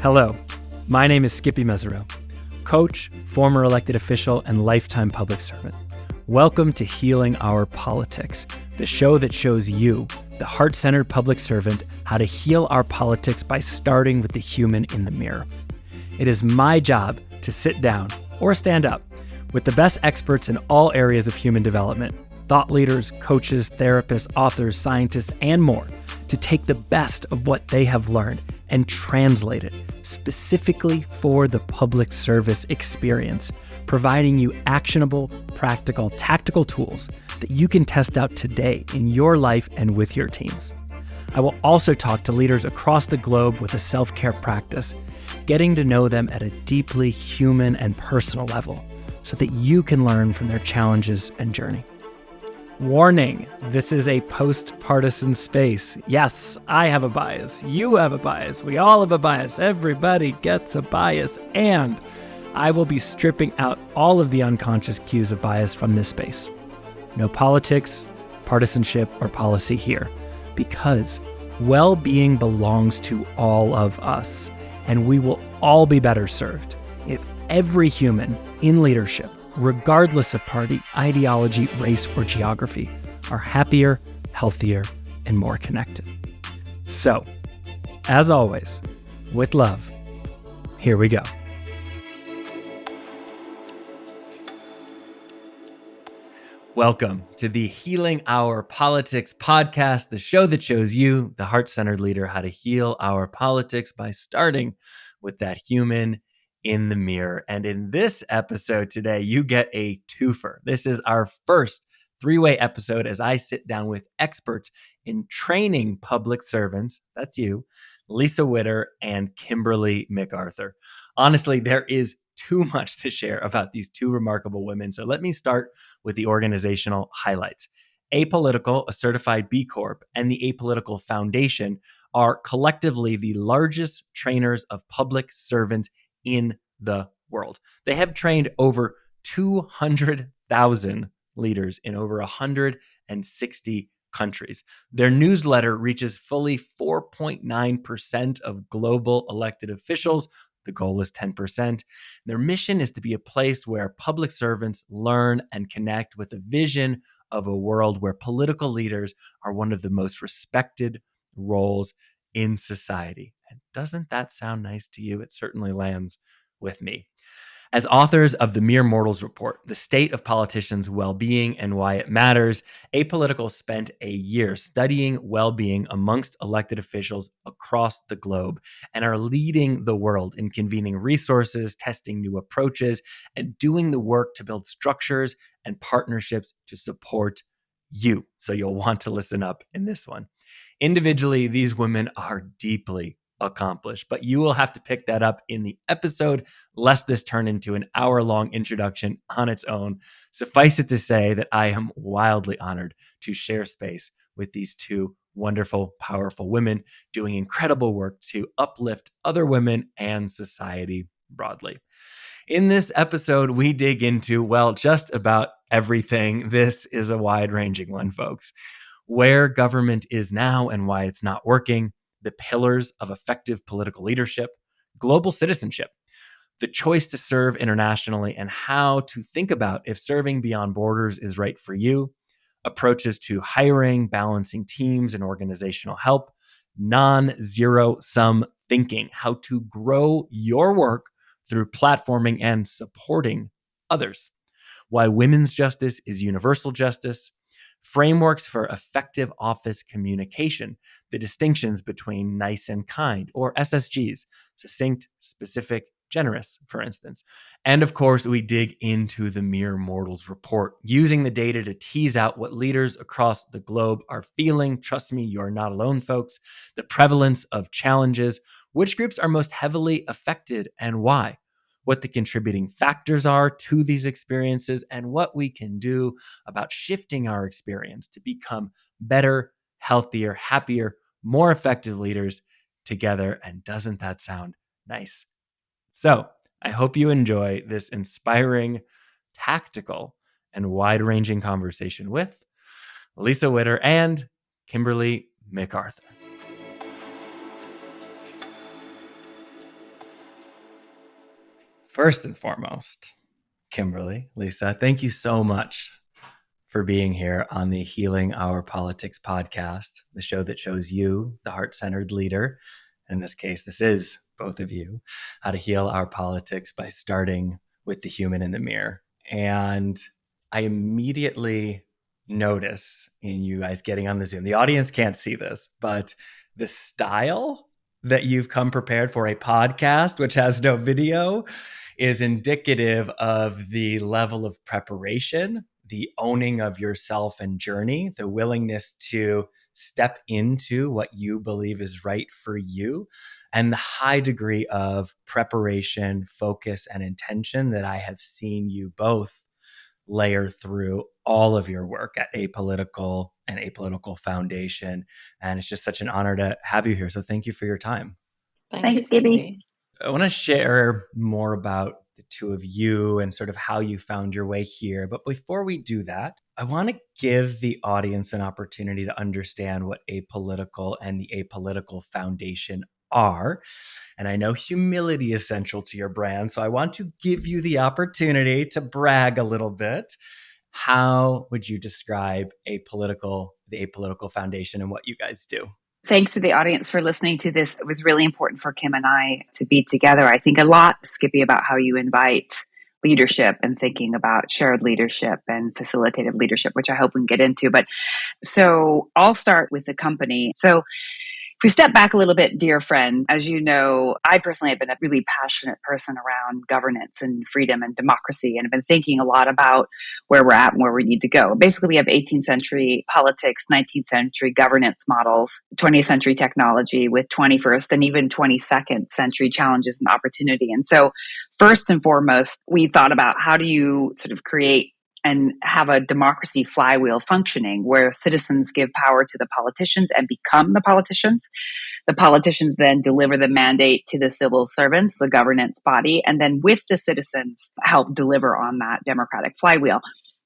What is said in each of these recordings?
Hello, my name is Skippy Mesereau, coach, former elected official, and lifetime public servant. Welcome to Healing Our Politics, the show that shows you, the heart-centered public servant, how to heal our politics by starting with the human in the mirror. It is my job to sit down or stand up with the best experts in all areas of human development, thought leaders, coaches, therapists, authors, scientists, and more, to take the best of what they have learned and translate it specifically for the public service experience, providing you actionable, practical, tactical tools that you can test out today in your life and with your teams. I will also talk to leaders across the globe with a self-care practice, getting to know them at a deeply human and personal level so that you can learn from their challenges and journey. Warning, this is a post-partisan space. Yes, I have a bias. You have a bias. We all have a bias. Everybody gets a bias. And I will be stripping out all of the unconscious cues of bias from this space. No politics, partisanship, or policy here, because well-being belongs to all of us, and we will all be better served if every human in leadership, regardless of party, ideology, race, or geography, are happier, healthier, and more connected. So, as always, with love, here we go. Welcome to the Healing Our Politics podcast, the show that shows you, the heart-centered leader, how to heal our politics by starting with that human in the mirror. And in this episode today, you get a twofer. This is our first three-way episode as I sit down with experts in training public servants, that's you, Lisa Witter and Kimberly McArthur. Honestly, there is too much to share about these two remarkable women. So let me start with the organizational highlights. Apolitical, a certified B Corp, and the Apolitical Foundation are collectively the largest trainers of public servants in the world. They have trained over 200,000 leaders in over 160 countries. Their newsletter reaches fully 4.9% of global elected officials. The goal is 10%. Their mission is to be a place where public servants learn and connect with a vision of a world where political leaders are one of the most respected roles in society. And doesn't that sound nice to you? It certainly lands with me. As authors of the Mere Mortals Report, The State of Politicians' Well-Being and Why It Matters, Apolitical spent a year studying well-being amongst elected officials across the globe and are leading the world in convening resources, testing new approaches, and doing the work to build structures and partnerships to support you. So you'll want to listen up in this one. Individually, these women are deeply accomplished, but you will have to pick that up in the episode, lest this turn into an hour-long introduction on its own. Suffice it to say that I am wildly honored to share space with these two wonderful, powerful women doing incredible work to uplift other women and society broadly. In this episode, we dig into, well, just about everything. This is a wide-ranging one, folks. Where government is now and why it's not working, the pillars of effective political leadership, global citizenship, the choice to serve internationally and how to think about if serving beyond borders is right for you, approaches to hiring, balancing teams and organizational help, non-zero-sum thinking, how to grow your work through platforming and supporting others, why women's justice is universal justice, frameworks for effective office communication, the distinctions between nice and kind, or SSGs, succinct, specific, generous, for instance. And of course, we dig into the Mere Mortals Report, using the data to tease out what leaders across the globe are feeling. Trust me, you are not alone, folks. The prevalence of challenges, which groups are most heavily affected and why, what the contributing factors are to these experiences, and what we can do about shifting our experience to become better, healthier, happier, more effective leaders together. And doesn't that sound nice? So I hope you enjoy this inspiring, tactical, and wide-ranging conversation with Lisa Witter and Kimberly McArthur. First and foremost, Kimberly, Lisa, thank you so much for being here on the Healing Our Politics podcast, the show that shows you, the heart-centered leader, in this case, this is both of you, how to heal our politics by starting with the human in the mirror. And I immediately notice in you guys getting on the Zoom, the audience can't see this, but the style that you've come prepared for a podcast, which has no video, is indicative of the level of preparation, the owning of yourself and journey, the willingness to step into what you believe is right for you, and the high degree of preparation, focus, and intention that I have seen you both layer through all of your work at Apolitical and Apolitical Foundation. And it's just such an honor to have you here. So thank you for your time. Thanks, Gibby. I want to share more about the two of you and sort of how you found your way here. But before we do that, I want to give the audience an opportunity to understand what Apolitical and the Apolitical Foundation are. And I know humility is central to your brand, so I want to give you the opportunity to brag a little bit. How would you describe the Apolitical Foundation and what you guys do? Thanks to the audience for listening to this. It was really important for Kim and I to be together. I think a lot, Skippy, about how you invite leadership and thinking about shared leadership and facilitative leadership, which I hope we can get into. But so I'll start with the company. So if we step back a little bit, dear friend, as you know, I personally have been a really passionate person around governance and freedom and democracy, and have been thinking a lot about where we're at and where we need to go. Basically, we have 18th century politics, 19th century governance models, 20th century technology with 21st and even 22nd century challenges and opportunity. And so first and foremost, we thought about how do you sort of create and have a democracy flywheel functioning where citizens give power to the politicians and become the politicians. The politicians then deliver the mandate to the civil servants, the governance body, and then with the citizens help deliver on that democratic flywheel.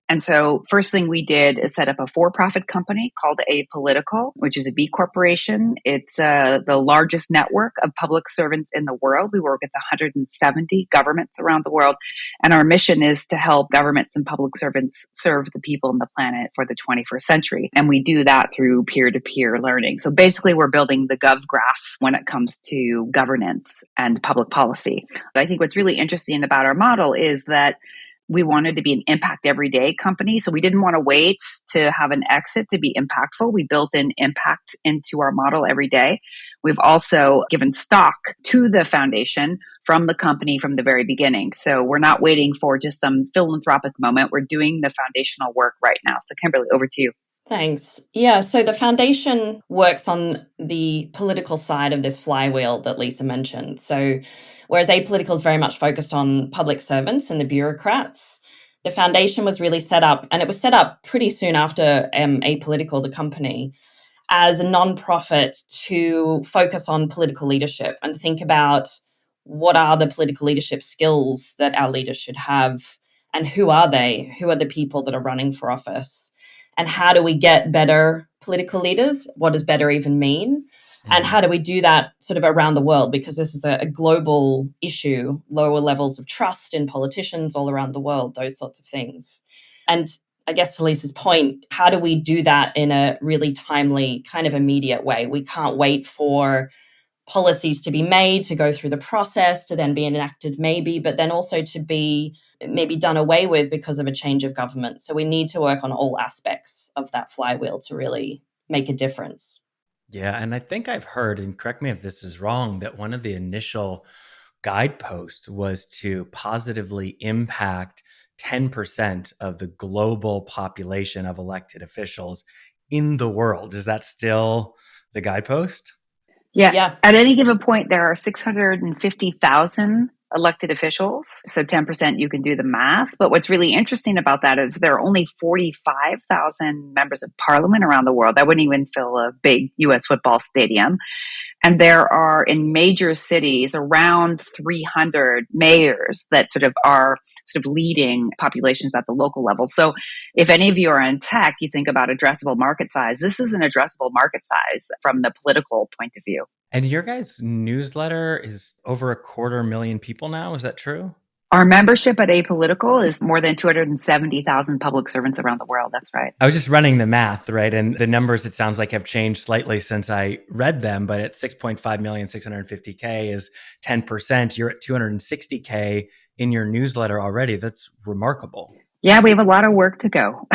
And so first thing we did is set up a for-profit company called Apolitical, which is a B Corporation. It's the largest network of public servants in the world. We work with 170 governments around the world. And our mission is to help governments and public servants serve the people and the planet for the 21st century. And we do that through peer-to-peer learning. So basically, we're building the Gov graph when it comes to governance and public policy. But I think what's really interesting about our model is that we wanted to be an impact everyday company. So we didn't want to wait to have an exit to be impactful. We built in impact into our model every day. We've also given stock to the foundation from the company from the very beginning. So we're not waiting for just some philanthropic moment. We're doing the foundational work right now. So Kimberly, over to you. Thanks. Yeah, so the foundation works on the political side of this flywheel that Lisa mentioned. So whereas Apolitical is very much focused on public servants and the bureaucrats, the foundation was really set up, and it was set up pretty soon after Apolitical, the company, as a nonprofit to focus on political leadership and think about what are the political leadership skills that our leaders should have, and who are they? Who are the people that are running for office? And how do we get better political leaders? What does better even mean? And how do we do that sort of around the world? Because this is a global issue, lower levels of trust in politicians all around the world, those sorts of things. And I guess to Lisa's point, how do we do that in a really timely, kind of immediate way? We can't wait for policies to be made, to go through the process, to then be enacted maybe, but then also to be maybe done away with because of a change of government. So we need to work on all aspects of that flywheel to really make a difference. Yeah, and I think I've heard, and correct me if this is wrong, that one of the initial guideposts was to positively impact 10% of the global population of elected officials in the world. Is that still the guidepost? Yeah. At any given point, there are 650,000 elected officials. So 10%, you can do the math. But what's really interesting about that is there are only 45,000 members of parliament around the world. That wouldn't even fill a big US football stadium. And there are in major cities around 300 mayors that sort of leading populations at the local level. So if any of you are in tech, you think about addressable market size. This is an addressable market size from the political point of view. And your guys' newsletter is over 250,000 people now. Is that true? Our membership at Apolitical is more than 270,000 public servants around the world. That's right. I was just running the math, right? And the numbers, it sounds like, have changed slightly since I read them, but at 6.5 million, 650K is 10%. You're at 260K in your newsletter already. That's remarkable. Yeah, we have a lot of work to go.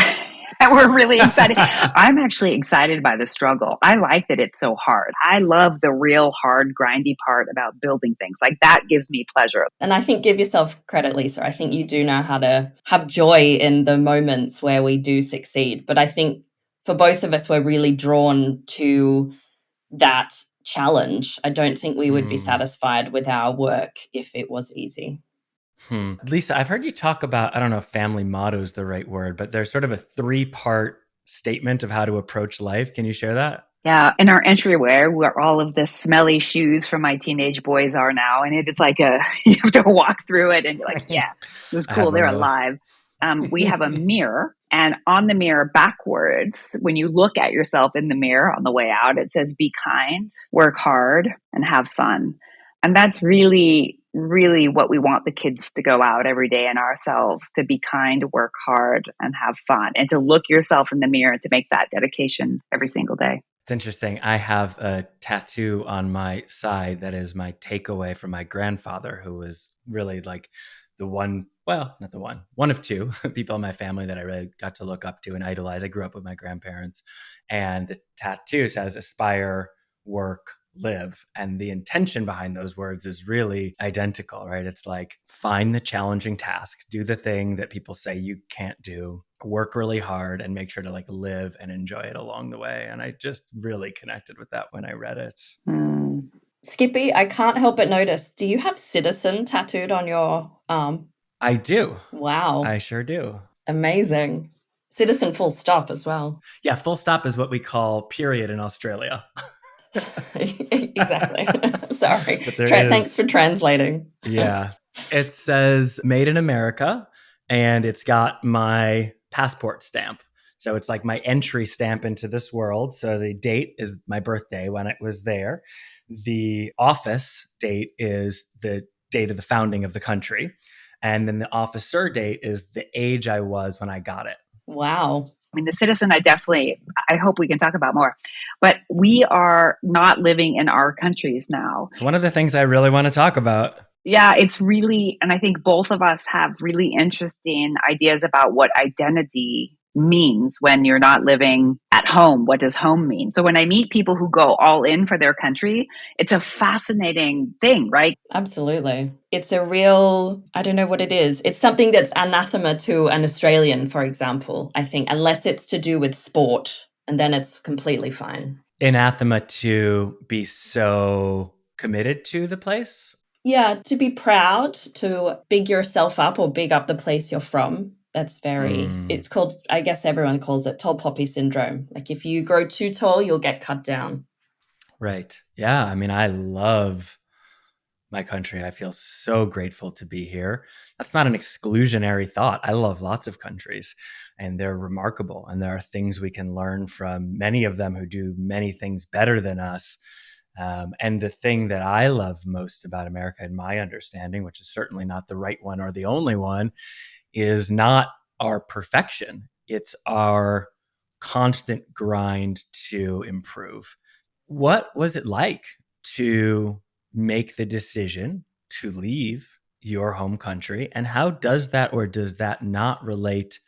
And we're really excited. I'm actually excited by the struggle. I like that it's so hard. I love the real hard, grindy part about building things. Like that gives me pleasure. And I think give yourself credit, Lisa. I think you do know how to have joy in the moments where we do succeed. But I think for both of us, we're really drawn to that challenge. I don't think we would be satisfied with our work if it was easy. Lisa, I've heard you talk about, I don't know if family motto is the right word, but there's sort of a 3-part statement of how to approach life. Can you share that? Yeah, in our entryway, where all of the smelly shoes from my teenage boys are now, and it's like you have to walk through it, and you're like, yeah, this is cool. They're alive. We have a mirror, and on the mirror backwards, when you look at yourself in the mirror on the way out, it says, "Be kind, work hard, and have fun." And that's really, really what we want the kids to go out every day and ourselves, to be kind, work hard, and have fun, and to look yourself in the mirror and to make that dedication every single day. It's interesting. I have a tattoo on my side that is my takeaway from my grandfather, who was really like the one, well, not the one of two people in my family that I really got to look up to and idolize. I grew up with my grandparents, and the tattoo says aspire, work, live. And the intention behind those words is really identical, right? It's like, find the challenging task, do the thing that people say you can't do, work really hard, and make sure to like live and enjoy it along the way. And I just really connected with that when I read it. Skippy, I can't help but notice, do you have citizen tattooed on your arm? I do. Wow. I sure do. Amazing. Citizen full stop as well. Yeah, full stop is what we call period in Australia. Exactly. Sorry. Thanks for translating. Yeah. It says made in America, and it's got my passport stamp. So it's like my entry stamp into this world. So the date is my birthday when it was there. The office date is the date of the founding of the country. And then the officer date is the age I was when I got it. Wow. I mean, the citizen, I hope we can talk about more, but we are not living in our countries now. It's one of the things I really want to talk about. Yeah, it's really, and I think both of us have really interesting ideas about what identity means when you're not living at home. What does home mean? So when I meet people who go all in for their country, it's a fascinating thing, right? Absolutely. It's a real, I don't know what it is. It's something that's anathema to an Australian, for example, I think, unless it's to do with sport, and then it's completely fine. Anathema to be so committed to the place? Yeah, to be proud, to big yourself up or big up the place you're from. That's it's called, I guess everyone calls it tall poppy syndrome. Like if you grow too tall, you'll get cut down. Right. Yeah. I mean, I love my country. I feel so grateful to be here. That's not an exclusionary thought. I love lots of countries, and they're remarkable. And there are things we can learn from many of them who do many things better than us. And the thing that I love most about America, in my understanding, which is certainly not the right one or the only one, is not our perfection. It's our constant grind to improve. What was it like to make the decision to leave your home country? And how does that or does that not relate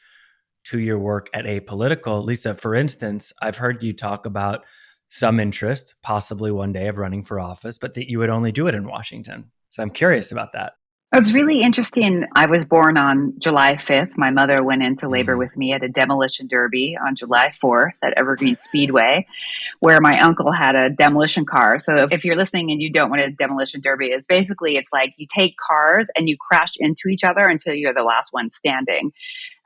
to your work at Apolitical? Lisa, for instance, I've heard you talk about some interest, possibly one day, of running for office, but that you would only do it in Washington. So I'm curious about that. It's really interesting. I was born on July 5th. My mother went into labor with me at a demolition derby on July 4th at Evergreen Speedway, where my uncle had a demolition car. So if you're listening and you don't know what a demolition derby is, basically it's like you take cars and you crash into each other until you're the last one standing.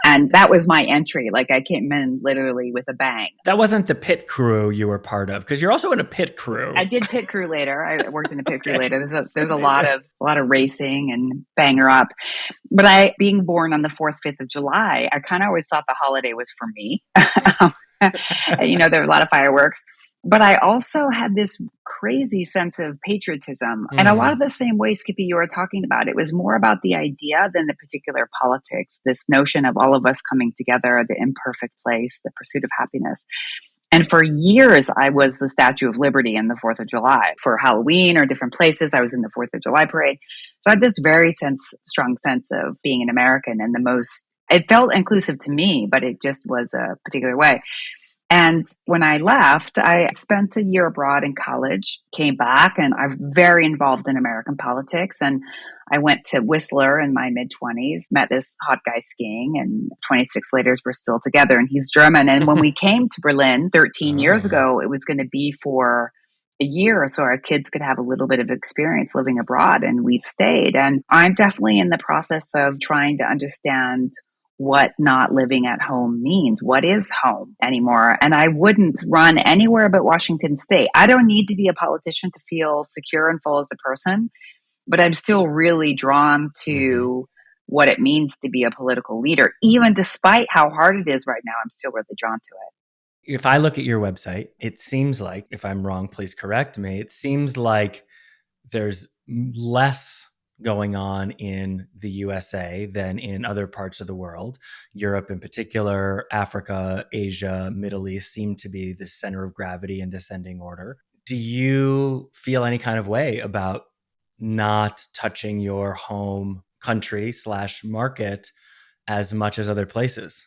And that was my entry. Like I came in literally with a bang. That wasn't the pit crew you were part of, because you're also in a pit crew. I did pit crew later. I worked in a pit crew later. There's a lot of racing and banger up. But being born on the 4th, 5th of July, I kind of always thought the holiday was for me. There were a lot of fireworks. But I also had this crazy sense of patriotism. And a lot of the same way, Skippy, you were talking about, it was more about the idea than the particular politics, this notion of all of us coming together, the imperfect place, the pursuit of happiness. And for years, I was the Statue of Liberty in the 4th of July. For Halloween or different places, I was in the 4th of July parade. So I had this very strong sense of being an American, and it felt inclusive to me, but it just was a particular way. And when I left, I spent a year abroad in college, came back, and I'm very involved in American politics. And I went to Whistler in my mid-20s, met this hot guy skiing, and 26 later, we're still together, and he's German. And when we came to Berlin 13 years ago, it was going to be for a year so our kids could have a little bit of experience living abroad, and we've stayed. And I'm definitely in the process of trying to understand what not living at home means. What is home anymore? And I wouldn't run anywhere but Washington State. I don't need to be a politician to feel secure and full as a person, but I'm still really drawn to what it means to be a political leader. Even despite how hard it is right now, I'm still really drawn to it. If I look at your website, it seems like, if I'm wrong, please correct me, it seems like there's less going on in the USA than in other parts of the world. Europe in particular, Africa, Asia, Middle East seem to be the center of gravity in descending order. Do you feel any kind of way about not touching your home country / market as much as other places?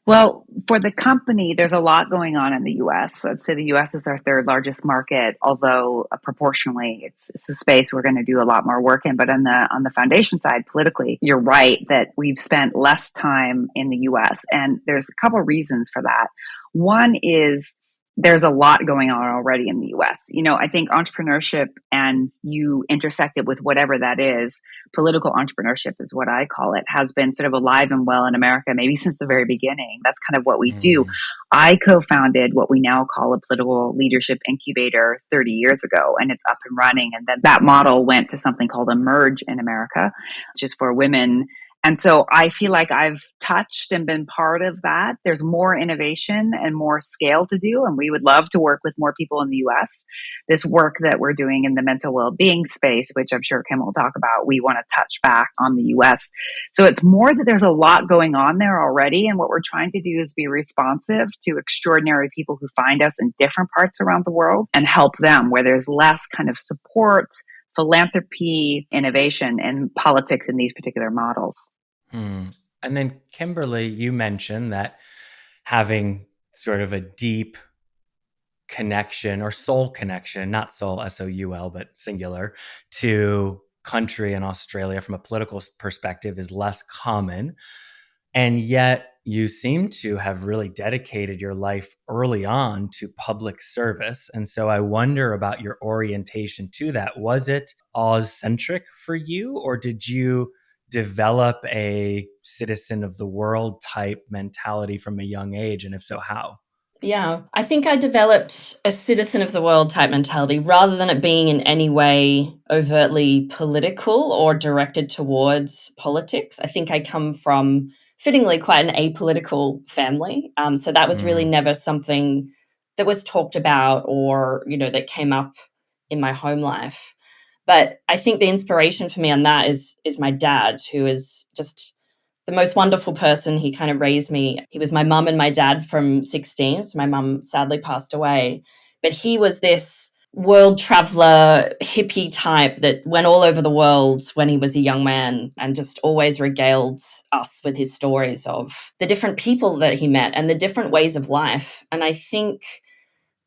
Well, for the company, there's a lot going on in the US. I'd say the US is our third largest market, although proportionally it's a space we're going to do a lot more work in. But on the foundation side, politically, you're right that we've spent less time in the US. And there's a couple of reasons for that. One is there's a lot going on already in the US. I think entrepreneurship, and you intersect it with whatever that is, political entrepreneurship is what I call it, has been sort of alive and well in America, maybe since the very beginning. That's kind of what we do. I co-founded what we now call a political leadership incubator 30 years ago, and it's up and running. And then that model went to something called Emerge in America, which is for women. And so I feel like I've touched and been part of that. There's more innovation and more scale to do, and we would love to work with more people in the US. This work that we're doing in the mental well-being space, which I'm sure Kim will talk about, we want to touch back on the US. So it's more that there's a lot going on there already, and what we're trying to do is be responsive to extraordinary people who find us in different parts around the world and help them where there's less kind of support, philanthropy, innovation, and politics in these particular models. And then, Kimberly, you mentioned that having sort of a deep connection or soul connection, not soul, S-O-U-L, but singular, to country in Australia from a political perspective is less common. And yet you seem to have really dedicated your life early on to public service. And so I wonder about your orientation to that. Was it Oz-centric for you, or did you develop a citizen of the world type mentality from a young age? And if so, how? Yeah, I think I developed a citizen of the world type mentality rather than it being in any way overtly political or directed towards politics. I think I come from fittingly quite an apolitical family. So that was really never something that was talked about or, that came up in my home life. But I think the inspiration for me on that is my dad, who is just the most wonderful person. He kind of raised me. He was my mum and my dad from 16. So my mum sadly passed away. But he was this world traveler, hippie type that went all over the world when he was a young man and just always regaled us with his stories of the different people that he met and the different ways of life. And I think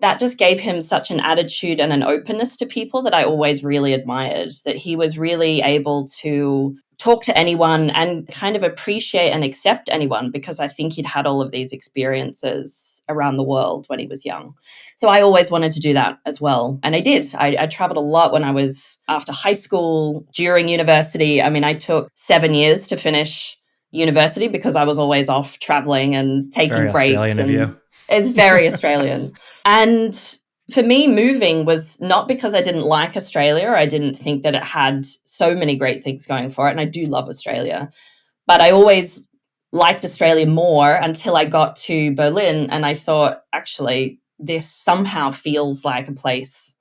that just gave him such an attitude and an openness to people that I always really admired, that he was really able to talk to anyone and kind of appreciate and accept anyone, because I think he'd had all of these experiences around the world when he was young. So I always wanted to do that as well. And I did. I traveled a lot when I was after high school, during university. I mean, I took 7 years to finish university because I was always off traveling and taking Very breaks. Australian of you. It's very Australian. And for me, moving was not because I didn't like Australia. I didn't think that it had so many great things going for it. And I do love Australia. But I always liked Australia more until I got to Berlin. And I thought, actually, this somehow feels like a place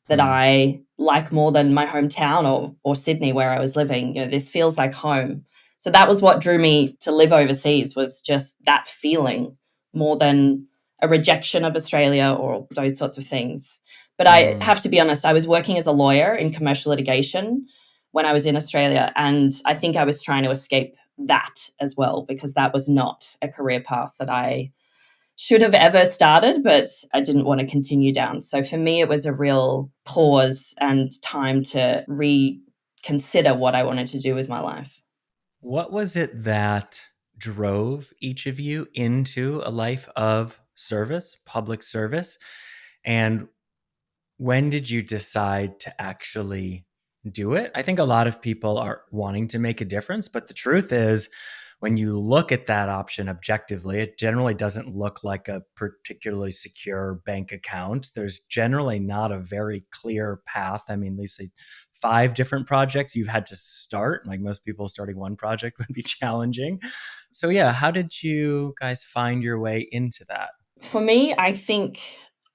that Hmm. I like more than my hometown or Sydney where I was living. This feels like home. So that was what drew me to live overseas, was just that feeling more than a rejection of Australia or those sorts of things. But I Mm. have to be honest, I was working as a lawyer in commercial litigation when I was in Australia. And I think I was trying to escape that as well, because that was not a career path that I should have ever started, but I didn't want to continue down. So for me, it was a real pause and time to reconsider what I wanted to do with my life. What was it that drove each of you into a life of service, public service? And when did you decide to actually do it? I think a lot of people are wanting to make a difference, but the truth is, when you look at that option objectively, it generally doesn't look like a particularly secure bank account. There's generally not a very clear path. I mean, Lisa, 5 different projects you've had to start. Like most people, starting one project would be challenging. So, yeah, how did you guys find your way into that? For me, I think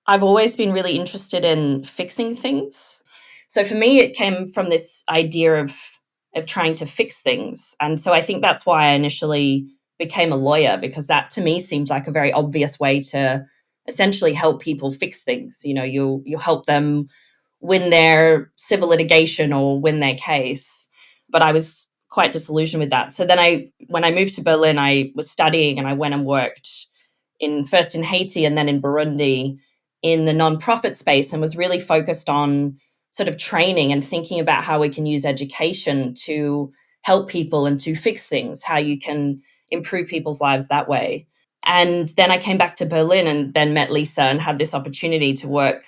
I've always been really interested in fixing things. So for me, it came from this idea of trying to fix things. And so I think that's why I initially became a lawyer, because that to me seemed like a very obvious way to essentially help people fix things. You'll help them win their civil litigation or win their case. But I was quite disillusioned with that. So then when I moved to Berlin, I was studying and I went and worked first in Haiti and then in Burundi in the nonprofit space, and was really focused on sort of training and thinking about how we can use education to help people and to fix things, how you can improve people's lives that way. And then I came back to Berlin and then met Lisa and had this opportunity to work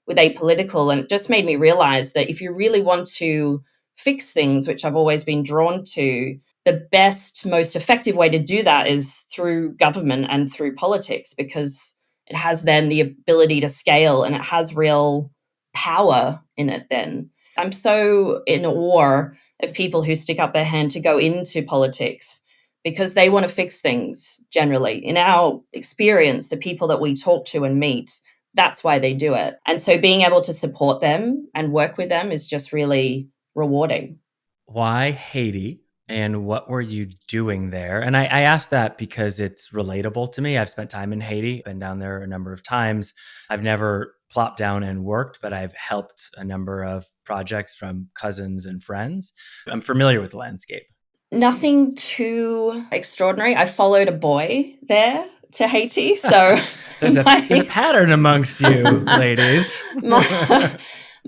with Apolitical. And it just made me realize that if you really want to fix things, which I've always been drawn to, the best, most effective way to do that is through government and through politics, because it has then the ability to scale and it has real power in it then. I'm so in awe of people who stick up their hand to go into politics because they want to fix things generally. In our experience, the people that we talk to and meet, that's why they do it. And so being able to support them and work with them is just really rewarding. Why Haiti? And what were you doing there? And I asked that because it's relatable to me. I've spent time in Haiti, been down there a number of times. I've never plopped down and worked, but I've helped a number of projects from cousins and friends. I'm familiar with the landscape. Nothing too extraordinary. I followed a boy there to Haiti. So there's a pattern amongst you, ladies.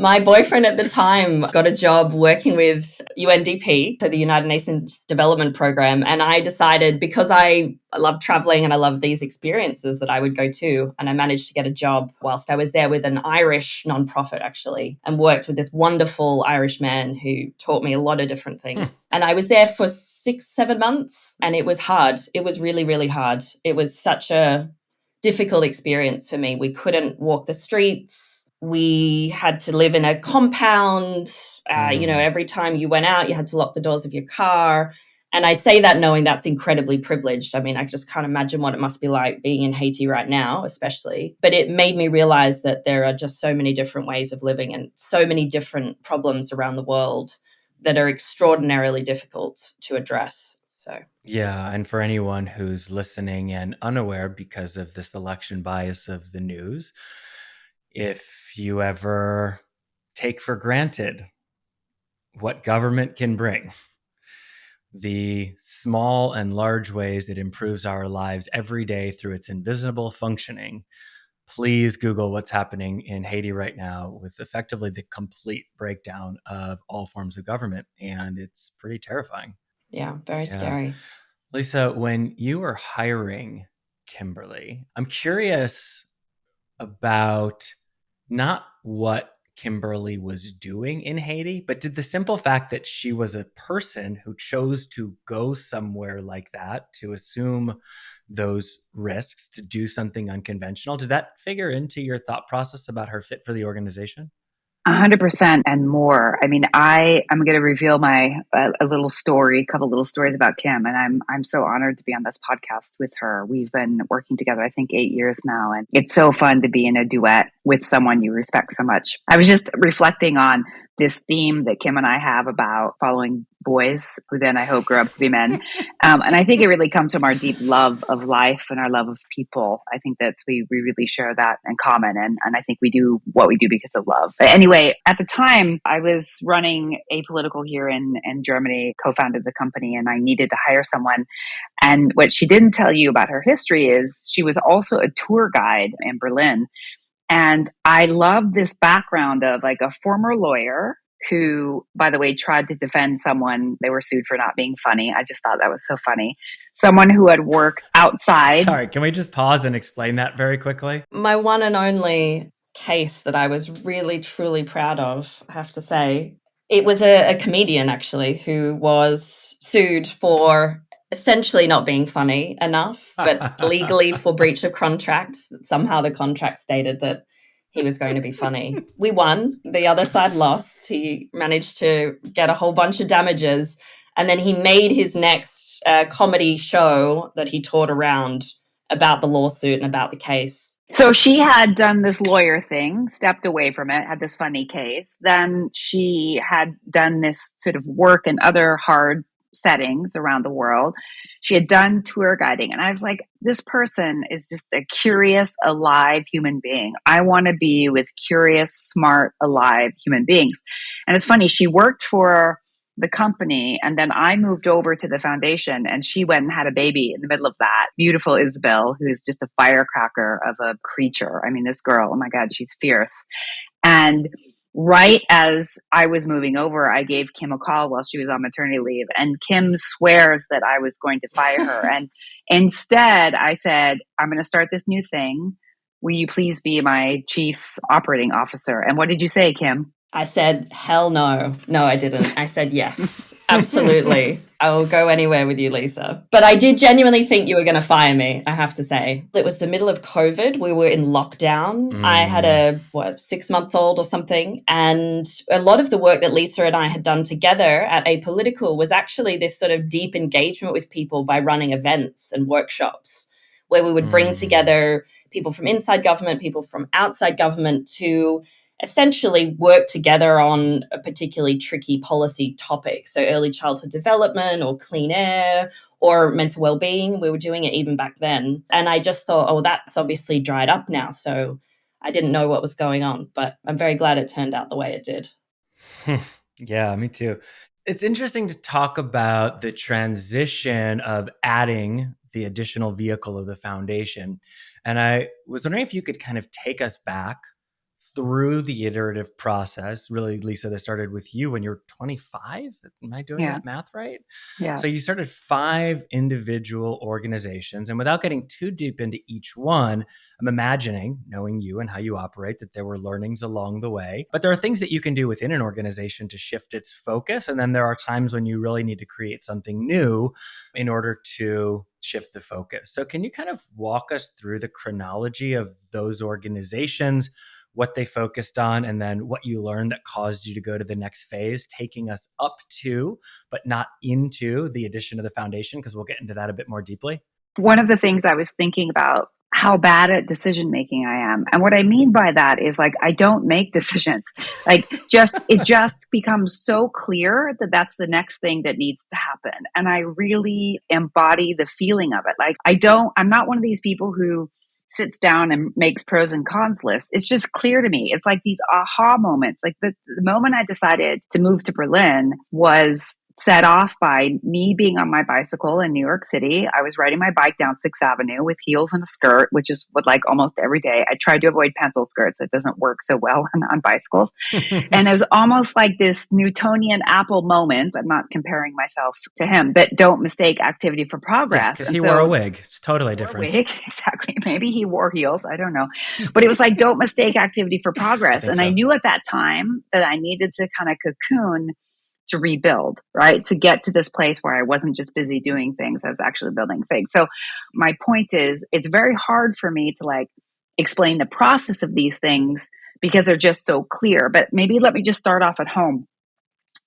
My boyfriend at the time got a job working with UNDP, so the United Nations Development Program. And I decided, because I love traveling and I love these experiences, that I would go too. And I managed to get a job whilst I was there with an Irish nonprofit, actually, and worked with this wonderful Irish man who taught me a lot of different things. And I was there for 6-7 months, and it was hard. It was really, really hard. It was such a difficult experience for me. We couldn't walk the streets. We had to live in a compound. Every time you went out, you had to lock the doors of your car. And I say that knowing that's incredibly privileged. I mean, I just can't imagine what it must be like being in Haiti right now, especially. But it made me realize that there are just so many different ways of living and so many different problems around the world that are extraordinarily difficult to address. So, yeah. And for anyone who's listening and unaware because of this election bias of the news, if you ever take for granted what government can bring, the small and large ways it improves our lives every day through its invisible functioning, please Google what's happening in Haiti right now with effectively the complete breakdown of all forms of government. And it's pretty terrifying. yeah, very Yeah. scary. Lisa, when you were hiring Kimberly, I'm curious about not what Kimberly was doing in Haiti, but did the simple fact that she was a person who chose to go somewhere like that, to assume those risks, to do something unconventional, did that figure into your thought process about her fit for the organization? 100% and more. I mean, I'm going to reveal a little story, a couple little stories about Kim, and I'm so honored to be on this podcast with her. We've been working together, I think, 8 years now, and it's so fun to be in a duet with someone you respect so much. I was just reflecting on this theme that Kim and I have about following boys who then I hope grow up to be men. And I think it really comes from our deep love of life and our love of people. I think we really share that in common. And I think we do what we do because of love. But anyway, at the time I was running Apolitical here in Germany, co-founded the company, and I needed to hire someone. And what she didn't tell you about her history is she was also a tour guide in Berlin. And I love this background of like a former lawyer who, by the way, tried to defend someone. They were sued for not being funny. I just thought that was so funny. Someone who had worked outside. Sorry, can we just pause and explain that very quickly? My one and only case that I was really, truly proud of, I have to say, it was a comedian actually who was sued for essentially not being funny enough, but legally for breach of contract. Somehow the contract stated that he was going to be funny. We won. The other side lost. He managed to get a whole bunch of damages. And then he made his next comedy show that he toured around about the lawsuit and about the case. So she had done this lawyer thing, stepped away from it, had this funny case. Then she had done this sort of work in other hard settings around the world. She had done tour guiding. And I was like, this person is just a curious, alive human being. I want to be with curious, smart, alive human beings. And it's funny, she worked for the company, and then I moved over to the foundation, and she went and had a baby in the middle of that. Beautiful Isabel, who's just a firecracker of a creature. I mean, this girl, oh my God, she's fierce. And right as I was moving over, I gave Kim a call while she was on maternity leave, and Kim swears that I was going to fire her. And instead, I said, I'm going to start this new thing. Will you please be my chief operating officer? And what did you say, Kim? I said, hell no. No, I didn't. I said, yes, absolutely. I will go anywhere with you, Lisa. But I did genuinely think you were going to fire me, I have to say. It was the middle of COVID. We were in lockdown. I had a 6-month-old or something. And a lot of the work that Lisa and I had done together at Apolitical was actually this sort of deep engagement with people by running events and workshops where we would bring together people from inside government, people from outside government to essentially work together on a particularly tricky policy topic. So early childhood development or clean air or mental well-being. We were doing it even back then. And I just thought, oh, that's obviously dried up now. So I didn't know what was going on, but I'm very glad it turned out the way it did. Yeah, me too. It's interesting to talk about the transition of adding the additional vehicle of the foundation. And I was wondering if you could kind of take us back through the iterative process. Really, Lisa, that started with you when you were 25. Am I doing that math right? Yeah. So you started 5 individual organizations. And without getting too deep into each one, I'm imagining, knowing you and how you operate, that there were learnings along the way. But there are things that you can do within an organization to shift its focus. And then there are times when you really need to create something new in order to shift the focus. So can you kind of walk us through the chronology of those organizations, what they focused on, and then what you learned that caused you to go to the next phase, taking us up to, but not into the addition of the foundation, because we'll get into that a bit more deeply? One of the things I was thinking about, how bad at decision making I am. And what I mean by that is like, I don't make decisions. Like it just becomes so clear that that's the next thing that needs to happen. And I really embody the feeling of it. Like I'm not one of these people who sits down and makes pros and cons lists. It's just clear to me. It's like these aha moments. Like the moment I decided to move to Berlin was set off by me being on my bicycle in New York City. I was riding my bike down 6th Avenue with heels and a skirt, which is what like almost every day. I tried to avoid pencil skirts. It doesn't work so well on bicycles. And it was almost like this Newtonian apple moment. I'm not comparing myself to him, but don't mistake activity for progress. Because he wore a wig. It's totally different. Exactly. Maybe he wore heels. I don't know. But it was like, don't mistake activity for progress. And I knew at that time that I needed to kind of cocoon to rebuild, right? To get to this place where I wasn't just busy doing things, I was actually building things. So my point is, it's very hard for me to like explain the process of these things because they're just so clear. But maybe let me just start off at home.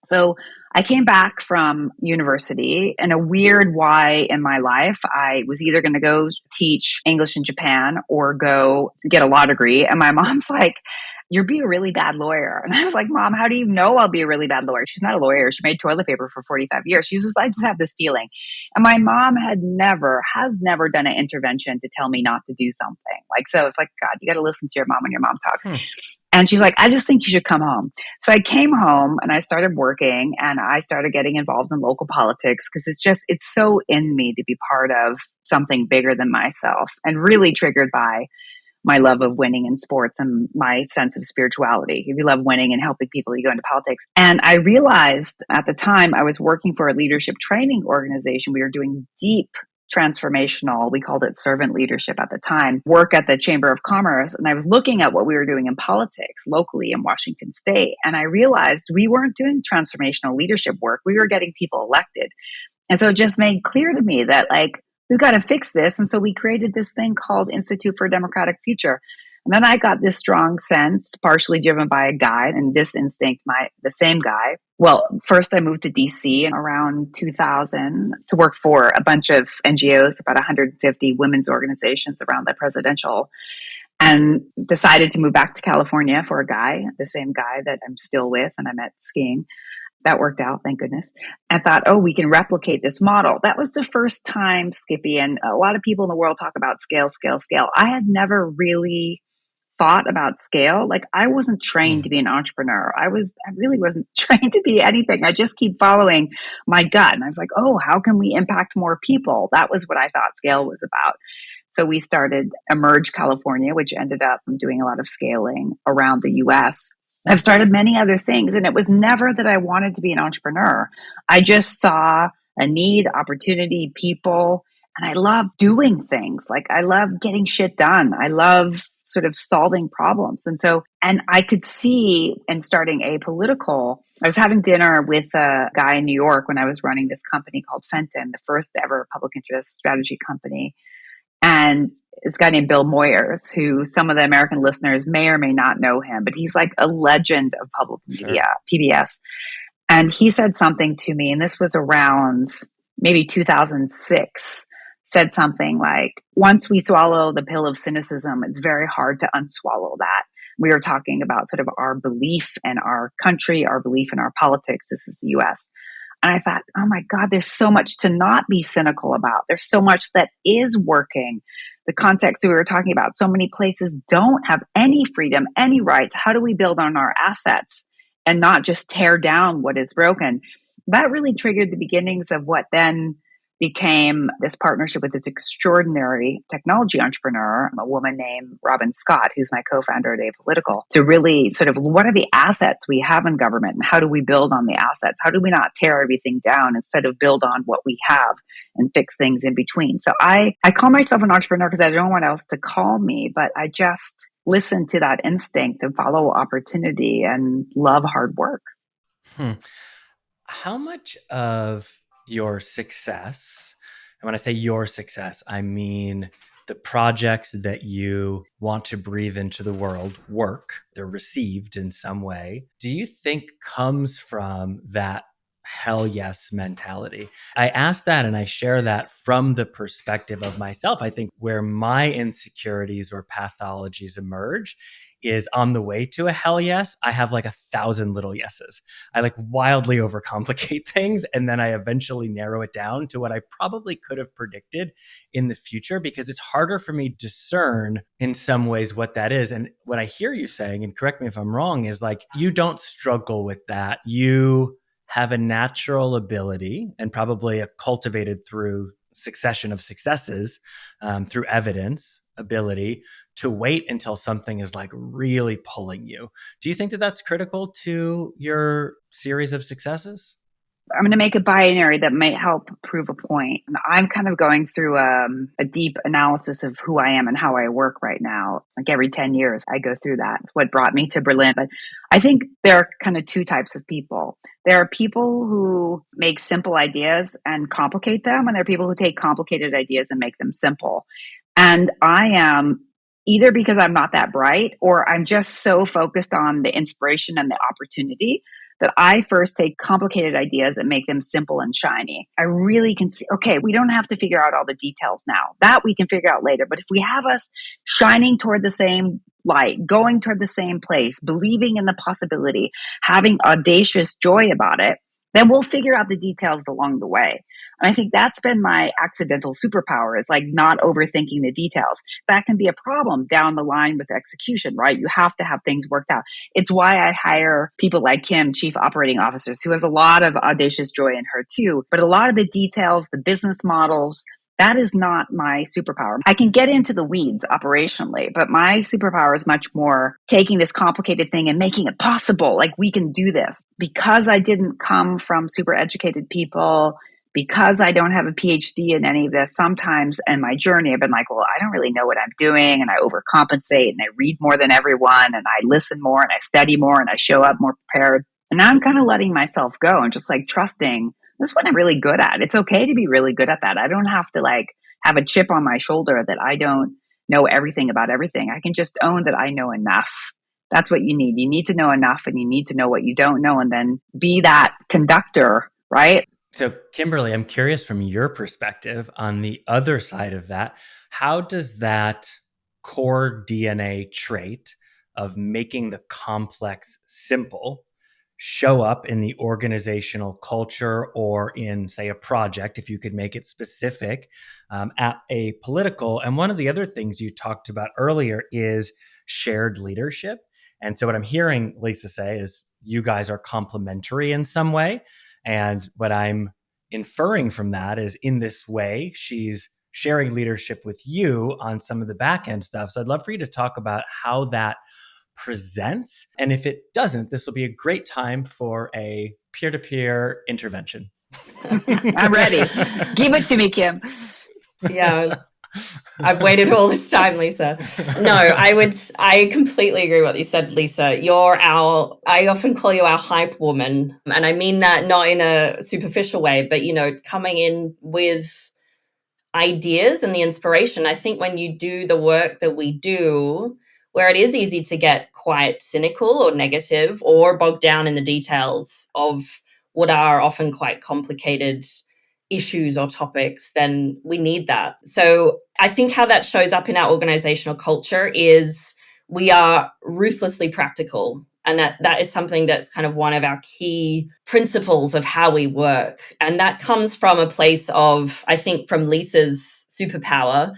So I came back from university in a weird why in my life. I was either going to go teach English in Japan or go get a law degree. And my mom's like, you'll be a really bad lawyer. And I was like, Mom, how do you know I'll be a really bad lawyer? She's not a lawyer. She made toilet paper for 45 years. She's just, I just have this feeling. And my mom has never done an intervention to tell me not to do something. Like, so it's like, God, you got to listen to your mom when your mom talks. And she's like, I just think you should come home. So I came home and I started working and I started getting involved in local politics because it's so in me to be part of something bigger than myself, and really triggered by my love of winning in sports and my sense of spirituality. If you love winning and helping people, you go into politics. And I realized at the time I was working for a leadership training organization. We were doing deep transformational, we called it servant leadership at the time, work at the Chamber of Commerce. And I was looking at what we were doing in politics locally in Washington State. And I realized we weren't doing transformational leadership work. We were getting people elected. And so it just made clear to me that, like, we've got to fix this. And so we created this thing called Institute for a Democratic Future. And then I got this strong sense, partially driven by a guide, and this instinct, the same guy. Well, first I moved to DC in around 2000 to work for a bunch of NGOs, about 150 women's organizations around the presidential, and decided to move back to California for a guy, the same guy that I'm still with and I met skiing. That worked out, thank goodness. And thought, oh, we can replicate this model. That was the first time, Skippy, and a lot of people in the world talk about scale, scale, scale. I had never really thought about scale. Like, I wasn't trained to be an entrepreneur. I really wasn't trained to be anything. I just keep following my gut. And I was like, oh, how can we impact more people? That was what I thought scale was about. So we started Emerge California, which ended up doing a lot of scaling around the US. I've started many other things, and it was never that I wanted to be an entrepreneur. I just saw a need, opportunity, people, and I love doing things. Like, I love getting shit done. I love sort of solving problems. And I could see in starting Apolitical, I was having dinner with a guy in New York when I was running this company called Fenton, the first ever public interest strategy company. And this guy named Bill Moyers, who some of the American listeners may or may not know him, but he's like a legend of public media, PBS. And he said something to me, and this was around maybe 2006, said something like, once we swallow the pill of cynicism, it's very hard to unswallow that. We were talking about sort of our belief in our country, our belief in our politics. This is the US. And I thought, oh my God, there's so much to not be cynical about. There's so much that is working. The context that we were talking about, so many places don't have any freedom, any rights. How do we build on our assets and not just tear down what is broken? That really triggered the beginnings of what then became this partnership with this extraordinary technology entrepreneur, a woman named Robin Scott, who's my co-founder at Apolitical, to really sort of, what are the assets we have in government and how do we build on the assets? How do we not tear everything down instead of build on what we have and fix things in between? So I call myself an entrepreneur because I don't want else to call me, but I just listen to that instinct and follow opportunity and love hard work. How much of your success, and when I say your success, I mean the projects that you want to breathe into the world work, they're received in some way, do you think comes from that hell yes mentality? I ask that and I share that from the perspective of myself. I think where my insecurities or pathologies emerge is on the way to a hell yes, I have like 1,000 little yeses. I like wildly overcomplicate things. And then I eventually narrow it down to what I probably could have predicted in the future, because it's harder for me to discern in some ways what that is. And what I hear you saying, and correct me if I'm wrong, is like, you don't struggle with that. You have a natural ability, and probably a cultivated through succession of successes, through evidence, ability to wait until something is like really pulling you. Do you think that that's critical to your series of successes? I'm going to make a binary that might help prove a point. And I'm kind of going through a deep analysis of who I am and how I work right now. Like every 10 years, I go through that. It's what brought me to Berlin. But I think there are kind of two types of people. There are people who make simple ideas and complicate them, and there are people who take complicated ideas and make them simple. And I am either because I'm not that bright or I'm just so focused on the inspiration and the opportunity that I first take complicated ideas and make them simple and shiny. I really can see, okay, we don't have to figure out all the details now. That we can figure out later. But if we have us shining toward the same light, going toward the same place, believing in the possibility, having audacious joy about it, then we'll figure out the details along the way. And I think that's been my accidental superpower, is like not overthinking the details. That can be a problem down the line with execution, right? You have to have things worked out. It's why I hire people like Kim, chief operating officers, who has a lot of audacious joy in her too. But a lot of the details, the business models, that is not my superpower. I can get into the weeds operationally, but my superpower is much more taking this complicated thing and making it possible. Like, we can do this. Because I didn't come from super educated people, because I don't have a PhD in any of this, sometimes in my journey, I've been like, well, I don't really know what I'm doing. And I overcompensate and I read more than everyone and I listen more and I study more and I show up more prepared. And now I'm kind of letting myself go and just like trusting this is what I'm really good at. It's okay to be really good at that. I don't have to like have a chip on my shoulder that I don't know everything about everything. I can just own that I know enough. That's what you need. You need to know enough and you need to know what you don't know and then be that conductor, right? So, Kimberly, I'm curious from your perspective on the other side of that, how does that core DNA trait of making the complex simple show up in the organizational culture or in, say, a project, if you could make it specific, at Apolitical? And one of the other things you talked about earlier is shared leadership. And so what I'm hearing Lisa say is you guys are complementary in some way. And what I'm inferring from that is, in this way, she's sharing leadership with you on some of the back end stuff. So I'd love for you to talk about how that presents. And if it doesn't, this will be a great time for a peer-to-peer intervention. I'm ready. Give it to me, Kim. Yeah. I've waited all this time, Lisa. No, I completely agree with what you said, Lisa. I often call you our hype woman. And I mean that not in a superficial way, but, coming in with ideas and the inspiration. I think when you do the work that we do, where it is easy to get quite cynical or negative or bogged down in the details of what are often quite complicated issues or topics, then we need that. So I think how that shows up in our organizational culture is we are ruthlessly practical. And that is something that's kind of one of our key principles of how we work. And that comes from a place of, I think, from Lisa's superpower.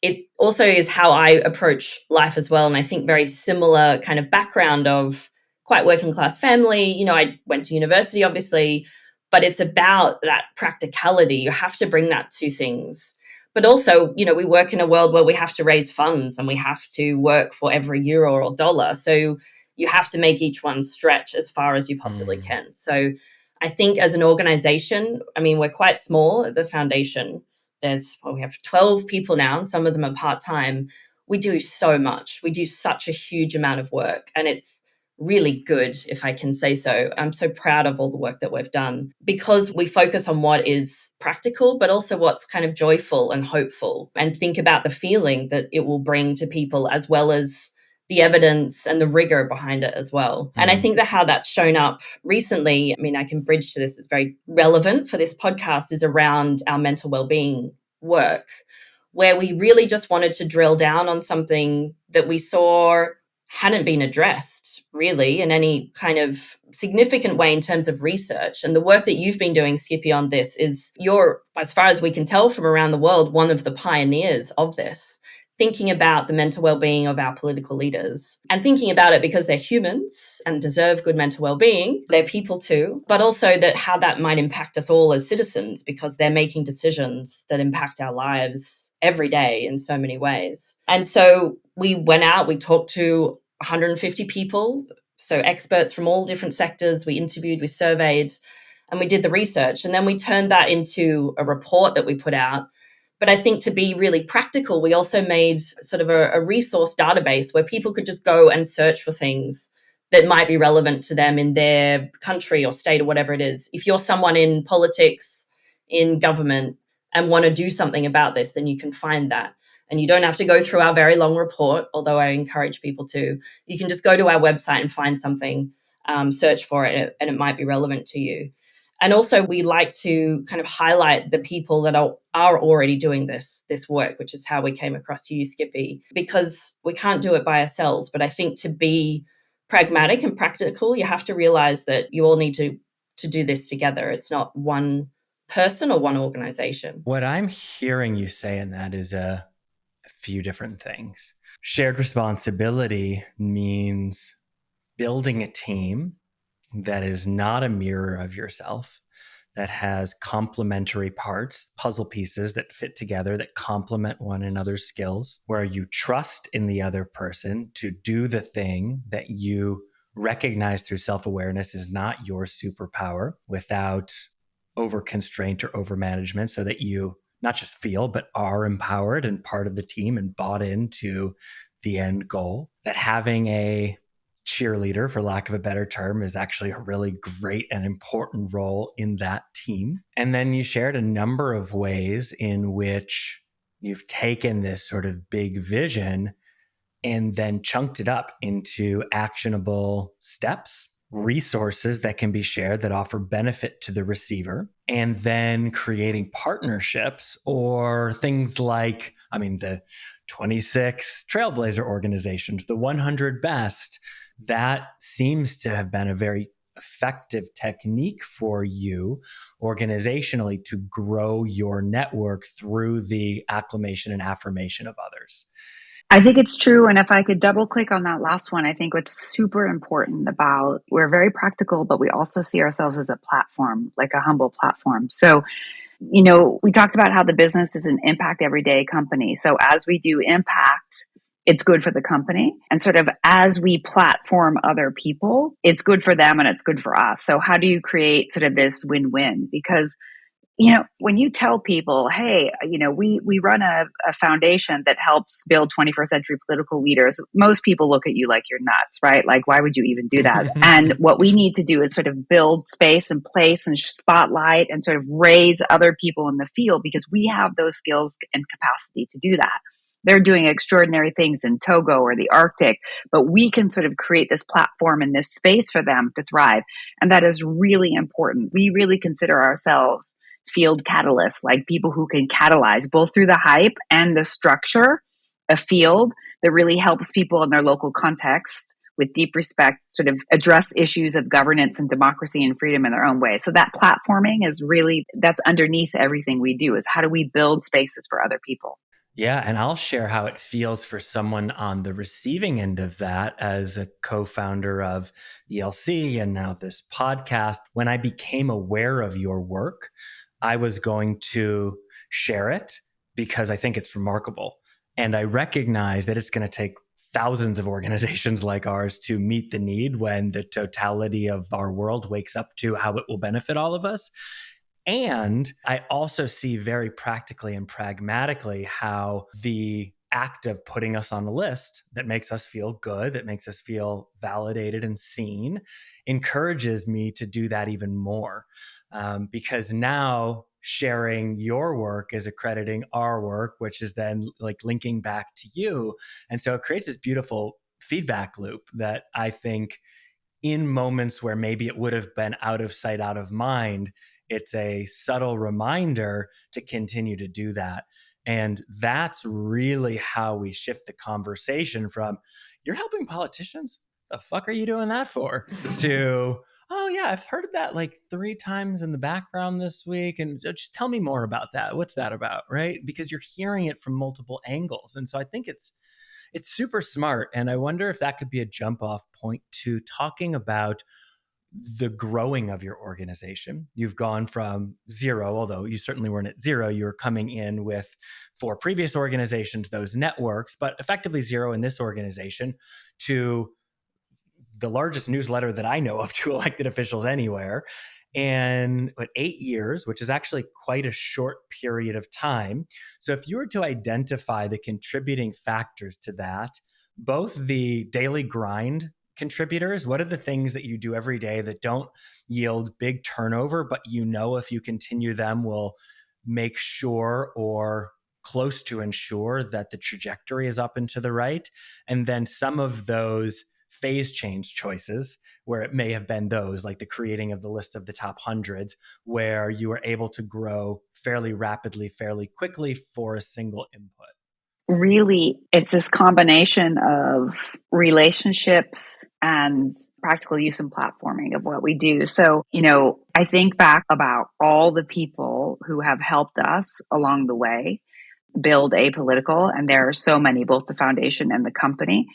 It also is how I approach life as well. And I think very similar kind of background of quite working class family. I went to university, obviously, but it's about that practicality. You have to bring that to things. But also, we work in a world where we have to raise funds and we have to work for every euro or dollar. So you have to make each one stretch as far as you possibly can. So I think as an organization, we're quite small at the foundation. We have 12 people now, and some of them are part-time. We do so much. We do such a huge amount of work, and it's really good, if I can say so. I'm so proud of all the work that we've done because we focus on what is practical, but also what's kind of joyful and hopeful, and think about the feeling that it will bring to people, as well as the evidence and the rigor behind it as well. And I think that how that's shown up recently, I can bridge to this, it's very relevant for this podcast, is around our mental well-being work, where we really just wanted to drill down on something that we saw hadn't been addressed really in any kind of significant way in terms of research. And the work that you've been doing, Skippy, on this you're, as far as we can tell from around the world, one of the pioneers of this, thinking about the mental well-being of our political leaders and thinking about it because they're humans and deserve good mental well-being. They're people too, but also that how that might impact us all as citizens, because they're making decisions that impact our lives every day in so many ways. And so we went out, we talked to 150 people, so experts from all different sectors. We interviewed, we surveyed, and we did the research. And then we turned that into a report that we put out. But I think to be really practical, we also made sort of a resource database where people could just go and search for things that might be relevant to them in their country or state or whatever it is. If you're someone in politics, in government, and want to do something about this, then you can find that. And you don't have to go through our very long report, although I encourage people to. You can just go to our website and find something, search for it, and it might be relevant to you. And also, we like to kind of highlight the people that are already doing this work, which is how we came across you, Skippy, because we can't do it by ourselves. But I think to be pragmatic and practical, you have to realize that you all need to do this together. It's not one person or one organization. What I'm hearing you say in that is a few different things. Shared responsibility means building a team that is not a mirror of yourself, that has complementary parts, puzzle pieces that fit together, that complement one another's skills, where you trust in the other person to do the thing that you recognize through self-awareness is not your superpower, without over constraint or over management, so that you not just feel, but are empowered and part of the team and bought into the end goal. That having a cheerleader, for lack of a better term, is actually a really great and important role in that team. And then you shared a number of ways in which you've taken this sort of big vision and then chunked it up into actionable steps, resources that can be shared that offer benefit to the receiver, and then creating partnerships or things like, the 26 Trailblazer organizations, the 100 best. That seems to have been a very effective technique for you organizationally to grow your network through the acclamation and affirmation of others. I think it's true. And if I could double click on that last one, I think what's super important about, we're very practical, but we also see ourselves as a platform, like a humble platform. So, we talked about how the business is an impact everyday company. So as we do impact, it's good for the company. And sort of as we platform other people, it's good for them and it's good for us. So how do you create sort of this win-win? Because when you tell people, hey, we run a foundation that helps build 21st century political leaders, most people look at you like you're nuts, right? Like, why would you even do that? And what we need to do is sort of build space and place and spotlight and sort of raise other people in the field, because we have those skills and capacity to do that. They're doing extraordinary things in Togo or the Arctic, but we can sort of create this platform and this space for them to thrive. And that is really important. We really consider ourselves field catalysts, like people who can catalyze both through the hype and the structure, a field that really helps people in their local context with deep respect sort of address issues of governance and democracy and freedom in their own way. So that platforming is really, that's underneath everything we do, is how do we build spaces for other people? Yeah, and I'll share how it feels for someone on the receiving end of that as a co-founder of ELC and now this podcast. When I became aware of your work, I was going to share it because I think it's remarkable. And I recognize that it's going to take thousands of organizations like ours to meet the need when the totality of our world wakes up to how it will benefit all of us. And I also see very practically and pragmatically how the act of putting us on a list that makes us feel good, that makes us feel validated and seen, encourages me to do that even more. Because now sharing your work is accrediting our work, which is then like linking back to you. And so it creates this beautiful feedback loop that I think in moments where maybe it would have been out of sight, out of mind, it's a subtle reminder to continue to do that. And that's really how we shift the conversation from, you're helping politicians? The fuck are you doing that for? To, oh yeah, I've heard that like 3 times in the background this week. And just tell me more about that. What's that about? Right? Because you're hearing it from multiple angles. And so I think it's super smart. And I wonder if that could be a jump off point to talking about the growing of your organization. You've gone from 0, although you certainly weren't at 0. You were coming in with 4 previous organizations, those networks, but effectively 0 in this organization, to the largest newsletter that I know of to elected officials anywhere. And 8 years, which is actually quite a short period of time. So if you were to identify the contributing factors to that, both the daily grind contributors, what are the things that you do every day that don't yield big turnover, but if you continue them will make sure or close to ensure that the trajectory is up and to the right. And then some of those phase change choices, where it may have been those, like the creating of the list of the top hundreds, where you were able to grow fairly rapidly, fairly quickly for a single input. Really, it's this combination of relationships and practical use and platforming of what we do. So, I think back about all the people who have helped us along the way build Apolitical, and there are so many, both the foundation and the company.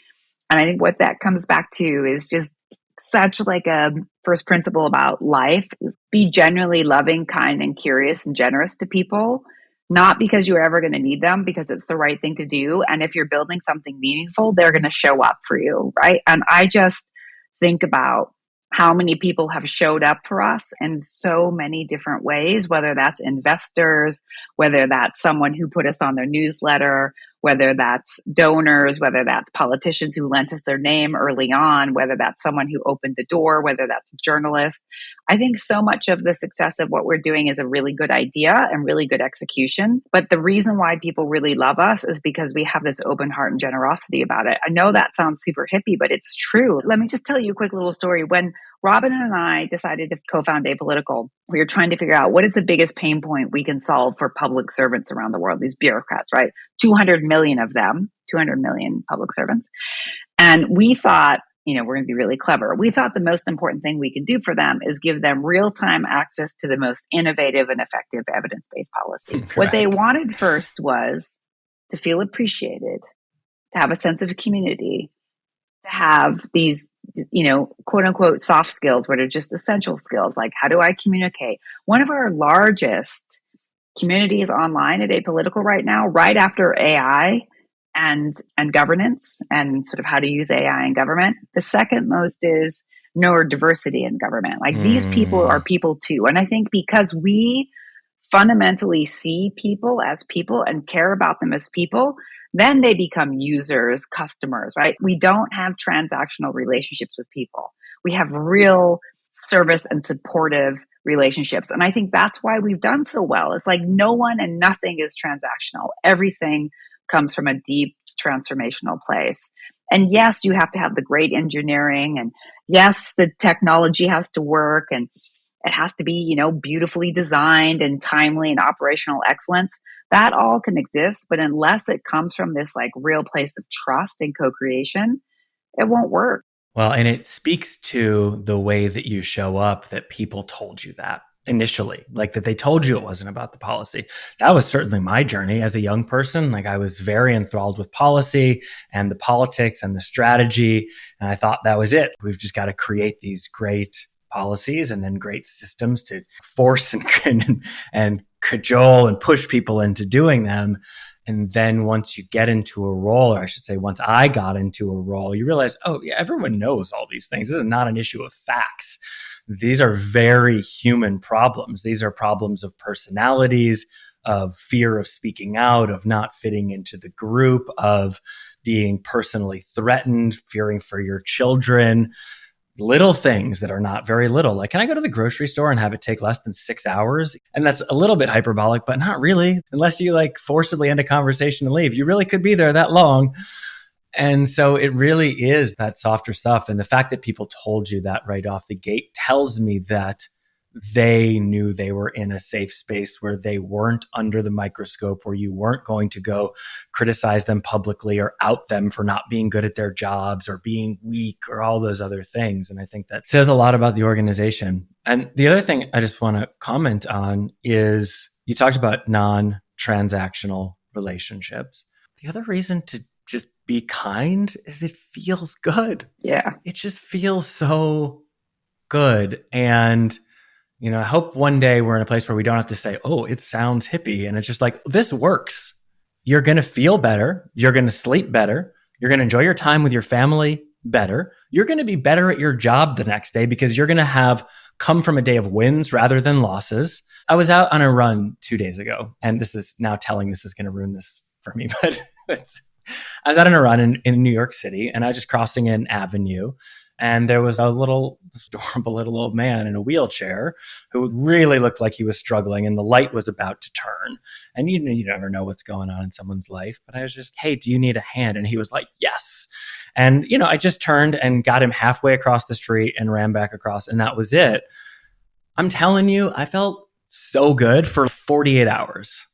And I think what that comes back to is just such like a first principle about life is be genuinely loving, kind, and curious and generous to people, not because you're ever going to need them, because it's the right thing to do. And if you're building something meaningful, they're going to show up for you, right? And I just think about how many people have showed up for us in so many different ways, whether that's investors, whether that's someone who put us on their newsletter, whether that's donors, whether that's politicians who lent us their name early on, whether that's someone who opened the door, whether that's a journalist. I think so much of the success of what we're doing is a really good idea and really good execution. But the reason why people really love us is because we have this open heart and generosity about it. I know that sounds super hippie, but it's true. Let me just tell you a quick little story. When Robin and I decided to co-found Apolitical, we were trying to figure out what is the biggest pain point we can solve for public servants around the world, these bureaucrats, right? 200 million of them, 200 million public servants. And we thought, we're going to be really clever. We thought the most important thing we could do for them is give them real-time access to the most innovative and effective evidence-based policies. Correct. What they wanted first was to feel appreciated, to have a sense of community, to have these, quote unquote, soft skills, what are just essential skills, like how do I communicate? One of our largest communities online at Apolitical right now, right after AI and governance and sort of how to use AI in government, the second most is neurodiversity in government. Like these people are people too. And I think because we fundamentally see people as people and care about them as people, then they become users, customers, right? We don't have transactional relationships with people. We have real service and supportive relationships. And I think that's why we've done so well. It's like no one and nothing is transactional. Everything comes from a deep transformational place. And yes, you have to have the great engineering, and yes, the technology has to work, and it has to be, beautifully designed and timely and operational excellence. That all can exist, but unless it comes from this like real place of trust and co-creation, it won't work. Well, and it speaks to the way that you show up, that people told you that initially, like that they told you it wasn't about the policy. That was certainly my journey as a young person. Like I was very enthralled with policy and the politics and the strategy. And I thought that was it. We've just got to create these great policies and then great systems to force and cajole and push people into doing them. And then once you get into a role, or I should say, once I got into a role, you realize, oh, yeah, everyone knows all these things. This is not an issue of facts. These are very human problems. These are problems of personalities, of fear of speaking out, of not fitting into the group, of being personally threatened, fearing for your children. Little things that are not very little. Like, can I go to the grocery store and have it take less than 6 hours? And that's a little bit hyperbolic, but not really. Unless you like forcibly end a conversation and leave, you really could be there that long. And so it really is that softer stuff. And the fact that people told you that right off the gate tells me that they knew they were in a safe space where they weren't under the microscope, where you weren't going to go criticize them publicly or out them for not being good at their jobs or being weak or all those other things. And I think that says a lot about the organization. And the other thing I just want to comment on is you talked about non-transactional relationships. The other reason to just be kind is it feels good. Yeah. It just feels so good. And I hope one day we're in a place where we don't have to say, oh, it sounds hippie. And it's just like, this works. You're going to feel better. You're going to sleep better. You're going to enjoy your time with your family better. You're going to be better at your job the next day because you're going to have come from a day of wins rather than losses. I was out on a run 2 days ago, and this is now telling this is going to ruin this for me, but I was out on a run in New York City, and I was just crossing an avenue. And there was this adorable little old man in a wheelchair who really looked like he was struggling, and the light was about to turn. And you never know what's going on in someone's life. But I was just, hey, do you need a hand? And he was like, yes. And, I just turned and got him halfway across the street and ran back across. And that was it. I'm telling you, I felt so good for 48 hours.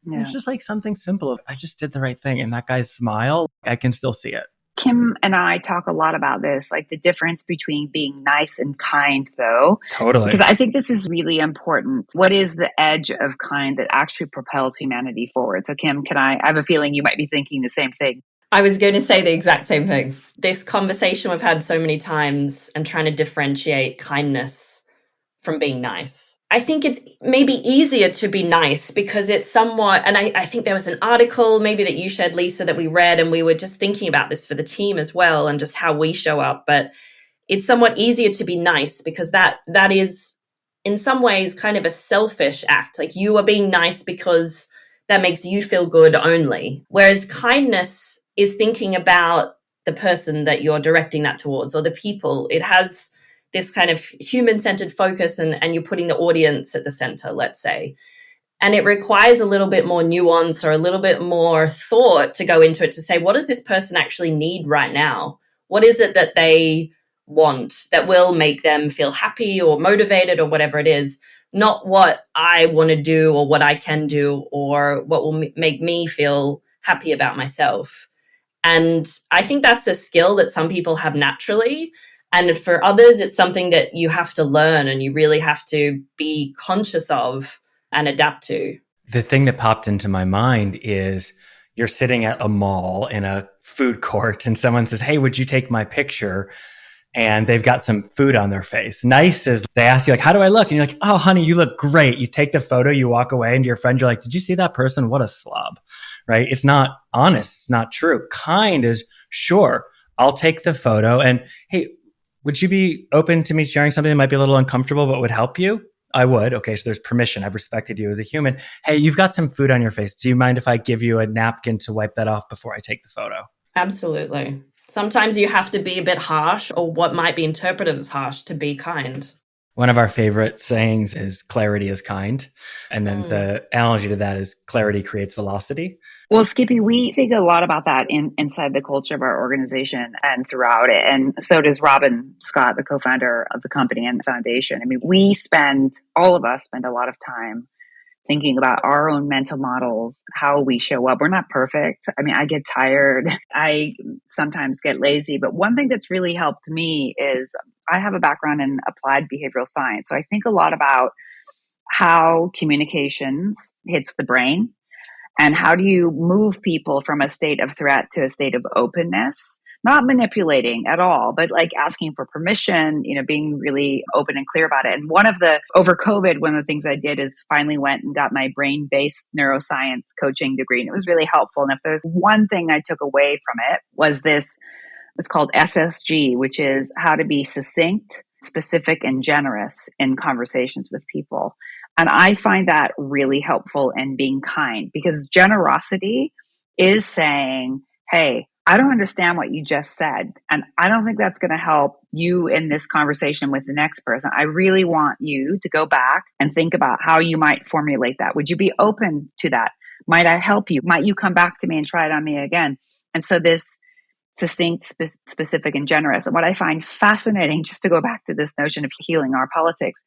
Yeah. It's just like something simple. I just did the right thing. And that guy's smile, I can still see it. Kim and I talk a lot about this, like the difference between being nice and kind, though. Totally. Because I think this is really important. What is the edge of kind that actually propels humanity forward? So, Kim, I have a feeling you might be thinking the same thing. I was going to say the exact same thing. This conversation we've had so many times and trying to differentiate kindness from being nice. I think it's maybe easier to be nice because it's somewhat, and I think there was an article maybe that you shared, Lisa, that we read, and we were just thinking about this for the team as well and just how we show up. But it's somewhat easier to be nice because that is in some ways kind of a selfish act. Like you are being nice because that makes you feel good only. Whereas kindness is thinking about the person that you're directing that towards or the people. It has this kind of human-centered focus and you're putting the audience at the center, let's say. And it requires a little bit more nuance or a little bit more thought to go into it to say, what does this person actually need right now? What is it that they want that will make them feel happy or motivated or whatever it is? Not what I want to do or what I can do or what will make me feel happy about myself. And I think that's a skill that some people have naturally. And for others, it's something that you have to learn and you really have to be conscious of and adapt to. The thing that popped into my mind is you're sitting at a mall in a food court and someone says, hey, would you take my picture? And they've got some food on their face. Nice is they ask you, like, how do I look? And you're like, oh, honey, you look great. You take the photo, you walk away, and to your friend, you're like, did you see that person? What a slob, right? It's not honest. It's not true. Kind is, sure, I'll take the photo. And hey, would you be open to me sharing something that might be a little uncomfortable but would help you? I would. Okay, so there's permission. I've respected you as a human. Hey, you've got some food on your face. Do you mind if I give you a napkin to wipe that off before I take the photo? Absolutely. Sometimes you have to be a bit harsh or what might be interpreted as harsh to be kind. One of our favorite sayings is clarity is kind. And then the analogy to that is clarity creates velocity. Well, Skippy, we think a lot about that inside the culture of our organization and throughout it. And so does Robin Scott, the co-founder of the company and the foundation. I mean, all of us spend a lot of time thinking about our own mental models, how we show up. We're not perfect. I mean, I get tired. I sometimes get lazy. But one thing that's really helped me is I have a background in applied behavioral science. So I think a lot about how communications hits the brain and how do you move people from a state of threat to a state of openness. Not manipulating at all, but like asking for permission, being really open and clear about it. And over COVID, one of the things I did is finally went and got my brain-based neuroscience coaching degree. And it was really helpful. And if there's one thing I took away from it was this, it's called SSG, which is how to be succinct, specific, and generous in conversations with people. And I find that really helpful in being kind because generosity is saying, hey, I don't understand what you just said. And I don't think that's going to help you in this conversation with the next person. I really want you to go back and think about how you might formulate that. Would you be open to that? Might I help you? Might you come back to me and try it on me again? And so this succinct, specific, and generous. And what I find fascinating, just to go back to this notion of healing our politics,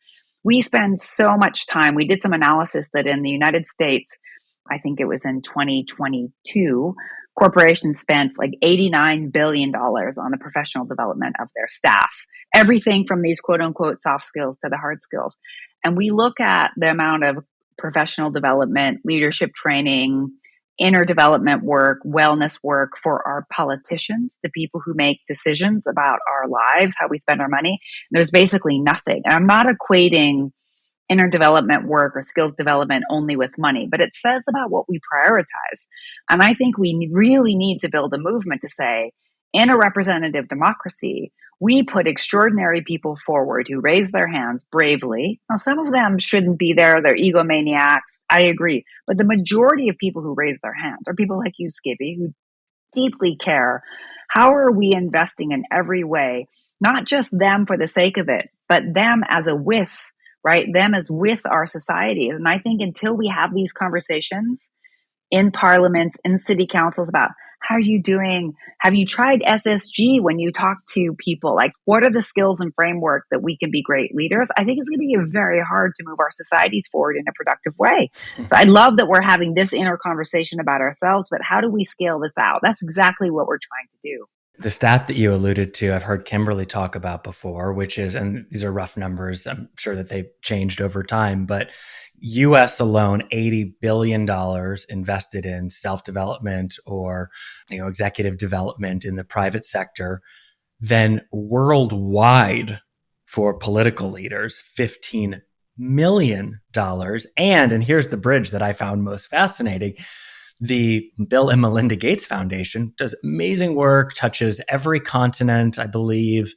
we spend so much time. We did some analysis that in the United States, I think it was in 2022, corporations spent like $89 billion on the professional development of their staff. Everything from these quote unquote soft skills to the hard skills. And we look at the amount of professional development, leadership training, inner development work, wellness work for our politicians, the people who make decisions about our lives, how we spend our money. There's basically nothing. And I'm not equating inner development work or skills development only with money, but it says about what we prioritize. And I think we really need to build a movement to say, in a representative democracy, we put extraordinary people forward who raise their hands bravely. Now, some of them shouldn't be there. They're egomaniacs. I agree. But the majority of people who raise their hands are people like you, Skippy, who deeply care. How are we investing in every way, not just them for the sake of it, but them as a with, right? Them as with our society. And I think until we have these conversations in parliaments, in city councils about how are you doing? Have you tried SSG when you talk to people? Like, what are the skills and framework that we can be great leaders? I think it's going to be very hard to move our societies forward in a productive way. So I love that we're having this inner conversation about ourselves, but how do we scale this out? That's exactly what we're trying to do. The stat that you alluded to, I've heard Kimberly talk about before, which is, and these are rough numbers, I'm sure that they've changed over time, but US alone, $80 billion invested in self-development or executive development in the private sector. Then worldwide for political leaders, $15 million. And here's the bridge that I found most fascinating. The Bill and Melinda Gates Foundation does amazing work, touches every continent, I believe,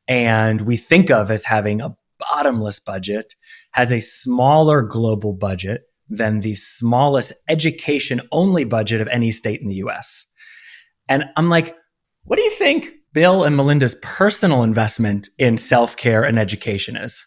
and we think of as having a bottomless budget, has a smaller global budget than the smallest education-only budget of any state in the US. And I'm like, what do you think Bill and Melinda's personal investment in self-care and education is?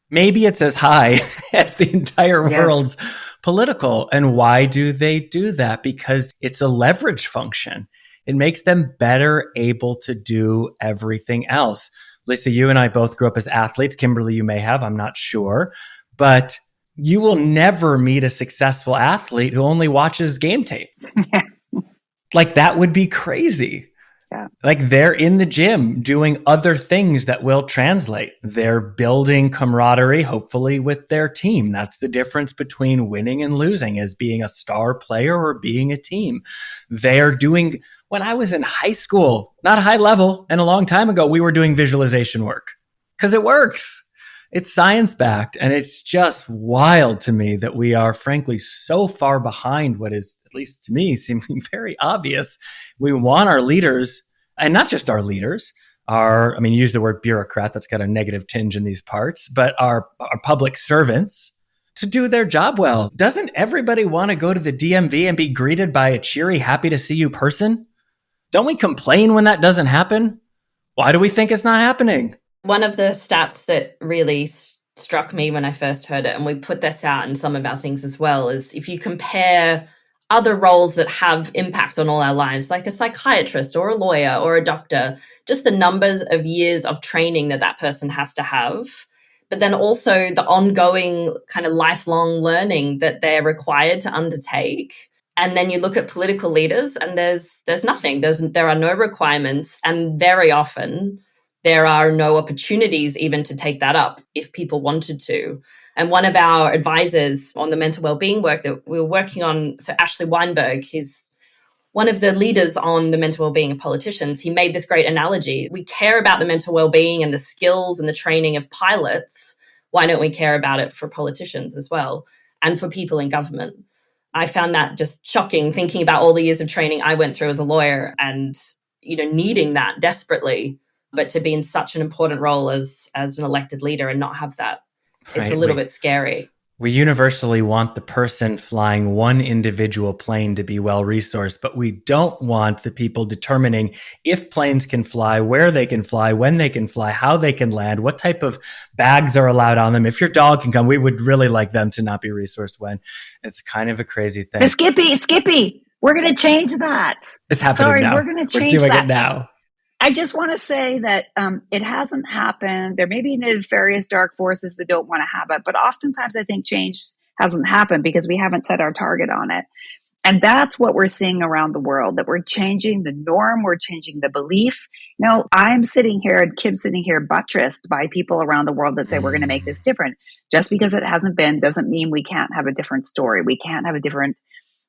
Maybe it's as high as the entire world's political. And why do they do that? Because it's a leverage function. It makes them better able to do everything else. Lisa, you and I both grew up as athletes. Kimberly, you may have, I'm not sure. But you will never meet a successful athlete who only watches game tape. Like, that would be crazy. Yeah. Like, they're in the gym doing other things that will translate. They're building camaraderie, hopefully, with their team. That's the difference between winning and losing, as being a star player or being a team. They're doing, when I was in high school, not high level, and a long time ago, we were doing visualization work because it works. It's science-backed, and it's just wild to me that we are, frankly, so far behind what is, at least to me, seeming very obvious. We want our leaders, and not just our leaders, you use the word bureaucrat, that's got a negative tinge in these parts, but our public servants to do their job well. Doesn't everybody want to go to the DMV and be greeted by a cheery, happy to see you person? Don't we complain when that doesn't happen? Why do we think it's not happening? One of the stats that really struck me when I first heard it, and we put this out in some of our things as well, is if you compare other roles that have impact on all our lives, like a psychiatrist or a lawyer or a doctor, just the numbers of years of training that person has to have, but then also the ongoing kind of lifelong learning that they're required to undertake. And then you look at political leaders and there's nothing. There are no requirements, and very often there are no opportunities even to take that up if people wanted to. And one of our advisors on the mental well-being work that we were working on, so Ashley Weinberg, he's one of the leaders on the mental well-being of politicians. He made this great analogy. We care about the mental well-being and the skills and the training of pilots. Why don't we care about it for politicians as well, and for people in government? I found that just shocking, thinking about all the years of training I went through as a lawyer and, needing that desperately, but to be in such an important role as an elected leader and not have that, it's a little bit scary. We universally want the person flying one individual plane to be well-resourced, but we don't want the people determining if planes can fly, where they can fly, when they can fly, how they can land, what type of bags are allowed on them. If your dog can come, we would really like them to not be resourced when. It's kind of a crazy thing. But Skippy, we're going to change that. It's happening now. We're going to change that. We're doing it now. I just want to say that it hasn't happened. There may be nefarious dark forces that don't want to have it, but oftentimes I think change hasn't happened because we haven't set our target on it. And that's what we're seeing around the world, that we're changing the norm, we're changing the belief. I'm sitting here and Kim's sitting here buttressed by people around the world that say we're going to make this different. Just because it hasn't been doesn't mean we can't have a different story. We can't have a different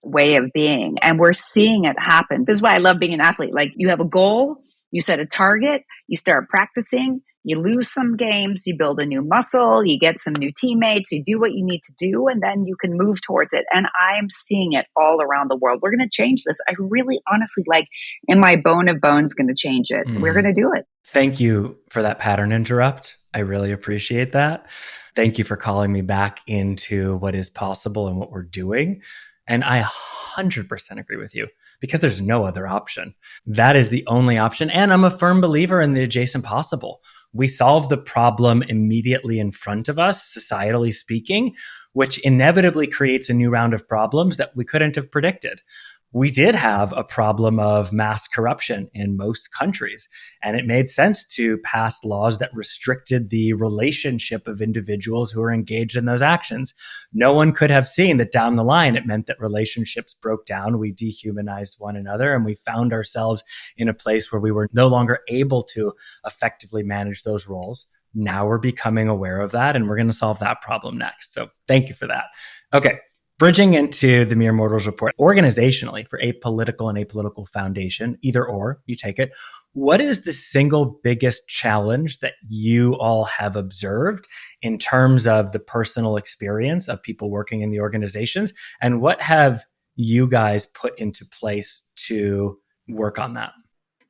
way of being. And we're seeing it happen. This is why I love being an athlete. Like, you have a goal, you set a target, you start practicing, you lose some games, you build a new muscle, you get some new teammates, you do what you need to do, and then you can move towards it. And I'm seeing it all around the world. We're going to change this. I really honestly, in my bone of bones, going to change it. We're going to do it. Thank you for that pattern interrupt. I really appreciate that. Thank you for calling me back into what is possible and what we're doing. And I 100% agree with you because there's no other option. That is the only option. And I'm a firm believer in the adjacent possible. We solve the problem immediately in front of us, societally speaking, which inevitably creates a new round of problems that we couldn't have predicted. We did have a problem of mass corruption in most countries, and it made sense to pass laws that restricted the relationship of individuals who are engaged in those actions. No one could have seen that down the line it meant that relationships broke down, we dehumanized one another, and we found ourselves in a place where we were no longer able to effectively manage those roles. Now we're becoming aware of that, and we're going to solve that problem next. So thank you for that. Okay. Bridging into the Mere Mortals report, organizationally for Apolitical and Apolitical Foundation, either or, you take it. What is the single biggest challenge that you all have observed in terms of the personal experience of people working in the organizations? And what have you guys put into place to work on that?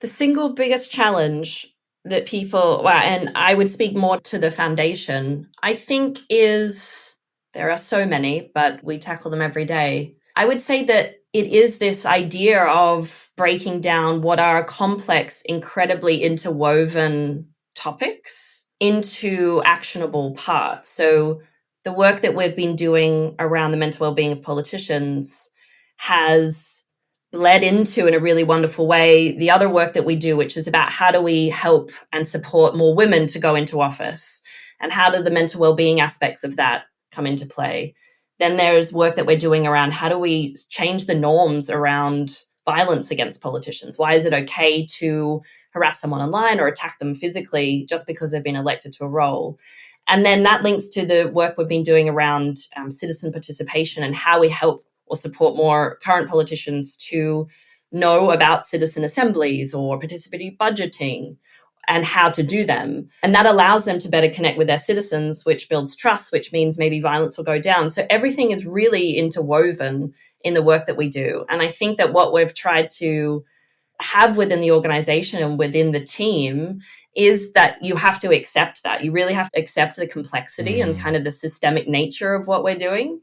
The single biggest challenge that people, well, and I would speak more to the foundation, I think is, there are so many, but we tackle them every day. I would say that it is this idea of breaking down what are complex, incredibly interwoven topics into actionable parts. So the work that we've been doing around the mental well-being of politicians has bled into, in a really wonderful way, the other work that we do, which is about how do we help and support more women to go into office, and how do the mental well-being aspects of that come into play. Then there's work that we're doing around how do we change the norms around violence against politicians. Why is it okay to harass someone online or attack them physically just because they've been elected to a role? And then that links to the work we've been doing around citizen participation and how we help or support more current politicians to know about citizen assemblies or participatory budgeting and how to do them. And that allows them to better connect with their citizens, which builds trust, which means maybe violence will go down. So everything is really interwoven in the work that we do. And I think that what we've tried to have within the organization and within the team is that you have to accept that. You really have to accept the complexity and kind of the systemic nature of what we're doing.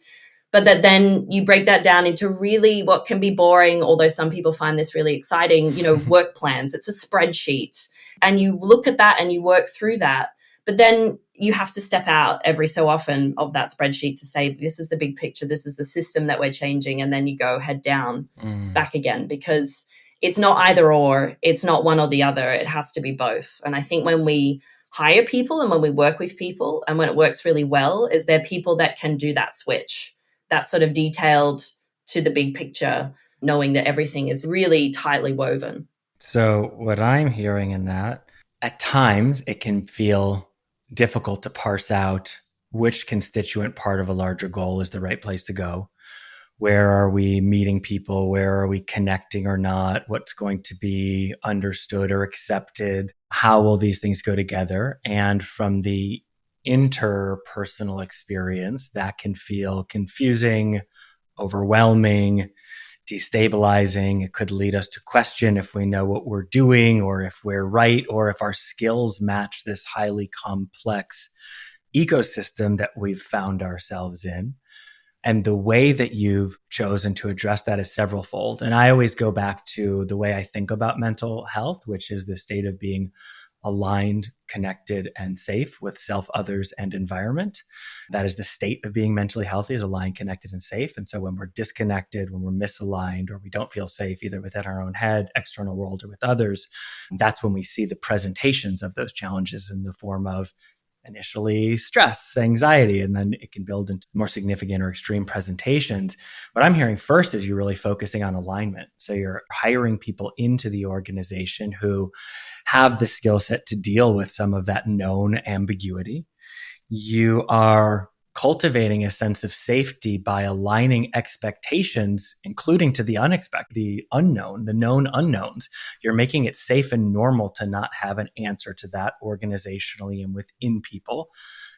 But that then you break that down into really what can be boring, although some people find this really exciting, work plans. It's a spreadsheet. And you look at that and you work through that. But then you have to step out every so often of that spreadsheet to say, this is the big picture, this is the system that we're changing. And then you go head down back again, because it's not either or, it's not one or the other. It has to be both. And I think when we hire people and when we work with people and when it works really well, is there people that can do that switch, that sort of detailed to the big picture, knowing that everything is really tightly woven. So what I'm hearing in that, at times it can feel difficult to parse out which constituent part of a larger goal is the right place to go. Where are we meeting people? Where are we connecting or not? What's going to be understood or accepted? How will these things go together? And from the interpersonal experience, that can feel confusing, overwhelming, destabilizing. It could lead us to question if we know what we're doing or if we're right or if our skills match this highly complex ecosystem that we've found ourselves in. And the way that you've chosen to address that is severalfold. And I always go back to the way I think about mental health, which is the state of being aligned, connected, and safe with self, others, and environment. That is the state of being mentally healthy, is aligned, connected, and safe. And so when we're disconnected, when we're misaligned, or we don't feel safe, either within our own head, external world, or with others, that's when we see the presentations of those challenges in the form of initially stress, anxiety, and then it can build into more significant or extreme presentations. What I'm hearing first is you're really focusing on alignment. So you're hiring people into the organization who have the skill set to deal with some of that known ambiguity. You are cultivating a sense of safety by aligning expectations, including to the unexpected, the unknown, the known unknowns. You're making it safe and normal to not have an answer to that organizationally and within people.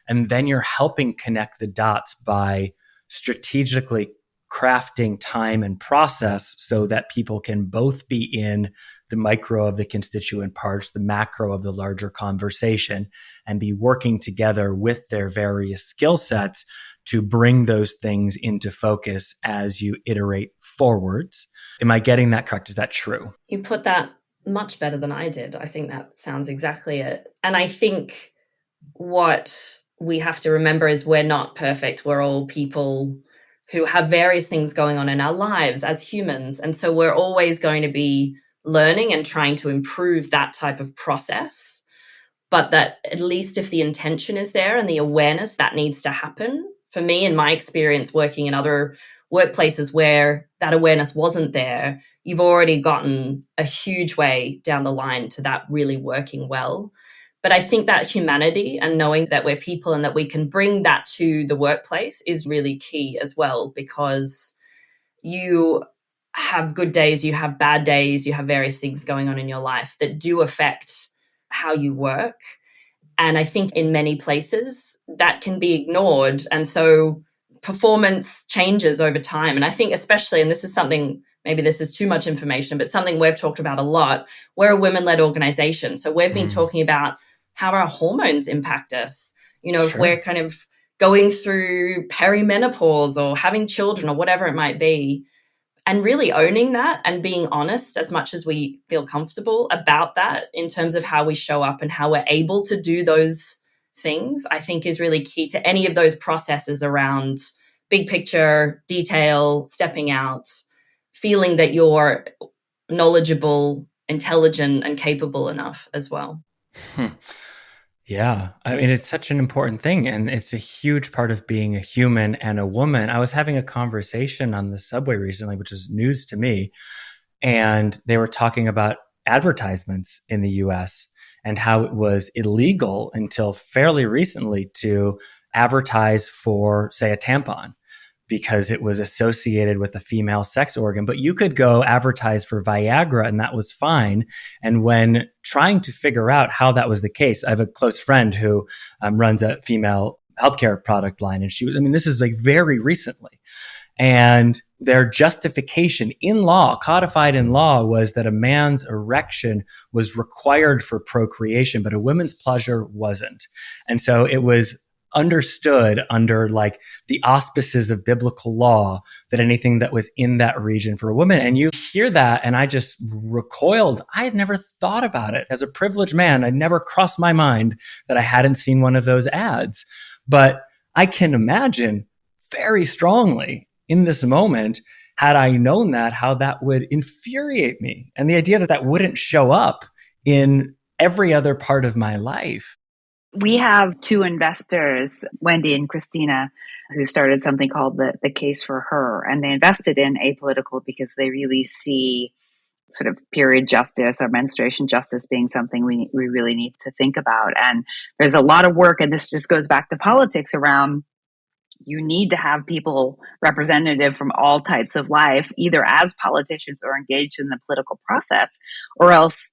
And then you're helping connect the dots by strategically crafting time and process so that people can both be in the micro of the constituent parts, the macro of the larger conversation, and be working together with their various skill sets to bring those things into focus as you iterate forwards. Am I getting that correct? Is that true? You put that much better than I did. I think that sounds exactly it. And I think what we have to remember is we're not perfect. We're all people who have various things going on in our lives as humans. And so we're always going to be learning and trying to improve that type of process. But that at least if the intention is there and the awareness that needs to happen, for me, in my experience working in other workplaces where that awareness wasn't there, you've already gotten a huge way down the line to that really working well. But I think that humanity and knowing that we're people and that we can bring that to the workplace is really key as well, because you have good days, you have bad days, you have various things going on in your life that do affect how you work. And I think in many places that can be ignored. And so performance changes over time. And I think especially, and this is something, maybe this is too much information, but something we've talked about a lot, we're a women-led organization. So we've been talking about how our hormones impact us. You know, if we're kind of going through perimenopause or having children or whatever it might be, and really owning that and being honest as much as we feel comfortable about that in terms of how we show up and how we're able to do those things, I think is really key to any of those processes around big picture, detail, stepping out, feeling that you're knowledgeable, intelligent, and capable enough as well. Yeah. I mean, it's such an important thing. And it's a huge part of being a human and a woman. I was having a conversation on the subway recently, which is news to me. And they were talking about advertisements in the US and how it was illegal until fairly recently to advertise for, say, a tampon, because it was associated with a female sex organ. But you could go advertise for Viagra and that was fine. And when trying to figure out how that was the case, I have a close friend who runs a female healthcare product line. And this is like very recently. And their justification in law, codified in law, was that a man's erection was required for procreation, but a woman's pleasure wasn't. And so it was understood under like the auspices of biblical law that anything that was in that region for a woman. And you hear that and I just recoiled. I had never thought about it. As a privileged man, I'd never crossed my mind that I hadn't seen one of those ads. But I can imagine very strongly in this moment, had I known that, how that would infuriate me. And the idea that that wouldn't show up in every other part of my life. We have two investors, Wendy and Christina, who started something called the Case for Her. And they invested in Apolitical because they really see sort of period justice or menstruation justice being something we really need to think about. And there's a lot of work, and this just goes back to politics, around you need to have people representative from all types of life, either as politicians or engaged in the political process, or else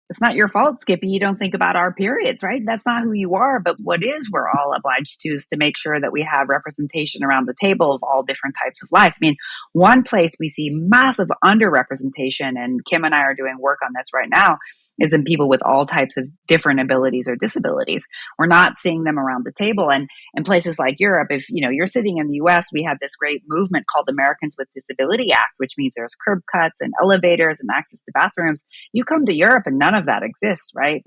it's not your fault, Skippy. You don't think about our periods, right? That's not who you are. But what is we're all obliged to is to make sure that we have representation around the table of all different types of life. I mean, one place we see massive underrepresentation, and Kim and I are doing work on this right now, is in people with all types of different abilities or disabilities. We're not seeing them around the table. And in places like Europe, if you're sitting in the US, we have this great movement called Americans with Disability Act, which means there's curb cuts and elevators and access to bathrooms. You come to Europe and none of that exists, right?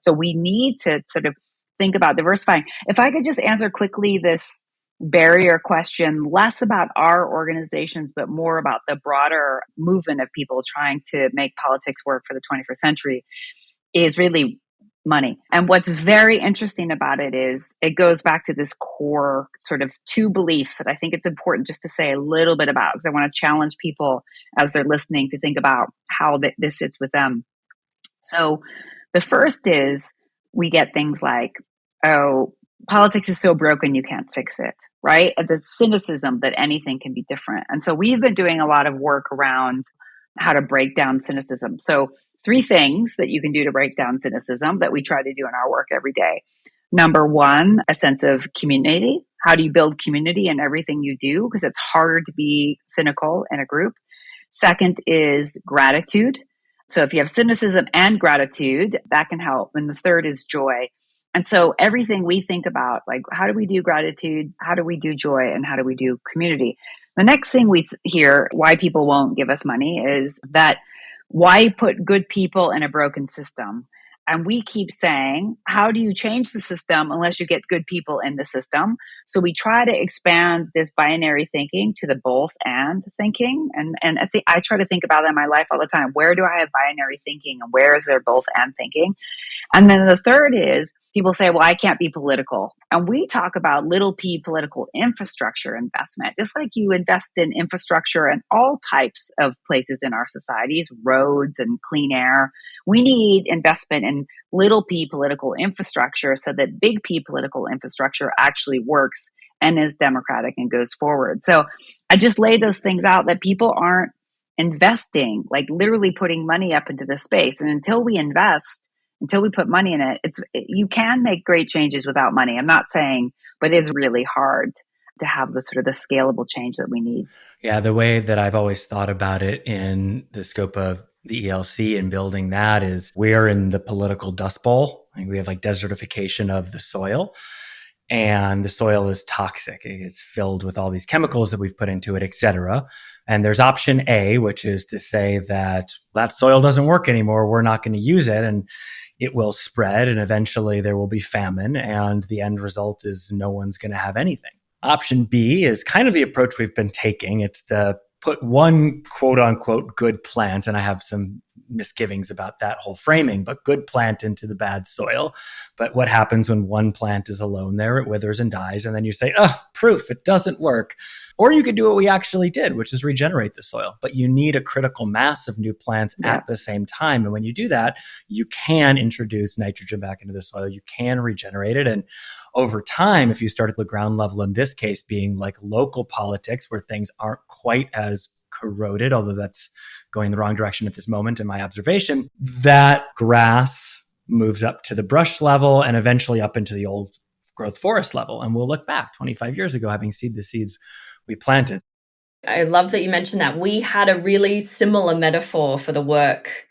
So we need to sort of think about diversifying. If I could just answer quickly this barrier question, less about our organizations, but more about the broader movement of people trying to make politics work for the 21st century, is really money. And what's very interesting about it is it goes back to this core sort of two beliefs that I think it's important just to say a little bit about, because I want to challenge people as they're listening to think about how this sits with them. So the first is we get things like, oh, politics is so broken, you can't fix it, right? The cynicism that anything can be different. And so we've been doing a lot of work around how to break down cynicism. So 3 things that you can do to break down cynicism that we try to do in our work every day. Number 1, a sense of community. How do you build community in everything you do? Because it's harder to be cynical in a group. Second is gratitude. So if you have cynicism and gratitude, that can help. And the third is joy. And so everything we think about, like how do we do gratitude? How do we do joy? And how do we do community? The next thing we hear why people won't give us money is that why put good people in a broken system? And we keep saying, how do you change the system unless you get good people in the system? So we try to expand this binary thinking to the both and thinking. And I try to think about that in my life all the time. Where do I have binary thinking and where is there both and thinking? And then the third is people say, well, I can't be political. And we talk about little p political infrastructure investment, just like you invest in infrastructure in all types of places in our societies, roads and clean air. We need investment in little p political infrastructure so that big P political infrastructure actually works and is democratic and goes forward. So I just lay those things out that people aren't investing, like literally putting money up into the space. And until we invest, until we put money in it, you can make great changes without money. I'm not saying, but it's really hard to have the sort of the scalable change that we need. Yeah, the way that I've always thought about it in the scope of the ELC and building that is we're in the political dust bowl. We have like desertification of the soil, and the soil is toxic. It's filled with all these chemicals that we've put into it, et cetera. And there's option A, which is to say that soil doesn't work anymore. We're not going to use it, and it will spread, and eventually there will be famine, and the end result is no one's going to have anything. Option B is kind of the approach we've been taking. It's the put one quote unquote good plant, and I have some misgivings about that whole framing, but good plant into the bad soil. But what happens when one plant is alone there? It withers and dies. And then you say, oh, proof, it doesn't work. Or you could do what we actually did, which is regenerate the soil. But you need a critical mass of new plants at the same time. And when you do that, you can introduce nitrogen back into the soil. You can regenerate it. And over time, if you start at the ground level, in this case being like local politics where things aren't quite as corroded, although that's going the wrong direction at this moment in my observation, that grass moves up to the brush level and eventually up into the old growth forest level. And we'll look back 25 years ago, having seen the seeds we planted. I love that you mentioned that. We had a really similar metaphor for the work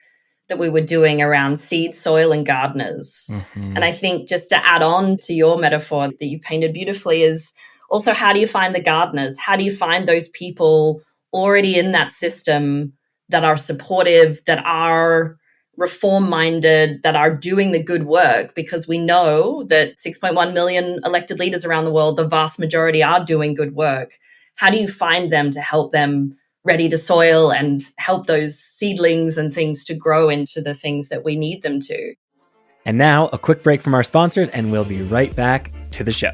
that we were doing around seed, soil, and gardeners. Mm-hmm. And I think just to add on to your metaphor that you painted beautifully is also, how do you find the gardeners? How do you find those people already in that system that are supportive, that are reform-minded, that are doing the good work? Because we know that 6.1 million elected leaders around the world, the vast majority are doing good work. How do you find them to help them ready the soil and help those seedlings and things to grow into the things that we need them to? And now a quick break from our sponsors, and we'll be right back to the show.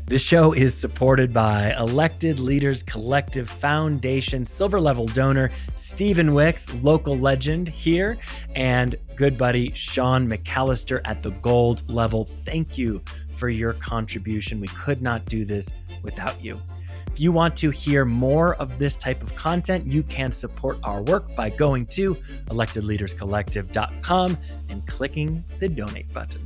This show is supported by Elected Leaders Collective Foundation silver level donor Stephen Wicks, local legend here, and good buddy Sean McAllister at the gold level. Thank you for your contribution. We could not do this without you. If you want to hear more of this type of content, you can support our work by going to electedleaderscollective.com and clicking the donate button.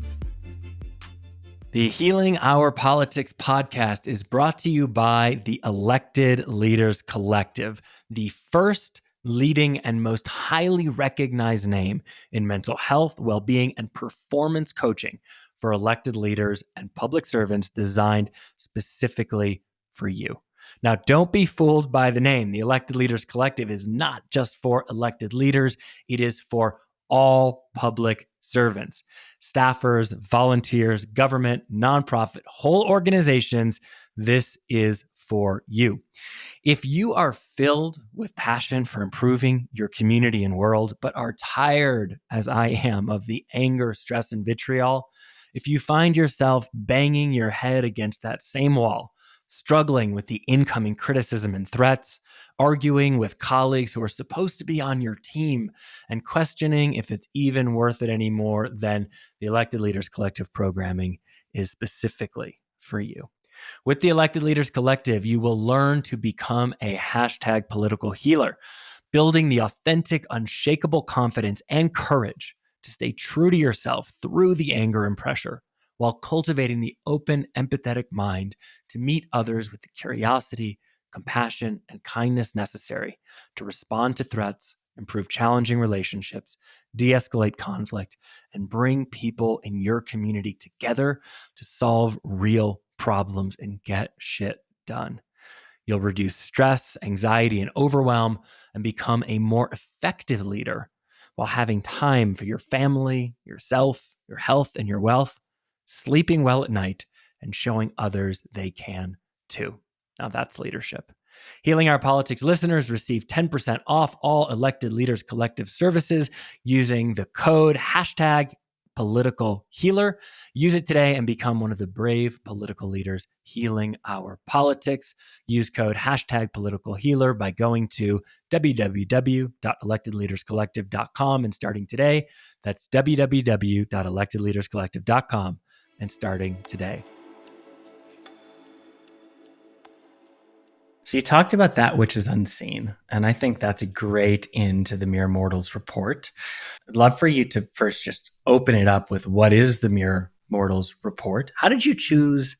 The Healing Our Politics podcast is brought to you by the Elected Leaders Collective, the first leading and most highly recognized name in mental health, well-being, and performance coaching for elected leaders and public servants, designed specifically for you. Now, don't be fooled by the name. The Elected Leaders Collective is not just for elected leaders. It is for all public servants, staffers, volunteers, government, nonprofit, whole organizations. This is for you. If you are filled with passion for improving your community and world, but are tired, as I am, of the anger, stress, and vitriol, if you find yourself banging your head against that same wall, struggling with the incoming criticism and threats, arguing with colleagues who are supposed to be on your team, and questioning if it's even worth it anymore, then the Elected Leaders Collective programming is specifically for you. With the Elected Leaders Collective, you will learn to become a hashtag political healer, building the authentic, unshakable confidence and courage to stay true to yourself through the anger and pressure, while cultivating the open, empathetic mind to meet others with the curiosity, compassion, and kindness necessary to respond to threats, improve challenging relationships, de-escalate conflict, and bring people in your community together to solve real problems and get shit done. You'll reduce stress, anxiety, and overwhelm and become a more effective leader while having time for your family, yourself, your health, and your wealth, sleeping well at night, and showing others they can too. Now that's leadership. Healing Our Politics listeners receive 10% off all Elected Leaders Collective services using the code hashtag Political Healer. Use it today and become one of the brave political leaders healing our politics. Use code hashtag Political Healer by going to www.electedleaderscollective.com and starting today. That's www.electedleaderscollective.com and starting today. So you talked about that which is unseen, and I think that's a great end to the Mere Mortals report. I'd love for you to first just open it up with what is the Mere Mortals report? How did you choose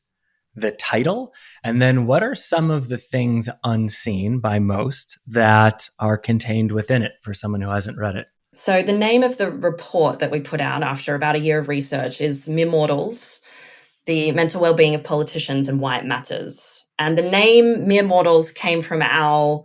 the title? And then what are some of the things unseen by most that are contained within it for someone who hasn't read it? So the name of the report that we put out after about a year of research is Mere Mortals, the mental well-being of politicians and why it matters. And the name Mere Mortals came from our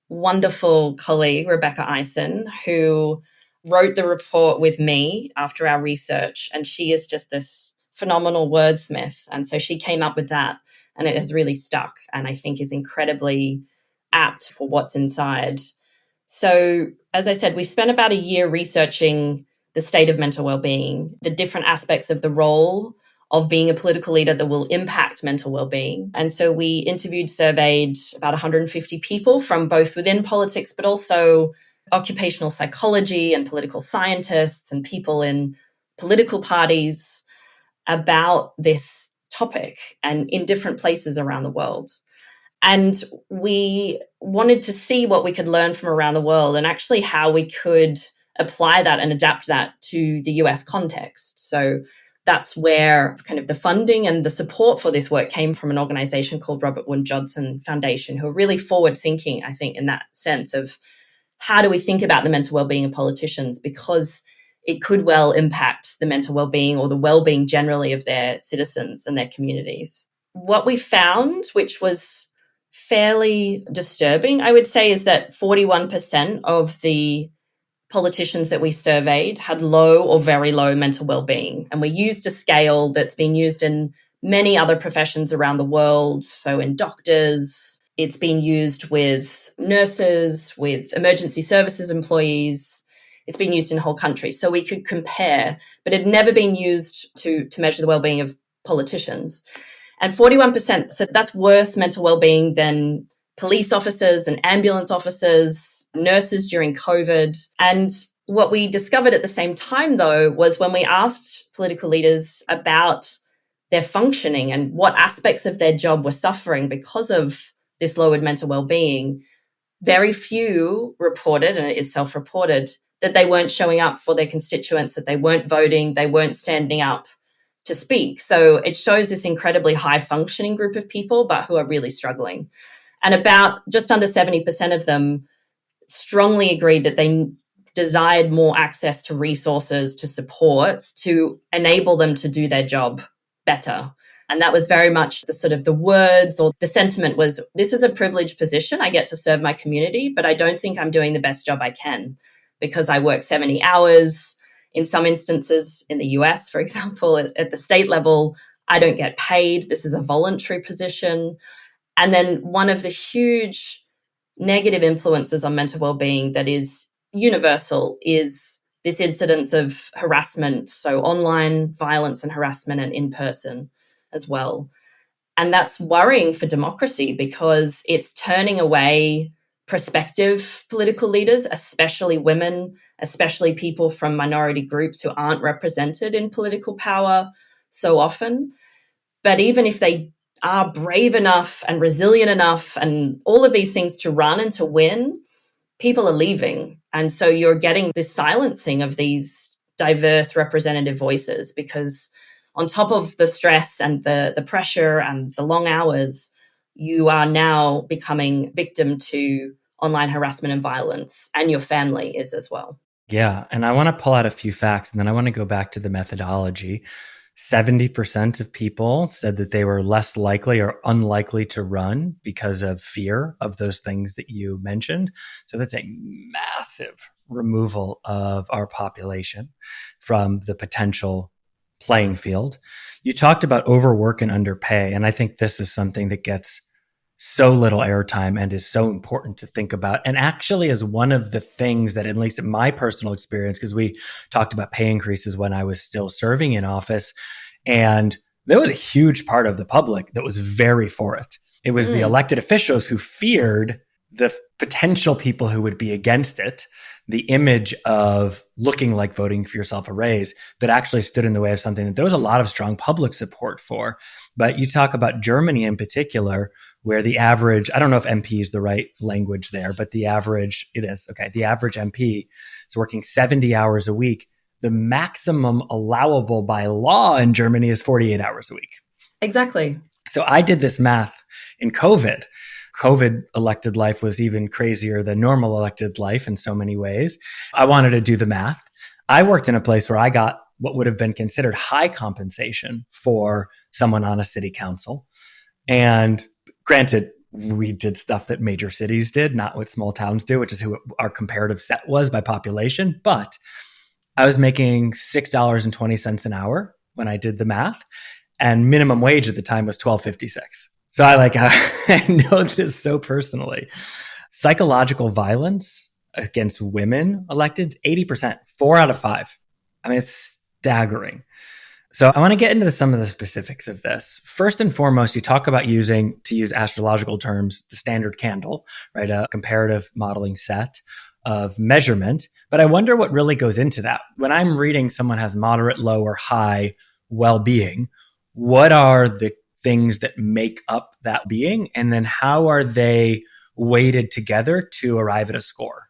wonderful colleague, Rebecca Eisen, who wrote the report with me after our research. And she is just this phenomenal wordsmith. And so she came up with that, and it has really stuck, and I think is incredibly apt for what's inside. So, as I said, we spent about a year researching the state of mental well-being, the different aspects of the role of being a political leader that will impact mental well-being. And so we interviewed, surveyed about 150 people from both within politics, but also occupational psychology and political scientists and people in political parties about this topic and in different places around the world. And we wanted to see what we could learn from around the world and actually how we could apply that and adapt that to the US context. So that's where kind of the funding and the support for this work came from an organization called Robert Wood Johnson Foundation, who are really forward thinking, I think, in that sense of how do we think about the mental well-being of politicians, because it could well impact the mental well-being or the well-being generally of their citizens and their communities. What we found, which was fairly disturbing, I would say, is that 41% of the politicians that we surveyed had low or very low mental well-being. And we used a scale that's been used in many other professions around the world. So in doctors, it's been used with nurses, with emergency services employees. It's been used in whole countries. So we could compare, but it had never been used to measure the well-being of politicians. And 41%, so that's worse mental well-being than police officers and ambulance officers, nurses during COVID. And what we discovered at the same time, though, was when we asked political leaders about their functioning and what aspects of their job were suffering because of this lowered mental well-being, very few reported, and it is self-reported, that they weren't showing up for their constituents, that they weren't voting, they weren't standing up to speak. So it shows this incredibly high-functioning group of people, but who are really struggling. And about just under 70% of them strongly agreed that they desired more access to resources, to supports, to enable them to do their job better. And that was very much the sort of the words, or the sentiment was, this is a privileged position. I get to serve my community, but I don't think I'm doing the best job I can because I work 70 hours. In some instances, in the US, for example, at the state level, I don't get paid. This is a voluntary position. And then one of the huge negative influences on mental well-being that is universal is this incidence of harassment, so online violence and harassment, and in person as well. And that's worrying for democracy because it's turning away prospective political leaders, especially women, especially people from minority groups who aren't represented in political power so often. But even if they are brave enough and resilient enough and all of these things to run and to win, people are leaving. And so you're getting this silencing of these diverse representative voices because on top of the stress and the pressure and the long hours, you are now becoming victim to online harassment and violence, and your family is as well. Yeah. And I want to pull out a few facts, and then I want to go back to the methodology. 70% of people said that they were less likely or unlikely to run because of fear of those things that you mentioned. So that's a massive removal of our population from the potential playing field. You talked about overwork and underpay, and I think this is something that gets so little airtime and is so important to think about. And actually is one of the things that, at least in my personal experience, because we talked about pay increases when I was still serving in office, and there was a huge part of the public that was very for it. It was the elected officials who feared the potential people who would be against it, the image of looking like voting for yourself a raise, that actually stood in the way of something that there was a lot of strong public support for. But you talk about Germany in particular, where the average, I don't know if MP is the right language there, but the average, it is, okay, the average MP is working 70 hours a week. The maximum allowable by law in Germany is 48 hours a week. Exactly. So I did this math in COVID. COVID elected life was even crazier than normal elected life in so many ways. I wanted to do the math. I worked in a place where I got what would have been considered high compensation for someone on a city council. And granted, we did stuff that major cities did, not what small towns do, which is who our comparative set was by population. But I was making $6.20 an hour when I did the math, and minimum wage at the time was $12.56. So I know this so personally. Psychological violence against women elected, 80%, 4 out of 5. I mean, it's staggering. So I want to get into some of the specifics of this. First and foremost, you talk about using, to use astrological terms, the standard candle, right? A comparative modeling set of measurement. But I wonder what really goes into that. When I'm reading someone has moderate, low, or high well-being, what are the things that make up that being? And then how are they weighted together to arrive at a score?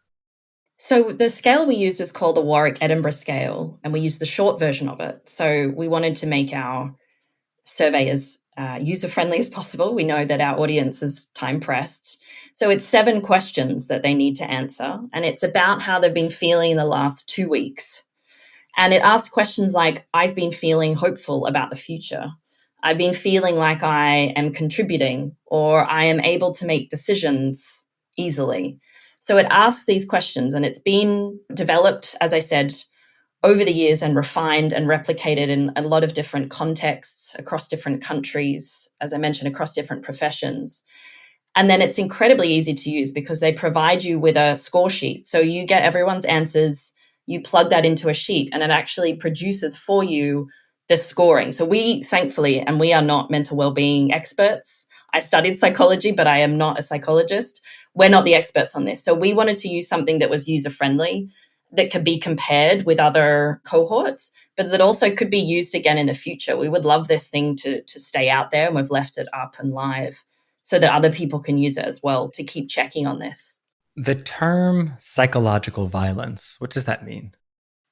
So the scale we used is called the Warwick-Edinburgh scale, and we used the short version of it. So we wanted to make our survey as user-friendly as possible. We know that our audience is time-pressed. So it's 7 questions that they need to answer, and it's about how they've been feeling in the last 2 weeks. And it asks questions like, I've been feeling hopeful about the future. I've been feeling like I am contributing, or I am able to make decisions easily. So it asks these questions, and it's been developed, as I said, over the years and refined and replicated in a lot of different contexts across different countries, as I mentioned, across different professions. And then it's incredibly easy to use because they provide you with a score sheet. So you get everyone's answers, you plug that into a sheet, and it actually produces for you the scoring. So we, thankfully, and we are not mental well-being experts. I studied psychology, but I am not a psychologist. We're not the experts on this. So we wanted to use something that was user-friendly, that could be compared with other cohorts, but that also could be used again in the future. We would love this thing to stay out there, and we've left it up and live so that other people can use it as well to keep checking on this. The term psychological violence, what does that mean?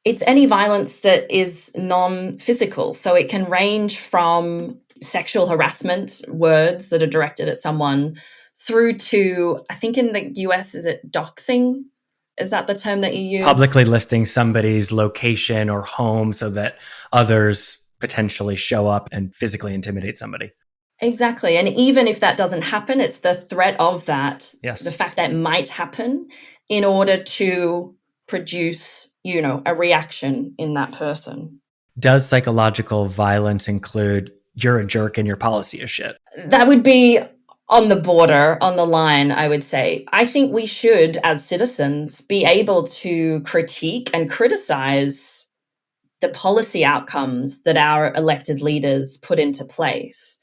It's any violence that is non-physical. So it can range from sexual harassment, words that are directed at someone, through to, I think in the US, is it doxing? Is that the term that you use? Publicly listing somebody's location or home so that others potentially show up and physically intimidate somebody. Exactly. And even if that doesn't happen, it's the threat of that, Yes. the fact that it might happen in order to produce, a reaction in that person. Does psychological violence include you're a jerk and your policy is shit? That would be on the border, on the line, I would say. I think we should, as citizens, be able to critique and criticize the policy outcomes that our elected leaders put into place.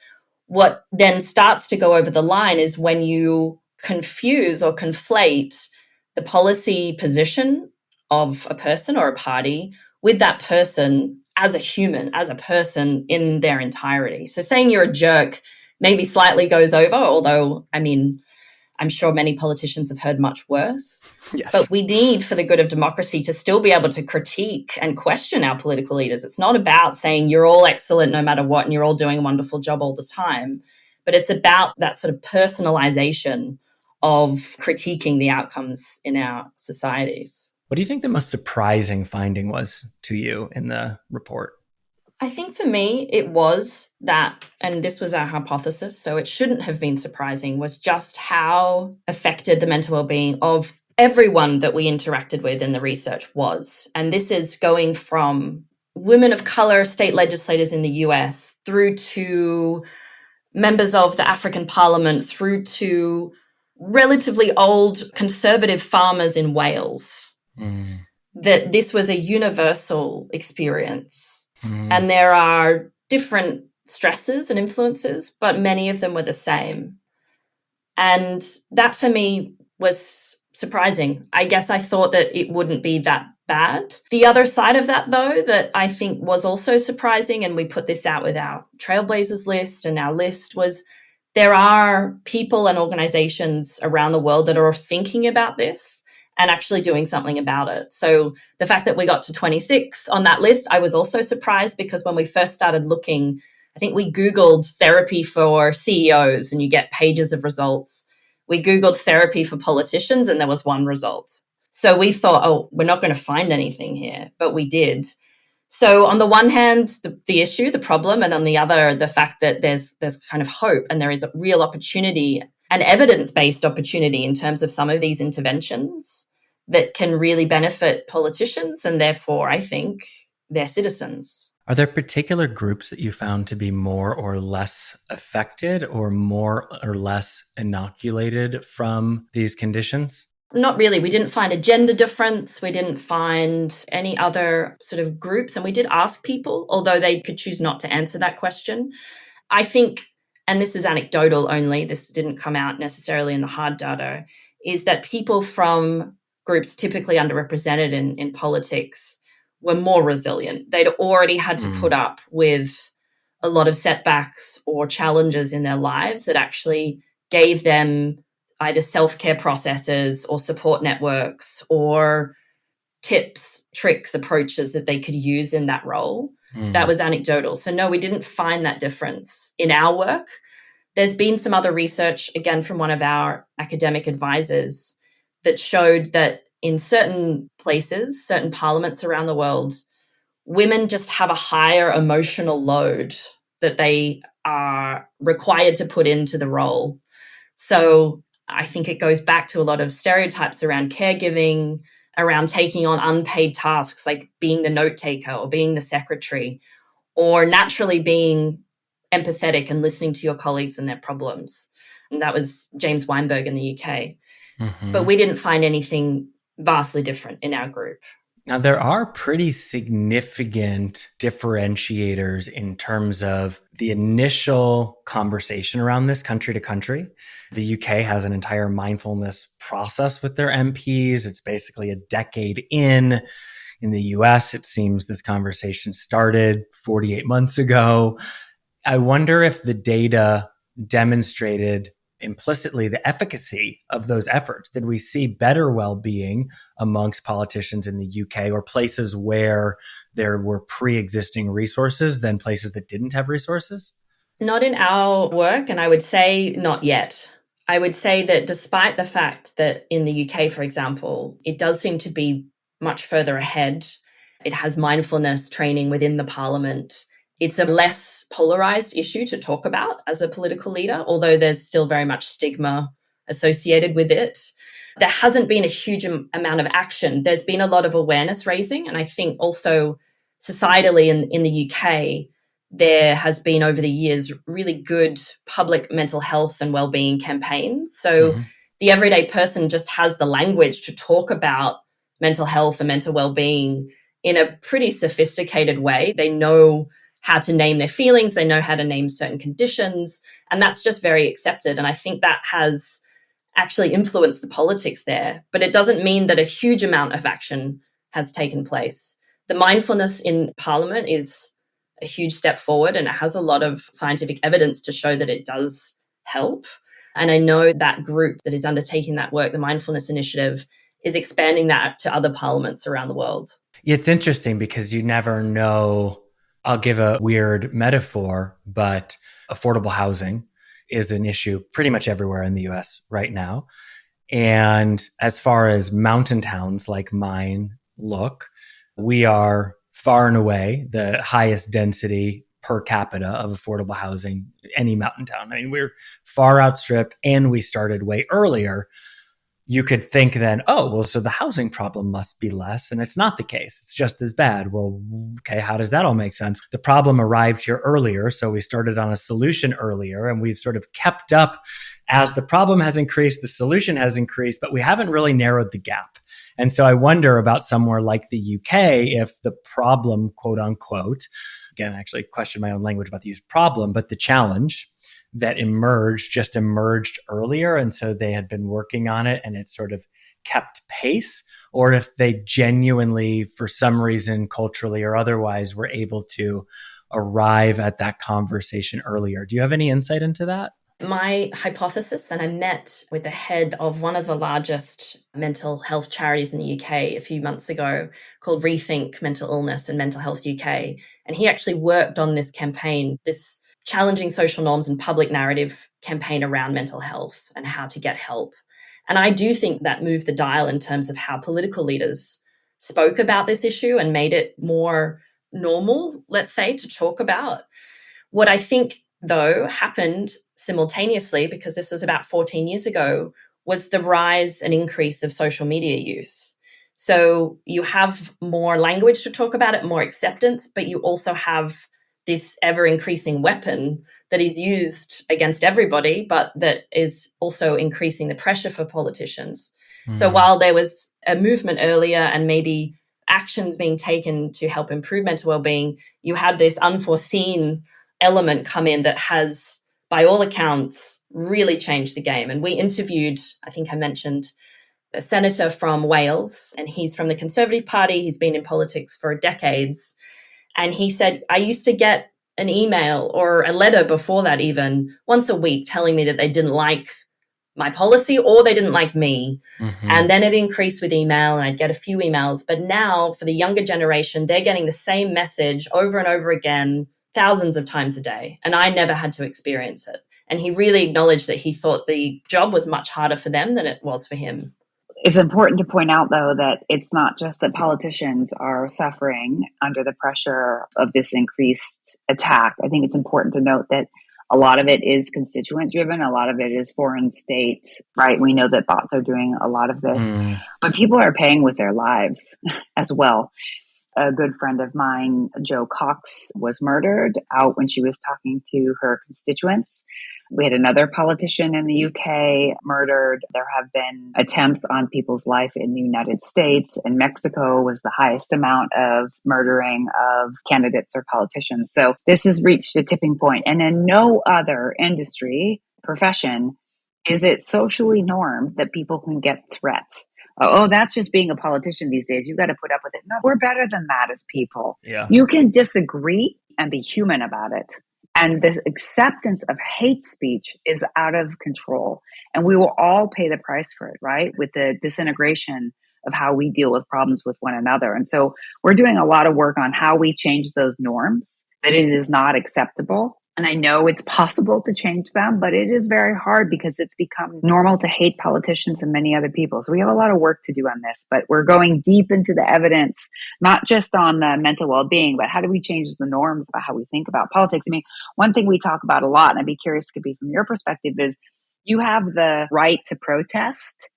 What then starts to go over the line is when you confuse or conflate the policy position of a person or a party with that person as a human, as a person in their entirety. So saying you're a jerk maybe slightly goes over, although, I'm sure many politicians have heard much worse. Yes. But we need, for the good of democracy, to still be able to critique and question our political leaders. It's not about saying you're all excellent no matter what and you're all doing a wonderful job all the time, but it's about that sort of personalization of critiquing the outcomes in our societies. What do you think the most surprising finding was to you in the report? I think for me, it was that, and this was our hypothesis, so it shouldn't have been surprising, was just how affected the mental well-being of everyone that we interacted with in the research was. And this is going from women of color state legislators in the US through to members of the African Parliament, through to relatively old conservative farmers in Wales. That this was a universal experience. And there are different stresses and influences, but many of them were the same. And that for me was surprising. I guess I thought that it wouldn't be that bad. The other side of that, though, that I think was also surprising, and we put this out with our Trailblazers list and our list, was there are people and organizations around the world that are thinking about this and actually doing something about it. So the fact that we got to 26 on that list, I was also surprised, because when we first started looking, I think we Googled therapy for CEOs and you get pages of results. We Googled therapy for politicians and there was one result. So we thought, oh, we're not going to find anything here, but we did. So on the one hand, the issue, the problem, and on the other, the fact that there's kind of hope and there is a real opportunity, an evidence-based opportunity in terms of some of these interventions that can really benefit politicians and therefore, I think, their citizens. Are there particular groups that you found to be more or less affected or more or less inoculated from these conditions? Not really. We didn't find a gender difference. We didn't find any other sort of groups. And we did ask people, although they could choose not to answer that question. I think, and this is anecdotal only, this didn't come out necessarily in the hard data, is that people from groups typically underrepresented in politics were more resilient. They'd already had to put up with a lot of setbacks or challenges in their lives that actually gave them either self-care processes or support networks or tips, tricks, approaches that they could use in that role. That was anecdotal. So no, we didn't find that difference in our work. There's been some other research, again, from one of our academic advisors, that showed that in certain places, certain parliaments around the world, women just have a higher emotional load that they are required to put into the role. So I think it goes back to a lot of stereotypes around caregiving, around taking on unpaid tasks like being the note taker or being the secretary, or naturally being empathetic and listening to your colleagues and their problems. And that was James Weinberg in the UK. But we didn't find anything vastly different in our group. Now, there are pretty significant differentiators in terms of the initial conversation around this country to country. The UK has an entire mindfulness process with their MPs. It's basically a decade in. In the US, it seems this conversation started 48 months ago. I wonder if the data demonstrated implicitly the efficacy of those efforts. Did we see better well-being amongst politicians in the UK or places where there were pre-existing resources than places that didn't have resources? Not in our work, and I would say not yet. I would say that despite the fact that in the UK, for example, it does seem to be much further ahead. It has mindfulness training within the parliament. It's a less polarized issue to talk about as a political leader, although there's still very much stigma associated with it. There hasn't been a huge amount of action. There's been a lot of awareness raising. And I think also societally in the UK, there has been over the years really good public mental health and wellbeing campaigns. So the everyday person just has the language to talk about mental health and mental wellbeing in a pretty sophisticated way. They know how to name their feelings. They know how to name certain conditions. And that's just very accepted. And I think that has actually influenced the politics there. But it doesn't mean that a huge amount of action has taken place. The mindfulness in Parliament is a huge step forward, and it has a lot of scientific evidence to show that it does help. And I know that group that is undertaking that work, the Mindfulness Initiative, is expanding that to other parliaments around the world. It's interesting because you never know. I'll give a weird metaphor, but affordable housing is an issue pretty much everywhere in the US right now. And as far as mountain towns like mine look, we are far and away the highest density per capita of affordable housing, any mountain town. I mean, we're far outstripped and we started way earlier. You could think then, oh, well, so the housing problem must be less. And it's not the case. It's just as bad. Well, okay, how does that all make sense? The problem arrived here earlier. So we started on a solution earlier and we've sort of kept up as the problem has increased, the solution has increased, but we haven't really narrowed the gap. And so I wonder about somewhere like the UK, if the problem, quote unquote, again, I actually question my own language about the use problem, but the challenge that emerged earlier. And so they had been working on it and it sort of kept pace, or if they genuinely, for some reason, culturally or otherwise, were able to arrive at that conversation earlier. Do you have any insight into that? My hypothesis, and I met with the head of one of the largest mental health charities in the UK a few months ago called Rethink Mental Illness and Mental Health UK. And he actually worked on this campaign, this challenging social norms and public narrative campaign around mental health and how to get help. And I do think that moved the dial in terms of how political leaders spoke about this issue and made it more normal, let's say, to talk about. What I think, though, happened simultaneously, because this was about 14 years ago, was the rise and increase of social media use. So you have more language to talk about it, more acceptance, but you also have this ever-increasing weapon that is used against everybody, but that is also increasing the pressure for politicians. So while there was a movement earlier and maybe actions being taken to help improve mental well-being, you had this unforeseen element come in that has, by all accounts, really changed the game. And we interviewed, I think I mentioned, a senator from Wales, and he's from the Conservative Party. He's been in politics for decades. And he said, I used to get an email or a letter before that even once a week telling me that they didn't like my policy or they didn't like me. And then it increased with email and I'd get a few emails. But now for the younger generation, they're getting the same message over and over again, thousands of times a day. And I never had to experience it. And he really acknowledged that he thought the job was much harder for them than it was for him. It's important to point out, though, that it's not just that politicians are suffering under the pressure of this increased attack. I think it's important to note that a lot of it is constituent driven. A lot of it is foreign state, right? We know that bots are doing a lot of this, but people are paying with their lives as well. A good friend of mine, Jo Cox, was murdered out when she was talking to her constituents. We had another politician in the UK murdered. There have been attempts on people's life in the United States, and Mexico was the highest amount of murdering of candidates or politicians. So this has reached a tipping point. And in no other industry, profession, is it socially normed that people can get threats. Oh, that's just being a politician these days. You've got to put up with it. No, we're better than that as people. Yeah. You can disagree and be human about it. And the acceptance of hate speech is out of control. And we will all pay the price for it, right? With the disintegration of how we deal with problems with one another. And so we're doing a lot of work on how we change those norms, that it is not acceptable. And I know it's possible to change them, but it is very hard because it's become normal to hate politicians and many other people. So we have a lot of work to do on this, but we're going deep into the evidence, not just on the mental well-being, but how do we change the norms about how we think about politics? I mean, one thing we talk about a lot, and I'd be curious, could be from your perspective, is you have the right to protest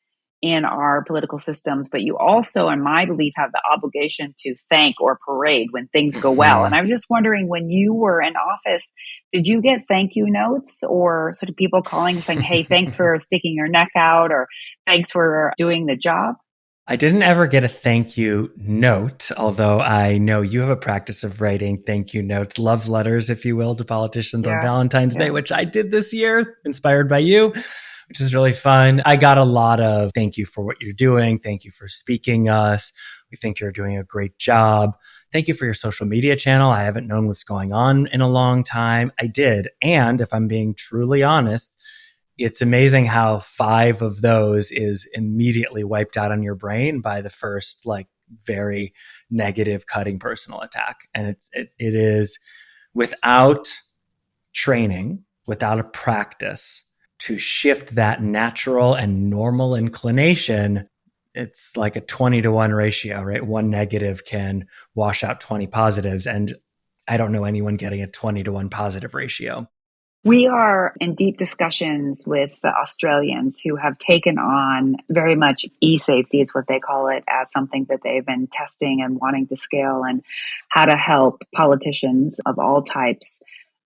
in our political systems, but you also, in my belief, have the obligation to thank or parade when things go well. And I was just wondering, when you were in office, did you get thank you notes or sort of people calling saying, hey, thanks for sticking your neck out or thanks for doing the job? I didn't ever get a thank you note, although I know you have a practice of writing thank you notes, love letters, if you will, to politicians on Valentine's Day, which I did this year, inspired by you, which is really fun. I got a lot of thank you for what you're doing. Thank you for speaking us. We think you're doing a great job. Thank you for your social media channel. I haven't known what's going on in a long time. I did. And if I'm being truly honest, it's amazing how 5 of those is immediately wiped out on your brain by the first very negative cutting personal attack. And it is without training, without a practice to shift that natural and normal inclination. It's like a 20-to-1 ratio, right? One negative can wash out 20 positives. And I don't know anyone getting a 20-to-1 positive ratio. We are in deep discussions with the Australians who have taken on very much e-safety is what they call it, as something that they've been testing and wanting to scale, and how to help politicians of all types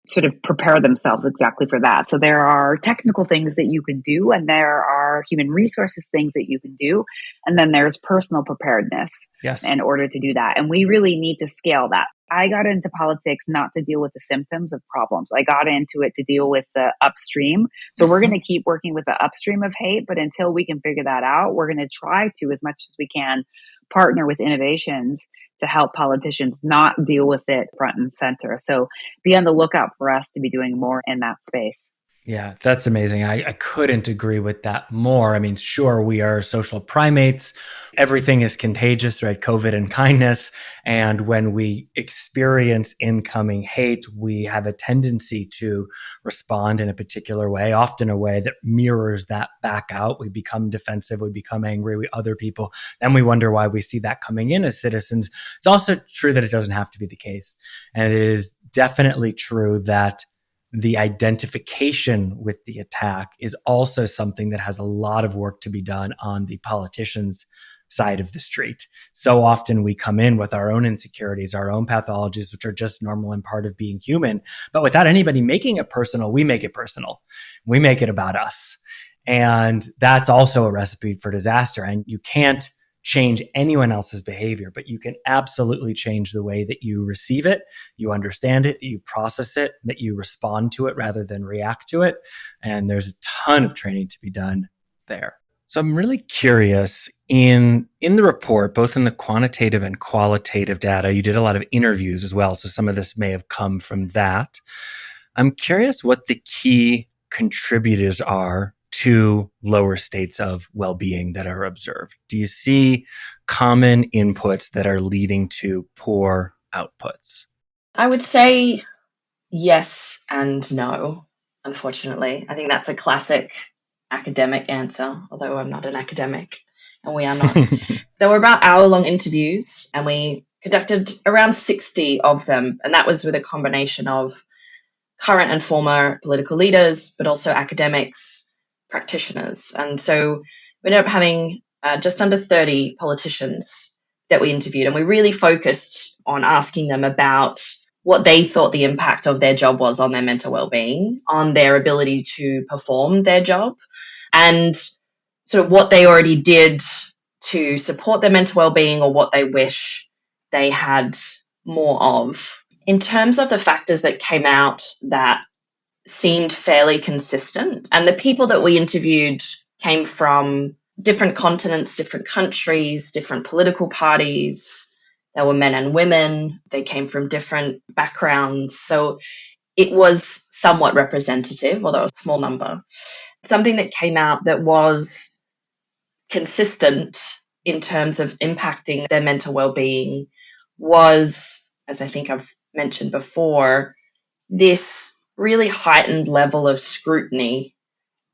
sort of prepare themselves exactly for that. So there are technical things that you can do, and there are human resources things that you can do. And then there's personal preparedness in order to do that. And we really need to scale that. I got into politics not to deal with the symptoms of problems. I got into it to deal with the upstream. So we're going to keep working with the upstream of hate, but until we can figure that out, we're going to try to, as much as we can, partner with innovations to help politicians not deal with it front and center. So be on the lookout for us to be doing more in that space. Yeah, that's amazing. I couldn't agree with that more. I mean, sure, we are social primates. Everything is contagious, right? COVID and kindness. And when we experience incoming hate, we have a tendency to respond in a particular way, often a way that mirrors that back out. We become defensive, we become angry with other people. Then we wonder why we see that coming in as citizens. It's also true that it doesn't have to be the case. And it is definitely true that the identification with the attack is also something that has a lot of work to be done on the politicians' side of the street. So often we come in with our own insecurities, our own pathologies, which are just normal and part of being human. But without anybody making it personal, we make it personal. We make it about us. And that's also a recipe for disaster. And you can't change anyone else's behavior, but you can absolutely change the way that you receive it, you understand it, you process it, that you respond to it rather than react to it. And there's a ton of training to be done there. So I'm really curious, in the report, both in the quantitative and qualitative data, you did a lot of interviews as well. So some of this may have come from that. I'm curious what the key contributors are to lower states of well-being that are observed. Do you see common inputs that are leading to poor outputs? I would say yes and no, unfortunately. I think that's a classic academic answer, although I'm not an academic and we are not. There were about hour-long interviews and we conducted around 60 of them. And that was with a combination of current and former political leaders, but also academics, practitioners. And so we ended up having just under 30 politicians that we interviewed. And we really focused on asking them about what they thought the impact of their job was on their mental well-being, on their ability to perform their job, and sort of what they already did to support their mental well-being or what they wish they had more of. In terms of the factors that came out that seemed fairly consistent, and the people that we interviewed came from different continents, different countries, different political parties. There were men and women. They came from different backgrounds. So it was somewhat representative, although a small number. Something that came out that was consistent in terms of impacting their mental well-being was, as I think I've mentioned before, this really heightened level of scrutiny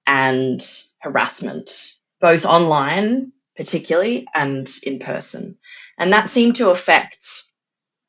and harassment, both online particularly and in person. And that seemed to affect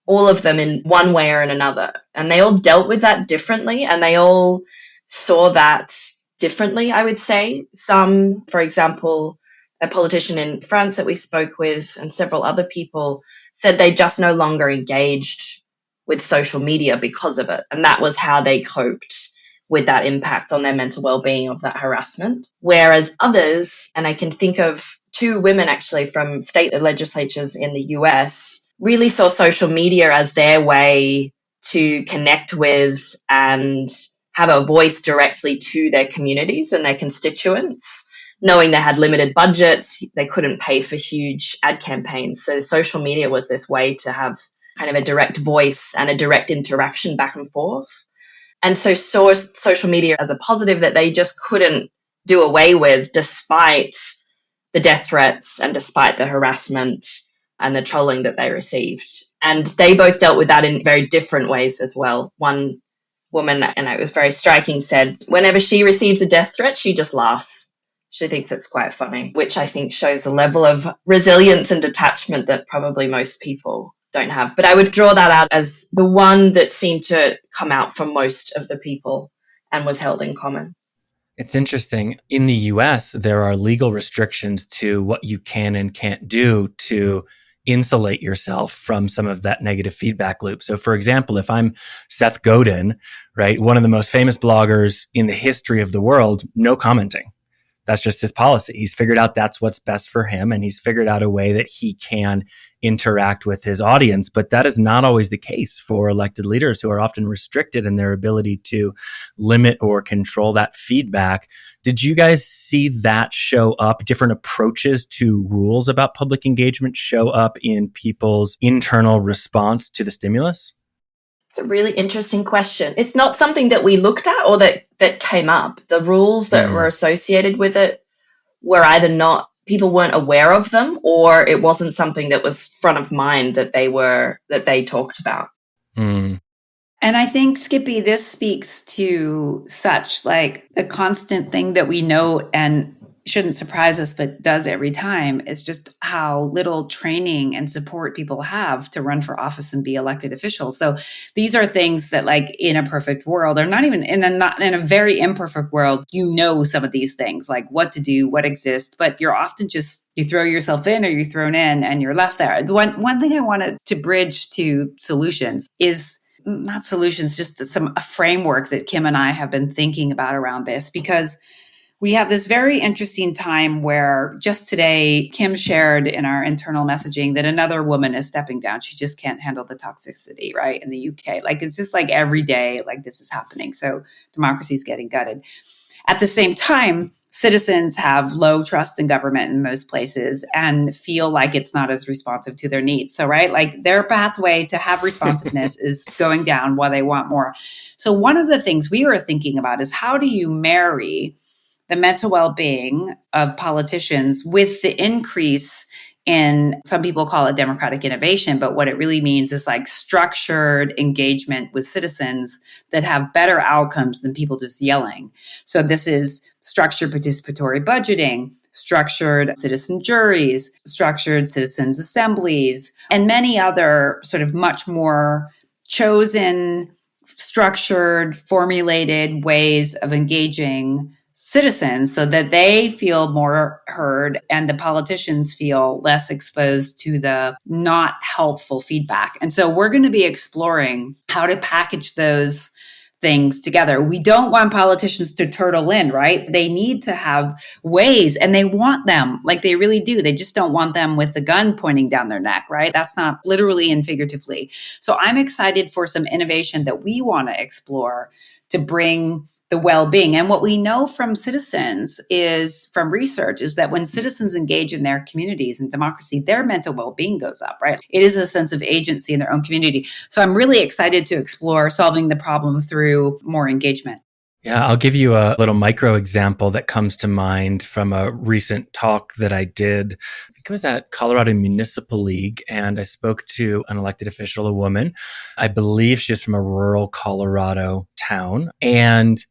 all of them in one way or in another. And they all dealt with that differently, and they all saw that differently, I would say. Some, for example, a politician in France that we spoke with and several other people said they just no longer engaged with social media because of it. And that was how they coped with that impact on their mental well-being of that harassment. Whereas others, and I can think of 2 women actually from state legislatures in the US, really saw social media as their way to connect with and have a voice directly to their communities and their constituents. Knowing they had limited budgets, they couldn't pay for huge ad campaigns. So social media was this way to have kind of a direct voice and a direct interaction back and forth. And so saw social media as a positive, that they just couldn't do away with, despite the death threats and despite the harassment and the trolling that they received. And they both dealt with that in very different ways as well. One woman, and it was very striking, said whenever she receives a death threat, she just laughs. She thinks it's quite funny, which I think shows a level of resilience and detachment that probably most people don't have. But I would draw that out as the one that seemed to come out for most of the people and was held in common. It's interesting. In the US, there are legal restrictions to what you can and can't do to insulate yourself from some of that negative feedback loop. So, for example, if I'm Seth Godin, right, one of the most famous bloggers in the history of the world, no commenting. That's just his policy. He's figured out that's what's best for him, and he's figured out a way that he can interact with his audience. But that is not always the case for elected leaders, who are often restricted in their ability to limit or control that feedback. Did you guys see that show up? Different approaches to rules about public engagement show up in people's internal response to the stimulus? It's a really interesting question. It's not something that we looked at or that came up. The rules that were associated with it were either not, people weren't aware of them, or it wasn't something that was front of mind that they talked about. And I think, Skippy, this speaks to such like a constant thing that we know and shouldn't surprise us, but does every time, is just how little training and support people have to run for office and be elected officials. So these are things that, like, in a perfect world, or not even in a very imperfect world, you know, some of these things, like what to do, what exists, but you're often just, you throw yourself in or you're thrown in and you're left there. One thing I wanted to bridge to solutions is not solutions, just a framework that Kim and I have been thinking about around this, because we have this very interesting time where just today, Kim shared in our internal messaging that another woman is stepping down. She just can't handle the toxicity, right? In the UK, like, it's just like every day, like, this is happening. So democracy is getting gutted. At the same time, citizens have low trust in government in most places and feel like it's not as responsive to their needs. So, right, like, their pathway to have responsiveness is going down while they want more. So one of the things we were thinking about is, how do you marry the mental well-being of politicians with the increase in, some people call it democratic innovation, but what it really means is like structured engagement with citizens that have better outcomes than people just yelling. So this is structured participatory budgeting, structured citizen juries, structured citizens assemblies, and many other sort of much more chosen, structured, formulated ways of engaging citizens so that they feel more heard and the politicians feel less exposed to the not helpful feedback. And so we're going to be exploring how to package those things together. We don't want politicians to turtle in, right? They need to have ways, and they want them, like, they really do. They just don't want them with the gun pointing down their neck, right? That's not literally and figuratively. So I'm excited for some innovation that we want to explore to bring the well-being. And what we know from citizens is, from research, is that when citizens engage in their communities and democracy, their mental well-being goes up, right? It is a sense of agency in their own community. So I'm really excited to explore solving the problem through more engagement. Yeah, I'll give you a little micro example that comes to mind from a recent talk that I did. I think it was at Colorado Municipal League, and I spoke to an elected official, a woman. I believe she's from a rural Colorado town, and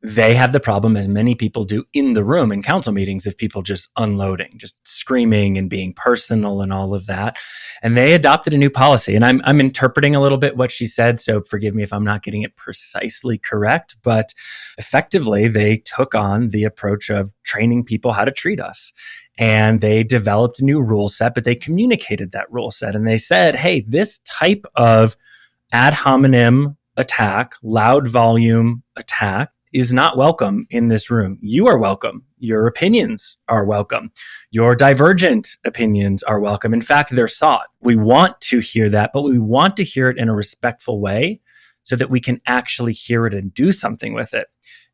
they have the problem, as many people do in the room in council meetings, of people just unloading, just screaming and being personal and all of that. And they adopted a new policy. And I'm interpreting a little bit what she said, so forgive me if I'm not getting it precisely correct. But effectively, they took on the approach of training people how to treat us. And they developed a new rule set, but they communicated that rule set. And they said, hey, this type of ad hominem attack, loud volume attack, is not welcome in this room. You are welcome. Your opinions are welcome. Your divergent opinions are welcome. In fact, they're sought. We want to hear that, but we want to hear it in a respectful way so that we can actually hear it and do something with it.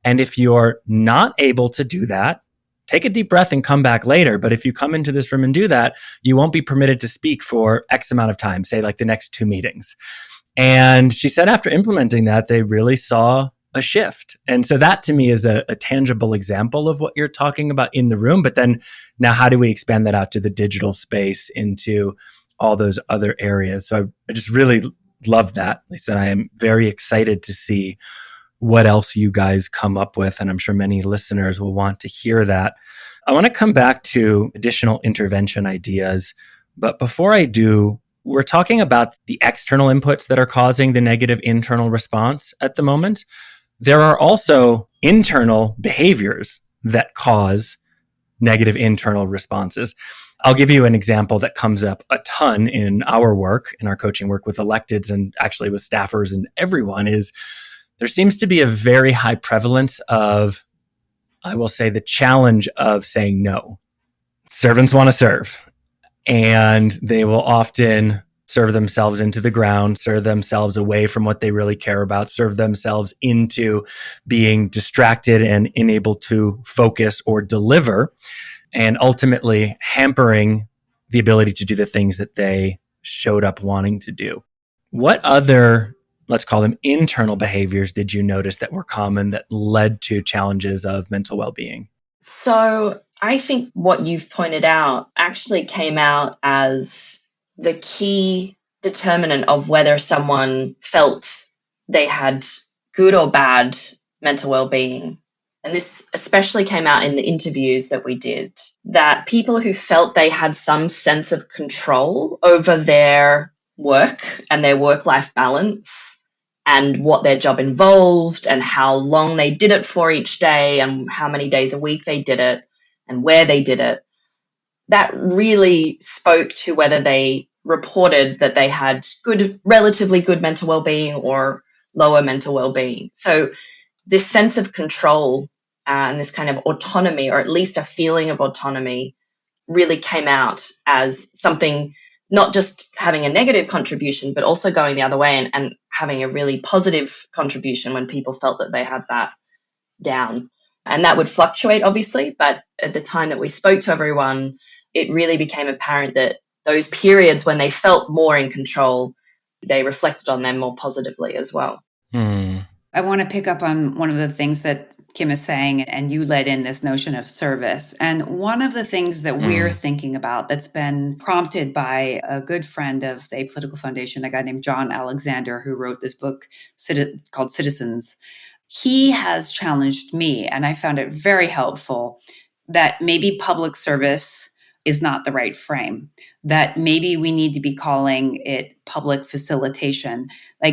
And if you're not able to do that, take a deep breath and come back later. But if you come into this room and do that, you won't be permitted to speak for X amount of time, say like the next 2 meetings. And she said after implementing that, they really saw a shift. And so that to me is a tangible example of what you're talking about in the room. But then now how do we expand that out to the digital space, into all those other areas? So I just really love that, Lisa. And I am very excited to see what else you guys come up with. And I'm sure many listeners will want to hear that. I want to come back to additional intervention ideas. But before I do, we're talking about the external inputs that are causing the negative internal response at the moment. There are also internal behaviors that cause negative internal responses. I'll give you an example that comes up a ton in our work, in our coaching work with electeds and actually with staffers and everyone, is there seems to be a very high prevalence of, I will say, the challenge of saying no. Servants want to serve, and they will often serve themselves into the ground, serve themselves away from what they really care about, serve themselves into being distracted and unable to focus or deliver, and ultimately hampering the ability to do the things that they showed up wanting to do. What other, let's call them internal behaviors, did you notice that were common that led to challenges of mental well-being? So I think what you've pointed out actually came out as the key determinant of whether someone felt they had good or bad mental well-being. And this especially came out in the interviews that we did, that people who felt they had some sense of control over their work and their work-life balance and what their job involved and how long they did it for each day and how many days a week they did it and where they did it, that really spoke to whether they reported that they had relatively good mental well-being or lower mental well-being. So this sense of control and this kind of autonomy, or at least a feeling of autonomy, really came out as something, not just having a negative contribution, but also going the other way and having a really positive contribution when people felt that they had that down. And that would fluctuate, obviously, but at the time that we spoke to everyone, it really became apparent that those periods when they felt more in control, they reflected on them more positively as well. I want to pick up on one of the things that Kim is saying, and you led in this notion of service. And one of the things that we're thinking about that's been prompted by a good friend of the Apolitical Foundation, a guy named John Alexander, who wrote this book called Citizens. He has challenged me, and I found it very helpful, that maybe public service is not the right frame, that maybe we need to be calling it public facilitation,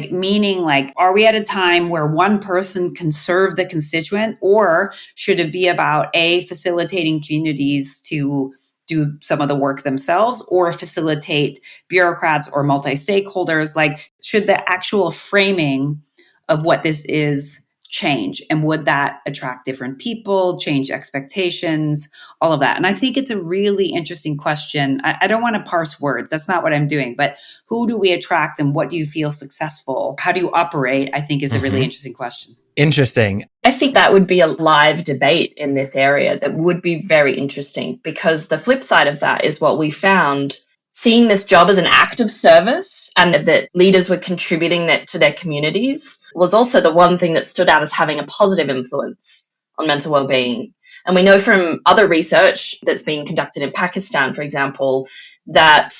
meaning are we at a time where one person can serve the constituent, or should it be about facilitating communities to do some of the work themselves or facilitate bureaucrats or multi-stakeholders? Should the actual framing of what this is change? And would that attract different people, change expectations, all of that? And I think it's a really interesting question. I don't want to parse words. That's not what I'm doing. But who do we attract and what do you feel successful? How do you operate? I think is a really interesting question. Interesting. I think that would be a live debate in this area that would be very interesting, because the flip side of that is what we found. Seeing this job as an act of service and that leaders were contributing that to their communities was also the one thing that stood out as having a positive influence on mental well-being. And we know from other research that's been conducted in Pakistan, for example, that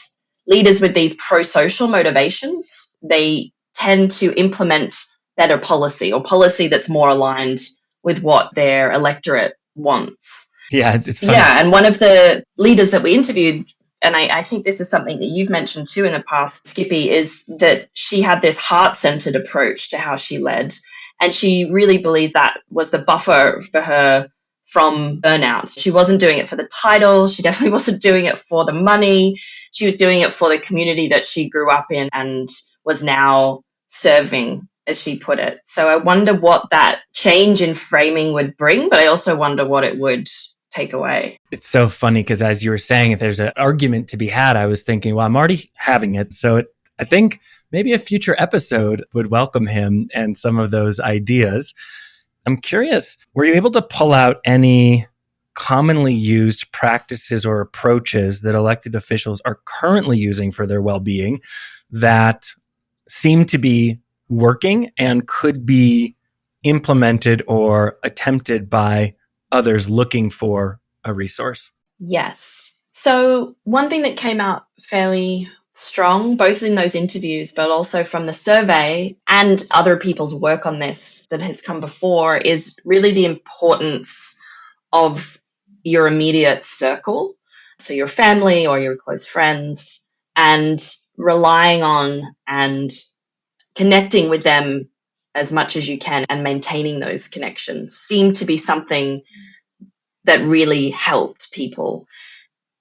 leaders with these pro-social motivations, they tend to implement better policy, or policy that's more aligned with what their electorate wants. Yeah, it's funny. Yeah, and one of the leaders that we interviewed, and I think this is something that you've mentioned too in the past, Skippy, is that she had this heart-centered approach to how she led. And she really believed that was the buffer for her from burnout. She wasn't doing it for the title. She definitely wasn't doing it for the money. She was doing it for the community that she grew up in and was now serving, as she put it. So I wonder what that change in framing would bring, but I also wonder what it would take away. It's so funny because as you were saying, if there's an argument to be had, I was thinking, well, I'm already having it. So I think maybe a future episode would welcome him and some of those ideas. I'm curious, were you able to pull out any commonly used practices or approaches that elected officials are currently using for their well-being that seem to be working and could be implemented or attempted by others looking for a resource? Yes. So one thing that came out fairly strong, both in those interviews, but also from the survey and other people's work on this that has come before, is really the importance of your immediate circle. So your family or your close friends, and relying on and connecting with them as much as you can and maintaining those connections seemed to be something that really helped people.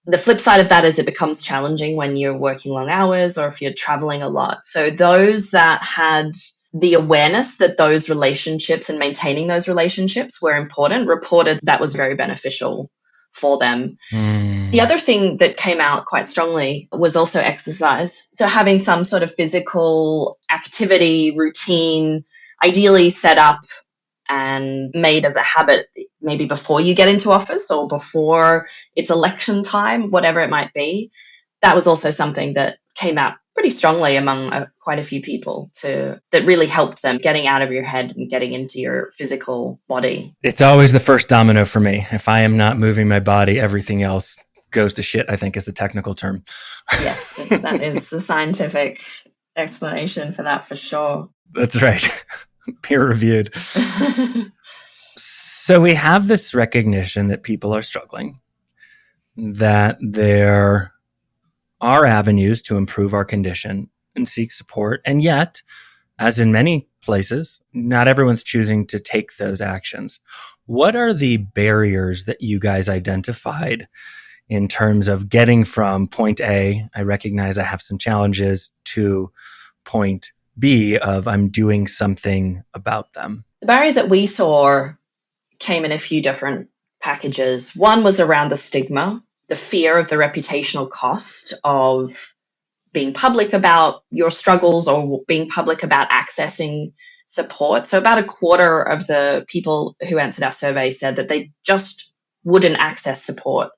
The flip side of that is it becomes challenging when you're working long hours or if you're traveling a lot. So those that had the awareness that those relationships and maintaining those relationships were important reported that was very beneficial for them. The other thing that came out quite strongly was also exercise. So having some sort of physical activity routine, ideally set up and made as a habit, maybe before you get into office or before it's election time, whatever it might be. That was also something that came out pretty strongly among quite a few people that really helped them getting out of your head and getting into your physical body. It's always the first domino for me. If I am not moving my body, everything else goes to shit, I think is the technical term. Yes, that is the scientific explanation for that for sure. That's right. Peer reviewed. So we have this recognition that people are struggling, that there are avenues to improve our condition and seek support. And yet, as in many places, not everyone's choosing to take those actions. What are the barriers that you guys identified in terms of getting from point A, I recognize I have some challenges, to point B of I'm doing something about them? The barriers that we saw came in a few different packages. One was around the stigma, the fear of the reputational cost of being public about your struggles or being public about accessing support. So about a quarter of the people who answered our survey said that they just wouldn't access support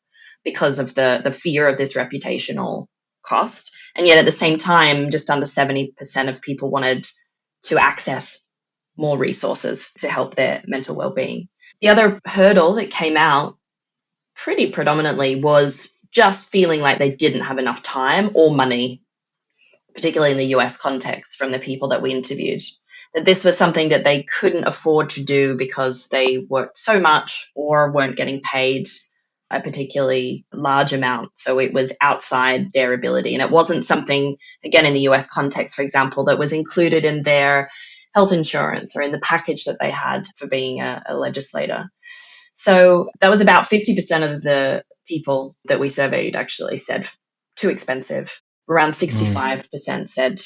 because of the fear of this reputational cost. And yet at the same time, just under 70% of people wanted to access more resources to help their mental well-being. The other hurdle that came out pretty predominantly was just feeling like they didn't have enough time or money, particularly in the US context from the people that we interviewed, that this was something that they couldn't afford to do because they worked so much or weren't getting paid a particularly large amount. So it was outside their ability. And it wasn't something, again, in the US context, for example, that was included in their health insurance or in the package that they had for being a legislator. So that was about 50% of the people that we surveyed actually said too expensive. Around 65% said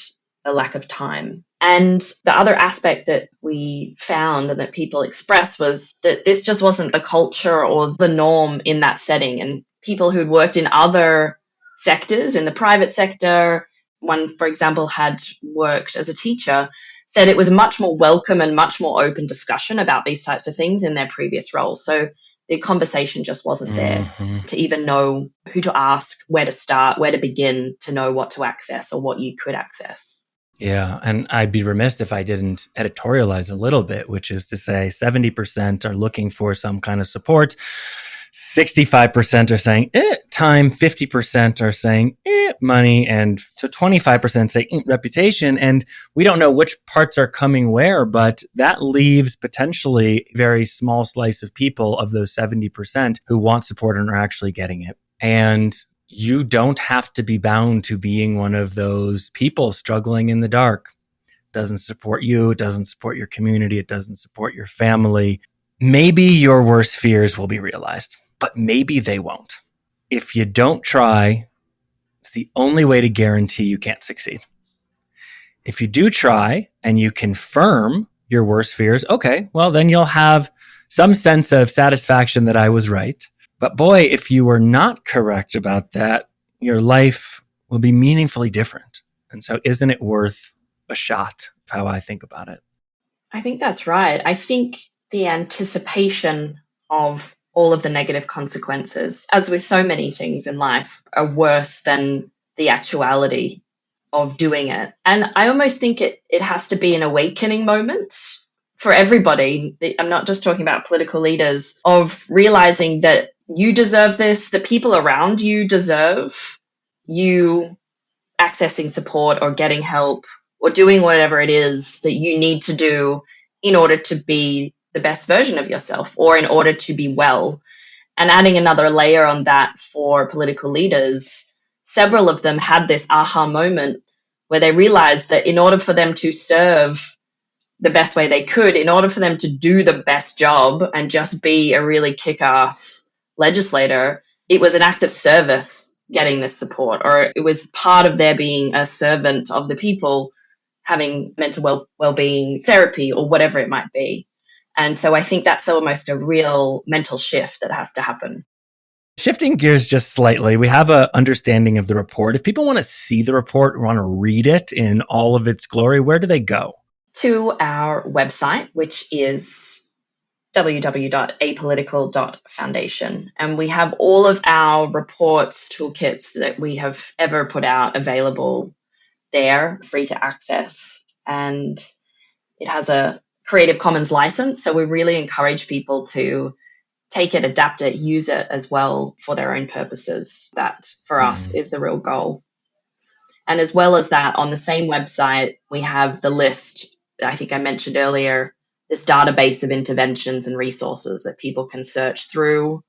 a lack of time. And the other aspect that we found and that people expressed was that this just wasn't the culture or the norm in that setting. And people who'd worked in other sectors, in the private sector, one, for example, had worked as a teacher, said it was much more welcome and much more open discussion about these types of things in their previous roles. So the conversation just wasn't there to even know who to ask, where to start, where to begin to know what to access or what you could access. Yeah. And I'd be remiss if I didn't editorialize a little bit, which is to say 70% are looking for some kind of support. 65% are saying time, 50% are saying money, and so 25% say reputation. And we don't know which parts are coming where, but that leaves potentially a very small slice of people of those 70% who want support and are actually getting it. And you don't have to be bound to being one of those people struggling in the dark. It doesn't support you. It doesn't support your community. It doesn't support your family. Maybe your worst fears will be realized, but maybe they won't. If you don't try, it's the only way to guarantee you can't succeed. If you do try and you confirm your worst fears, okay, well, then you'll have some sense of satisfaction that I was right. But boy, if you were not correct about that, your life will be meaningfully different. And so isn't it worth a shot, of how I think about it? I think that's right. I think the anticipation of all of the negative consequences, as with so many things in life, are worse than the actuality of doing it. And I almost think it has to be an awakening moment for everybody. I'm not just talking about political leaders, of realizing that you deserve this, the people around you deserve you accessing support or getting help or doing whatever it is that you need to do in order to be the best version of yourself or in order to be well. And adding another layer on that for political leaders, several of them had this aha moment where they realized that in order for them to serve the best way they could, in order for them to do the best job and just be a really kick-ass legislator, it was an act of service getting this support, or it was part of their being a servant of the people, having mental well-being therapy or whatever it might be. And so I think that's almost a real mental shift that has to happen. Shifting gears just slightly, we have an understanding of the report. If people want to see the report or want to read it in all of its glory, where do they go? To our website, which is www.apolitical.foundation. And we have all of our reports, toolkits that we have ever put out available there, free to access. And it has a Creative Commons license. So we really encourage people to take it, adapt it, use it as well for their own purposes. That for us is the real goal. And as well as that, on the same website, we have the list I think I mentioned earlier, this database of interventions and resources that people can search through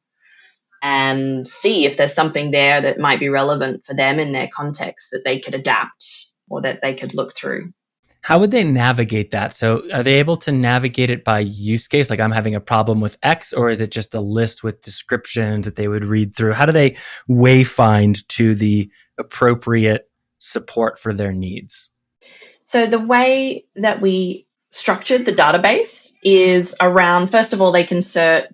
and see if there's something there that might be relevant for them in their context that they could adapt or that they could look through. How would they navigate that? So are they able to navigate it by use case? Like, I'm having a problem with X, or is it just a list with descriptions that they would read through? How do they wayfind to the appropriate support for their needs? So the way that we structured the database is around, first of all,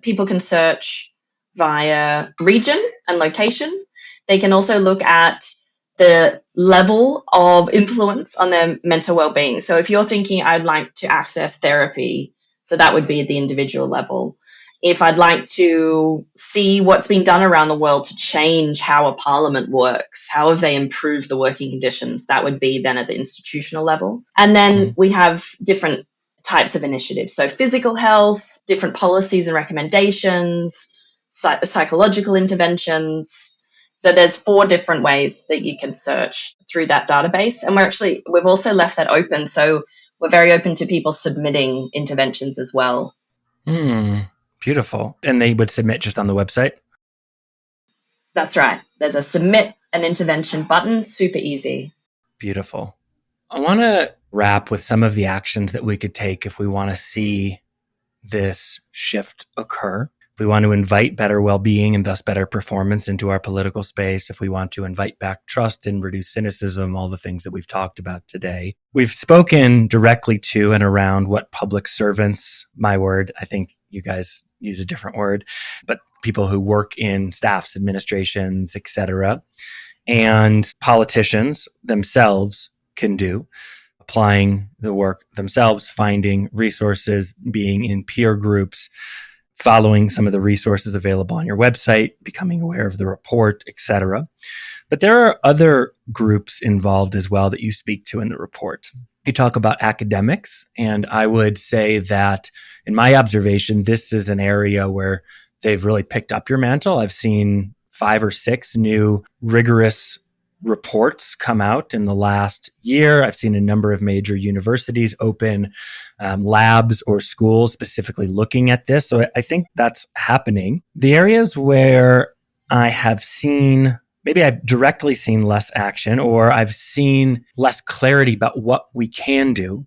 people can search via region and location. They can also look at the level of influence on their mental well-being. So if you're thinking, I'd like to access therapy, so that would be at the individual level. If I'd like to see what's been done around the world to change how a parliament works, how have they improved the working conditions, that would be then at the institutional level. And then we have different types of initiatives. So physical health, different policies and recommendations, psychological interventions. So there's 4 different ways that you can search through that database. And we've also left that open. So we're very open to people submitting interventions as well. Beautiful. And they would submit just on the website? That's right. There's a submit an intervention button, super easy. Beautiful. I want to wrap with some of the actions that we could take if we want to see this shift occur. If we want to invite better well-being and thus better performance into our political space, if we want to invite back trust and reduce cynicism, all the things that we've talked about today. We've spoken directly to and around what public servants, my word, I think you guys use a different word, but people who work in staffs, administrations, etc., and politicians themselves can do, applying the work themselves, finding resources, being in peer groups, following some of the resources available on your website, becoming aware of the report, etc. But there are other groups involved as well that you speak to in the report. You talk about academics, and I would say that in my observation, this is an area where they've really picked up your mantle. I've seen 5 or 6 new rigorous reports come out in the last year. I've seen a number of major universities open labs or schools specifically looking at this. So I think that's happening. The areas where I have seen, maybe I've directly seen less action, or I've seen less clarity about what we can do,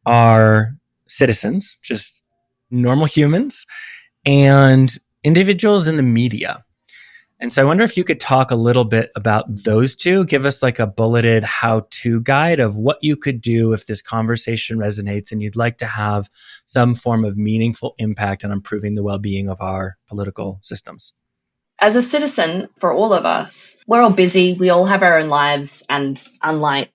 are citizens, just normal humans, and individuals in the media. And so I wonder if you could talk a little bit about those two, give us like a bulleted how-to guide of what you could do if this conversation resonates and you'd like to have some form of meaningful impact on improving the well-being of our political systems. As a citizen, for all of us, we're all busy. We all have our own lives. And unlike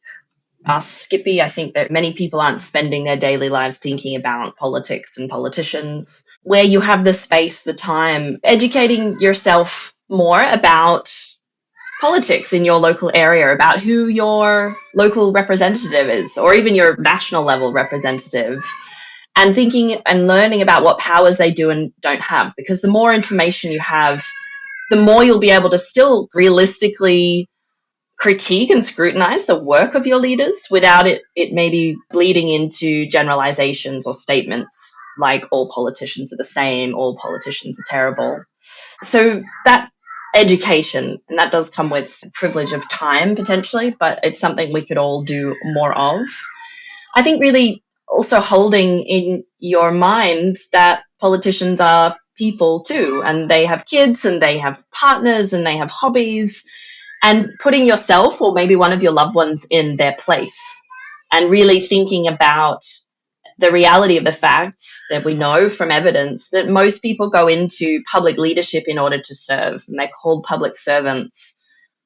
us, Skippy, I think that many people aren't spending their daily lives thinking about politics and politicians. Where you have the space, the time, educating yourself more about politics in your local area, about who your local representative is, or even your national level representative, and thinking and learning about what powers they do and don't have. Because the more information you have, the more you'll be able to still realistically critique and scrutinize the work of your leaders without it maybe bleeding into generalizations or statements like all politicians are the same, all politicians are terrible. So that education, and that does come with privilege of time potentially, but it's something we could all do more of. I think really also holding in your mind that politicians are people too, and they have kids and they have partners and they have hobbies, and putting yourself or maybe one of your loved ones in their place and really thinking about the reality of the fact that we know from evidence that most people go into public leadership in order to serve, and they're called public servants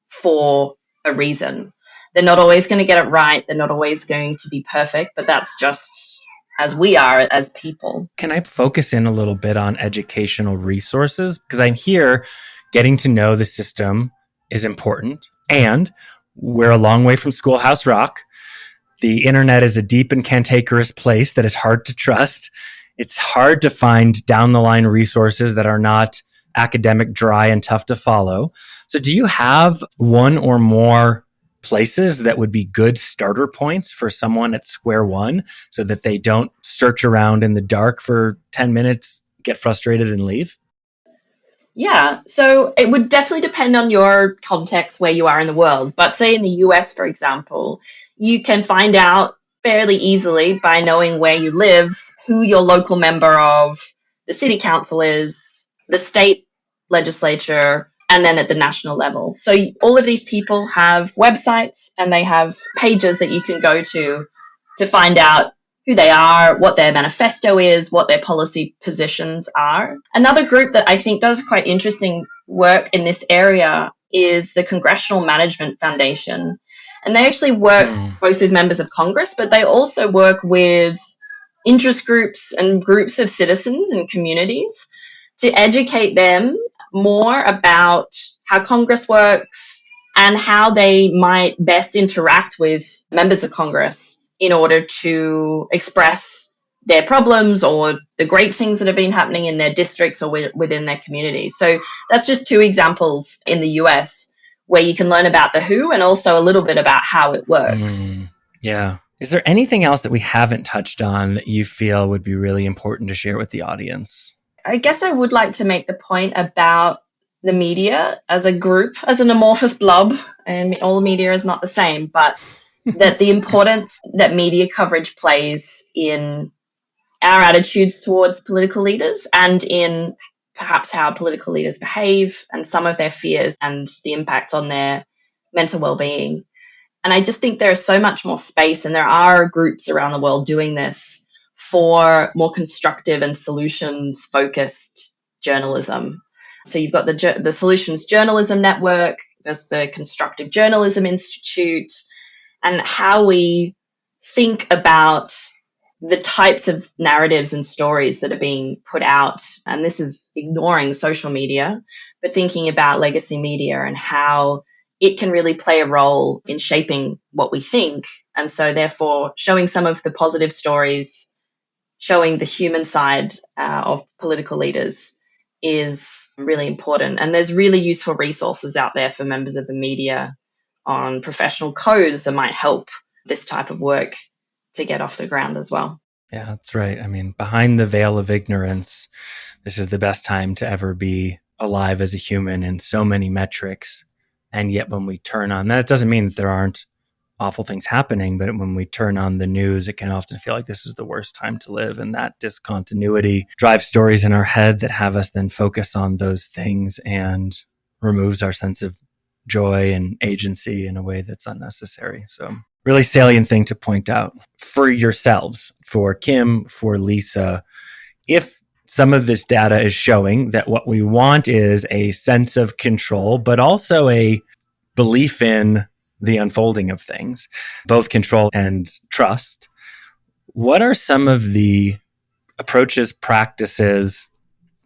for a reason. They're not always going to get it right. They're not always going to be perfect, but that's just as we are as people. Can I focus in a little bit on educational resources? Because I'm here getting to know the system is important, and we're a long way from Schoolhouse Rock. The internet is a deep and cantankerous place that is hard to trust. It's hard to find down the line resources that are not academic, dry, and tough to follow. So do you have one or more places that would be good starter points for someone at square one so that they don't search around in the dark for 10 minutes, get frustrated, and leave? Yeah, so it would definitely depend on your context where you are in the world. But say in the US, for example, you can find out fairly easily by knowing where you live, who your local member of the city council is, the state legislature, and then at the national level. So all of these people have websites and they have pages that you can go to find out who they are, what their manifesto is, what their policy positions are. Another group that I think does quite interesting work in this area is the Congressional Management Foundation. And they actually work both with members of Congress, but they also work with interest groups and groups of citizens and communities to educate them more about how Congress works and how they might best interact with members of Congress in order to express their problems or the great things that have been happening in their districts or within their communities. So that's just two examples in the US where you can learn about the who and also a little bit about how it works. Yeah. Is there anything else that we haven't touched on that you feel would be really important to share with the audience? I guess I would like to make the point about the media as a group, as an amorphous blob, and all media is not the same, but that the importance that media coverage plays in our attitudes towards political leaders and in perhaps how political leaders behave and some of their fears and the impact on their mental well-being. And I just think there is so much more space, and there are groups around the world doing this for more constructive and solutions-focused journalism. So you've got the Solutions Journalism Network, there's the Constructive Journalism Institute, and how we think about the types of narratives and stories that are being put out. And this is ignoring social media, but thinking about legacy media and how it can really play a role in shaping what we think. And so therefore showing some of the positive stories, showing the human side of political leaders is really important. And there's really useful resources out there for members of the media on professional codes that might help this type of work to get off the ground as well. Yeah, that's right. I mean, behind the veil of ignorance, this is the best time to ever be alive as a human in so many metrics. And yet when we turn on, that doesn't mean that there aren't awful things happening, but when we turn on the news, it can often feel like this is the worst time to live. And that discontinuity drives stories in our head that have us then focus on those things and removes our sense of joy and agency in a way that's unnecessary. So really salient thing to point out for yourselves, for Kim, for Lisa, if some of this data is showing that what we want is a sense of control, but also a belief in the unfolding of things, both control and trust. What are some of the approaches, practices,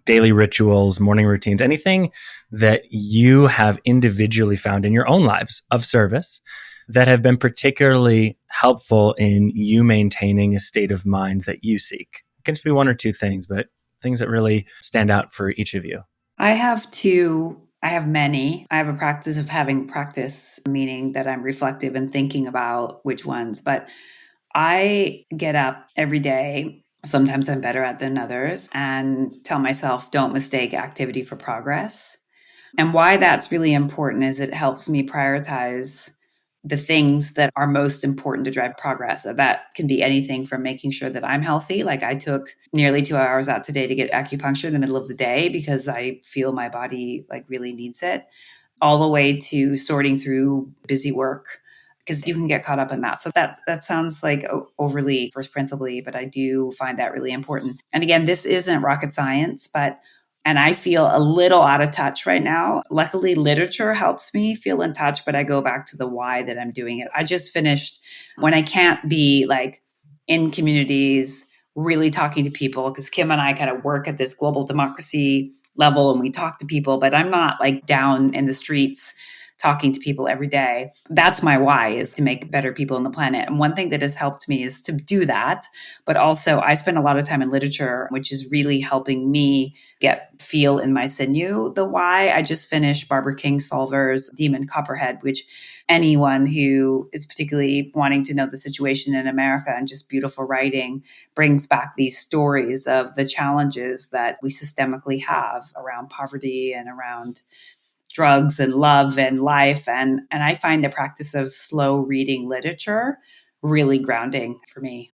daily rituals, morning routines, anything that you have individually found in your own lives of service that have been particularly helpful in you maintaining a state of mind that you seek? It can just be one or two things, but things that really stand out for each of you. I have two. I have many. I have a practice of having practice, meaning that I'm reflective and thinking about which ones. But I get up every day. Sometimes I'm better at than others, and tell myself, don't mistake activity for progress. And why that's really important is it helps me prioritize the things that are most important to drive progress. That can be anything from making sure that I'm healthy. Like I took nearly 2 hours out today to get acupuncture in the middle of the day because I feel my body like really needs it, all the way to sorting through busy work, because you can get caught up in that. So that sounds like overly first principle-y, but I do find that really important. And again, this isn't rocket science, and I feel a little out of touch right now. Luckily, literature helps me feel in touch, but I go back to the why that I'm doing it. I just finished, when I can't be like in communities, really talking to people, because Kim and I kind of work at this global democracy level and we talk to people, but I'm not like down in the streets talking to people every day. That's my why, is to make better people on the planet. And one thing that has helped me is to do that. But also I spend a lot of time in literature, which is really helping me feel in my sinew the why. I just finished Barbara Kingsolver's Demon Copperhead, which anyone who is particularly wanting to know the situation in America, and just beautiful writing, brings back these stories of the challenges that we systemically have around poverty and around drugs and love and life. And I find the practice of slow reading literature really grounding for me.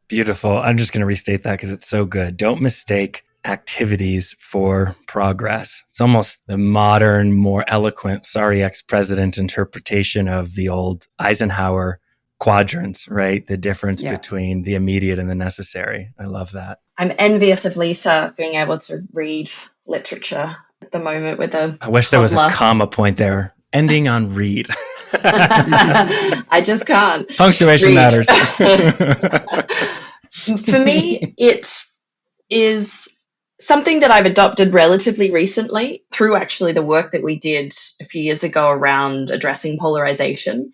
Beautiful. I'm just going to restate that because it's so good. Don't mistake activities for progress. It's almost the modern, more eloquent, sorry, ex-president interpretation of the old Eisenhower quadrants, right? The difference between the immediate and the necessary. I love that. I'm envious of Lisa being able to read literature at the moment with a I wish there was a comma point there. Ending on read. I just can't. Punctuation matters. For me, it is something that I've adopted relatively recently through actually the work that we did a few years ago around addressing polarization.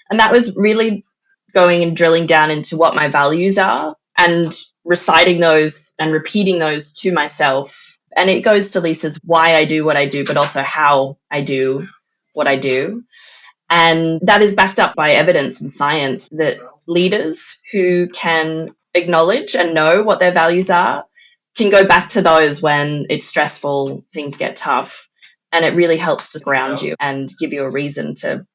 And that was really going and drilling down into what my values are and reciting those and repeating those to myself. And it goes to Lisa's why I do what I do, but also how I do what I do. And that is backed up by evidence and science that leaders who can acknowledge and know what their values are can go back to those when it's stressful, things get tough. And it really helps to ground you and give you a reason to,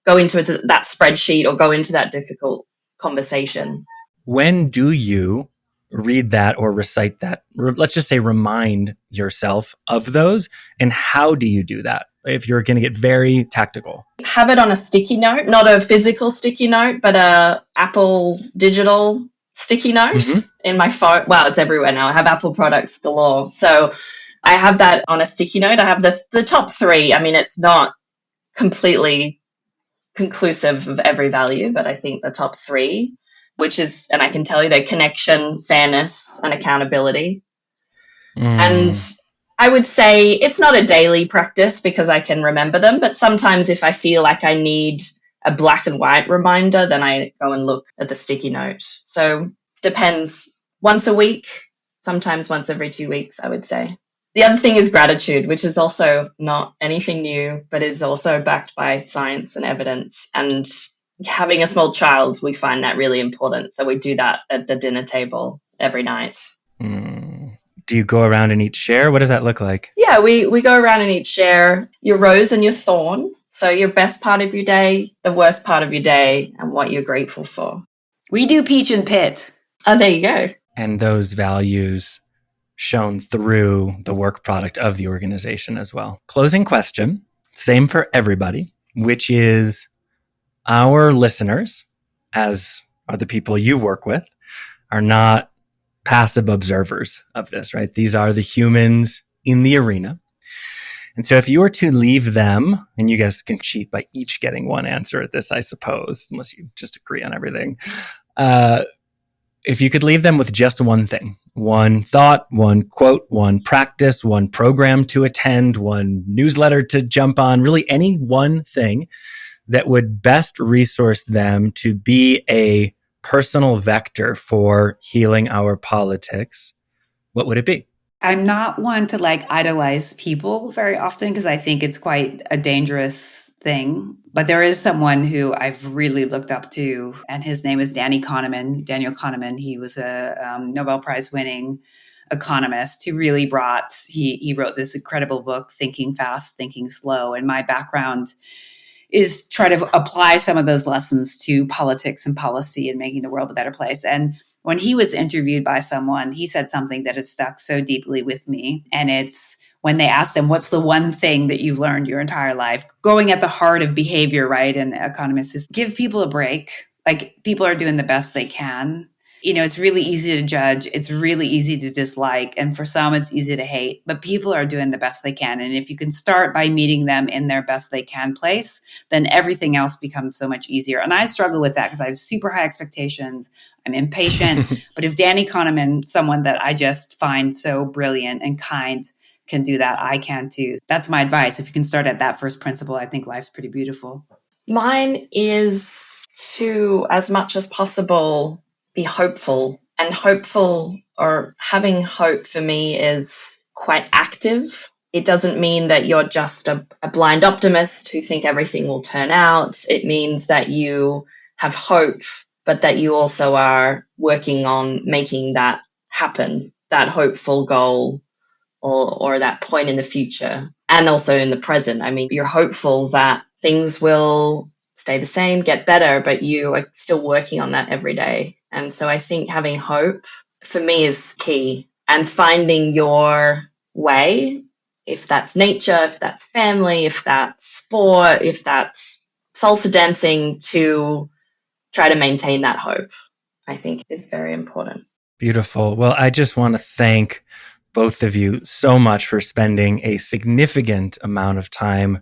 go into that spreadsheet or go into that difficult conversation. When do you read that or recite that? Let's just say remind yourself of those. And how do you do that? If you're going to get very tactical. Have it on a sticky note, not a physical sticky note, but a Apple digital sticky note in my phone. Well, it's everywhere now. I have Apple products galore. So I have that on a sticky note. I have the top three. I mean, it's not completely conclusive of every value, but I think the top three, which is, and I can tell you, they're connection, fairness, and accountability. And I would say it's not a daily practice because I can remember them, but sometimes if I feel like I need a black and white reminder, then I go and look at the sticky note. So depends, once a week, sometimes once every 2 weeks, I would say. The other thing is gratitude, which is also not anything new, but is also backed by science and evidence. And having a small child, we find that really important. So we do that at the dinner table every night. Do you go around and each share? What does that look like? Yeah, we go around and each share your rose and your thorn. So your best part of your day, the worst part of your day, and what you're grateful for. We do peach and pit. Oh, there you go. And those values shown through the work product of the organization as well. Closing question, same for everybody, which is our listeners, as are the people you work with, are not passive observers of this, right? These are the humans in the arena. And so if you were to leave them, and you guys can cheat by each getting one answer at this, I suppose, unless you just agree on everything. If you could leave them with just one thing, one thought, one quote, one practice, one program to attend, one newsletter to jump on, really any one thing that would best resource them to be a personal vector for healing our politics, what would it be? I'm not one to idolize people very often because I think it's quite a dangerous thing. But there is someone who I've really looked up to, and his name is Daniel Kahneman. He was a Nobel Prize winning economist who really he wrote this incredible book, Thinking Fast, Thinking Slow. And my background is try to apply some of those lessons to politics and policy and making the world a better place. And when he was interviewed by someone, he said something that has stuck so deeply with me. And it's when they asked him, what's the one thing that you've learned your entire life? Going at the heart of behavior, right? And economists is give people a break. People are doing the best they can. It's really easy to judge. It's really easy to dislike. And for some, it's easy to hate. But people are doing the best they can. And if you can start by meeting them in their best they can place, then everything else becomes so much easier. And I struggle with that because I have super high expectations. I'm impatient. But if Danny Kahneman, someone that I just find so brilliant and kind, can do that, I can too. That's my advice. If you can start at that first principle, I think life's pretty beautiful. Mine is to, as much as possible, be hopeful. And hopeful, or having hope for me, is quite active. It doesn't mean that you're just a blind optimist who think everything will turn out. It means that you have hope, but that you also are working on making that happen, that hopeful goal or that point in the future, and also in the present. I mean, you're hopeful that things will stay the same, get better, but you are still working on that every day. And so I think having hope for me is key, and finding your way, if that's nature, if that's family, if that's sport, if that's salsa dancing, to try to maintain that hope, I think is very important. Beautiful. Well, I just want to thank both of you so much for spending a significant amount of time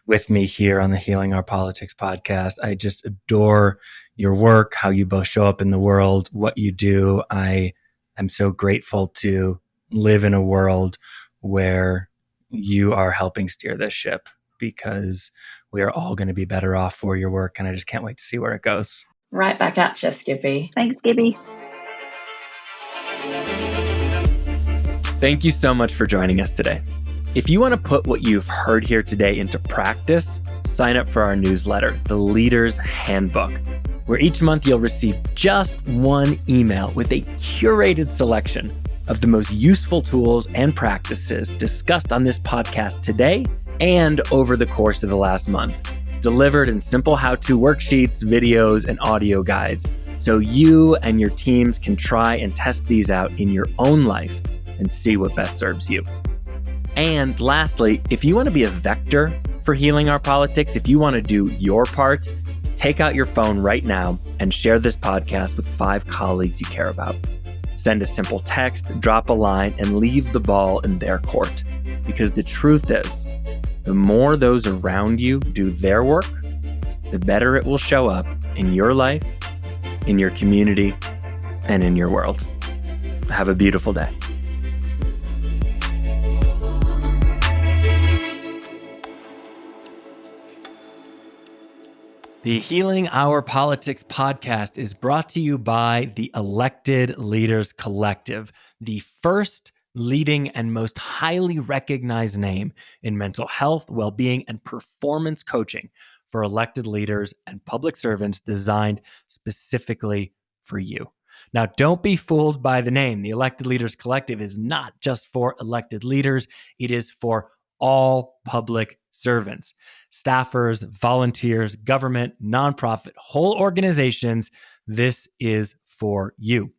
with me here on the Healing Our Politics podcast. I just adore your work, how you both show up in the world, what you do. I am so grateful to live in a world where you are helping steer this ship, because we are all going to be better off for your work. And I just can't wait to see where it goes. Right back at you, Skippy. Thanks, Gibby. Thank you so much for joining us today. If you want to put what you've heard here today into practice, sign up for our newsletter, The Leader's Handbook, where each month you'll receive just one email with a curated selection of the most useful tools and practices discussed on this podcast today and over the course of the last month, delivered in simple how-to worksheets, videos, and audio guides, so you and your teams can try and test these out in your own life and see what best serves you. And lastly, if you want to be a vector for healing our politics, if you want to do your part, take out your phone right now and share this podcast with 5 colleagues you care about. Send a simple text, drop a line, and leave the ball in their court. Because the truth is, the more those around you do their work, the better it will show up in your life, in your community, and in your world. Have a beautiful day. The Healing Our Politics podcast is brought to you by the Elected Leaders Collective, the first leading and most highly recognized name in mental health, well-being, and performance coaching for elected leaders and public servants, designed specifically for you. Now, don't be fooled by the name. The Elected Leaders Collective is not just for elected leaders. It is for all public servants, staffers, volunteers, government, nonprofit, whole organizations. This is for you.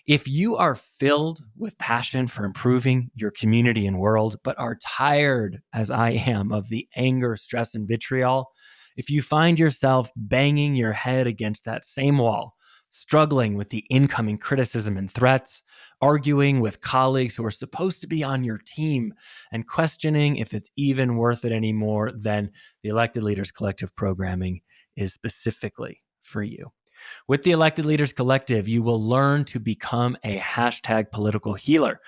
If you are filled with passion for improving your community and world, but are tired, as I am, of the anger, stress, and vitriol, if you find yourself banging your head against that same wall, struggling with the incoming criticism and threats, arguing with colleagues who are supposed to be on your team, and questioning if it's even worth it anymore, then the Elected Leaders Collective programming is specifically for you. With the Elected Leaders Collective, you will learn to become a #political healer,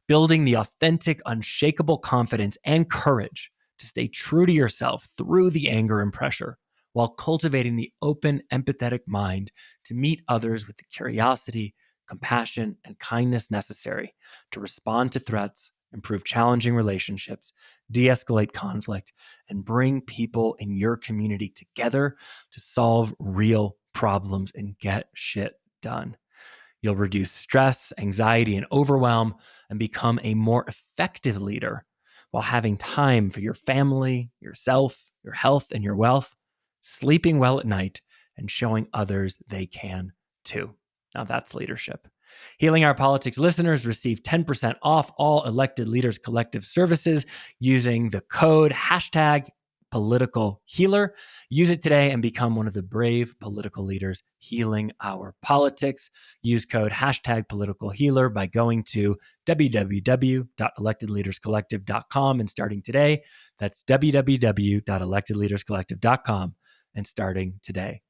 building the authentic, unshakable confidence and courage to stay true to yourself through the anger and pressure, while cultivating the open, empathetic mind to meet others with the curiosity, compassion, and kindness necessary to respond to threats, improve challenging relationships, de-escalate conflict, and bring people in your community together to solve real problems and get shit done. You'll reduce stress, anxiety, and overwhelm and become a more effective leader while having time for your family, yourself, your health, and your wealth, sleeping well at night, and showing others they can too. Now that's leadership. Healing Our Politics listeners receive 10% off all Elected Leaders Collective services using the code #PoliticalHealer. Use it today and become one of the brave political leaders healing our politics. Use code #PoliticalHealer by going to www.electedleaderscollective.com and starting today. That's www.electedleaderscollective.com and starting today.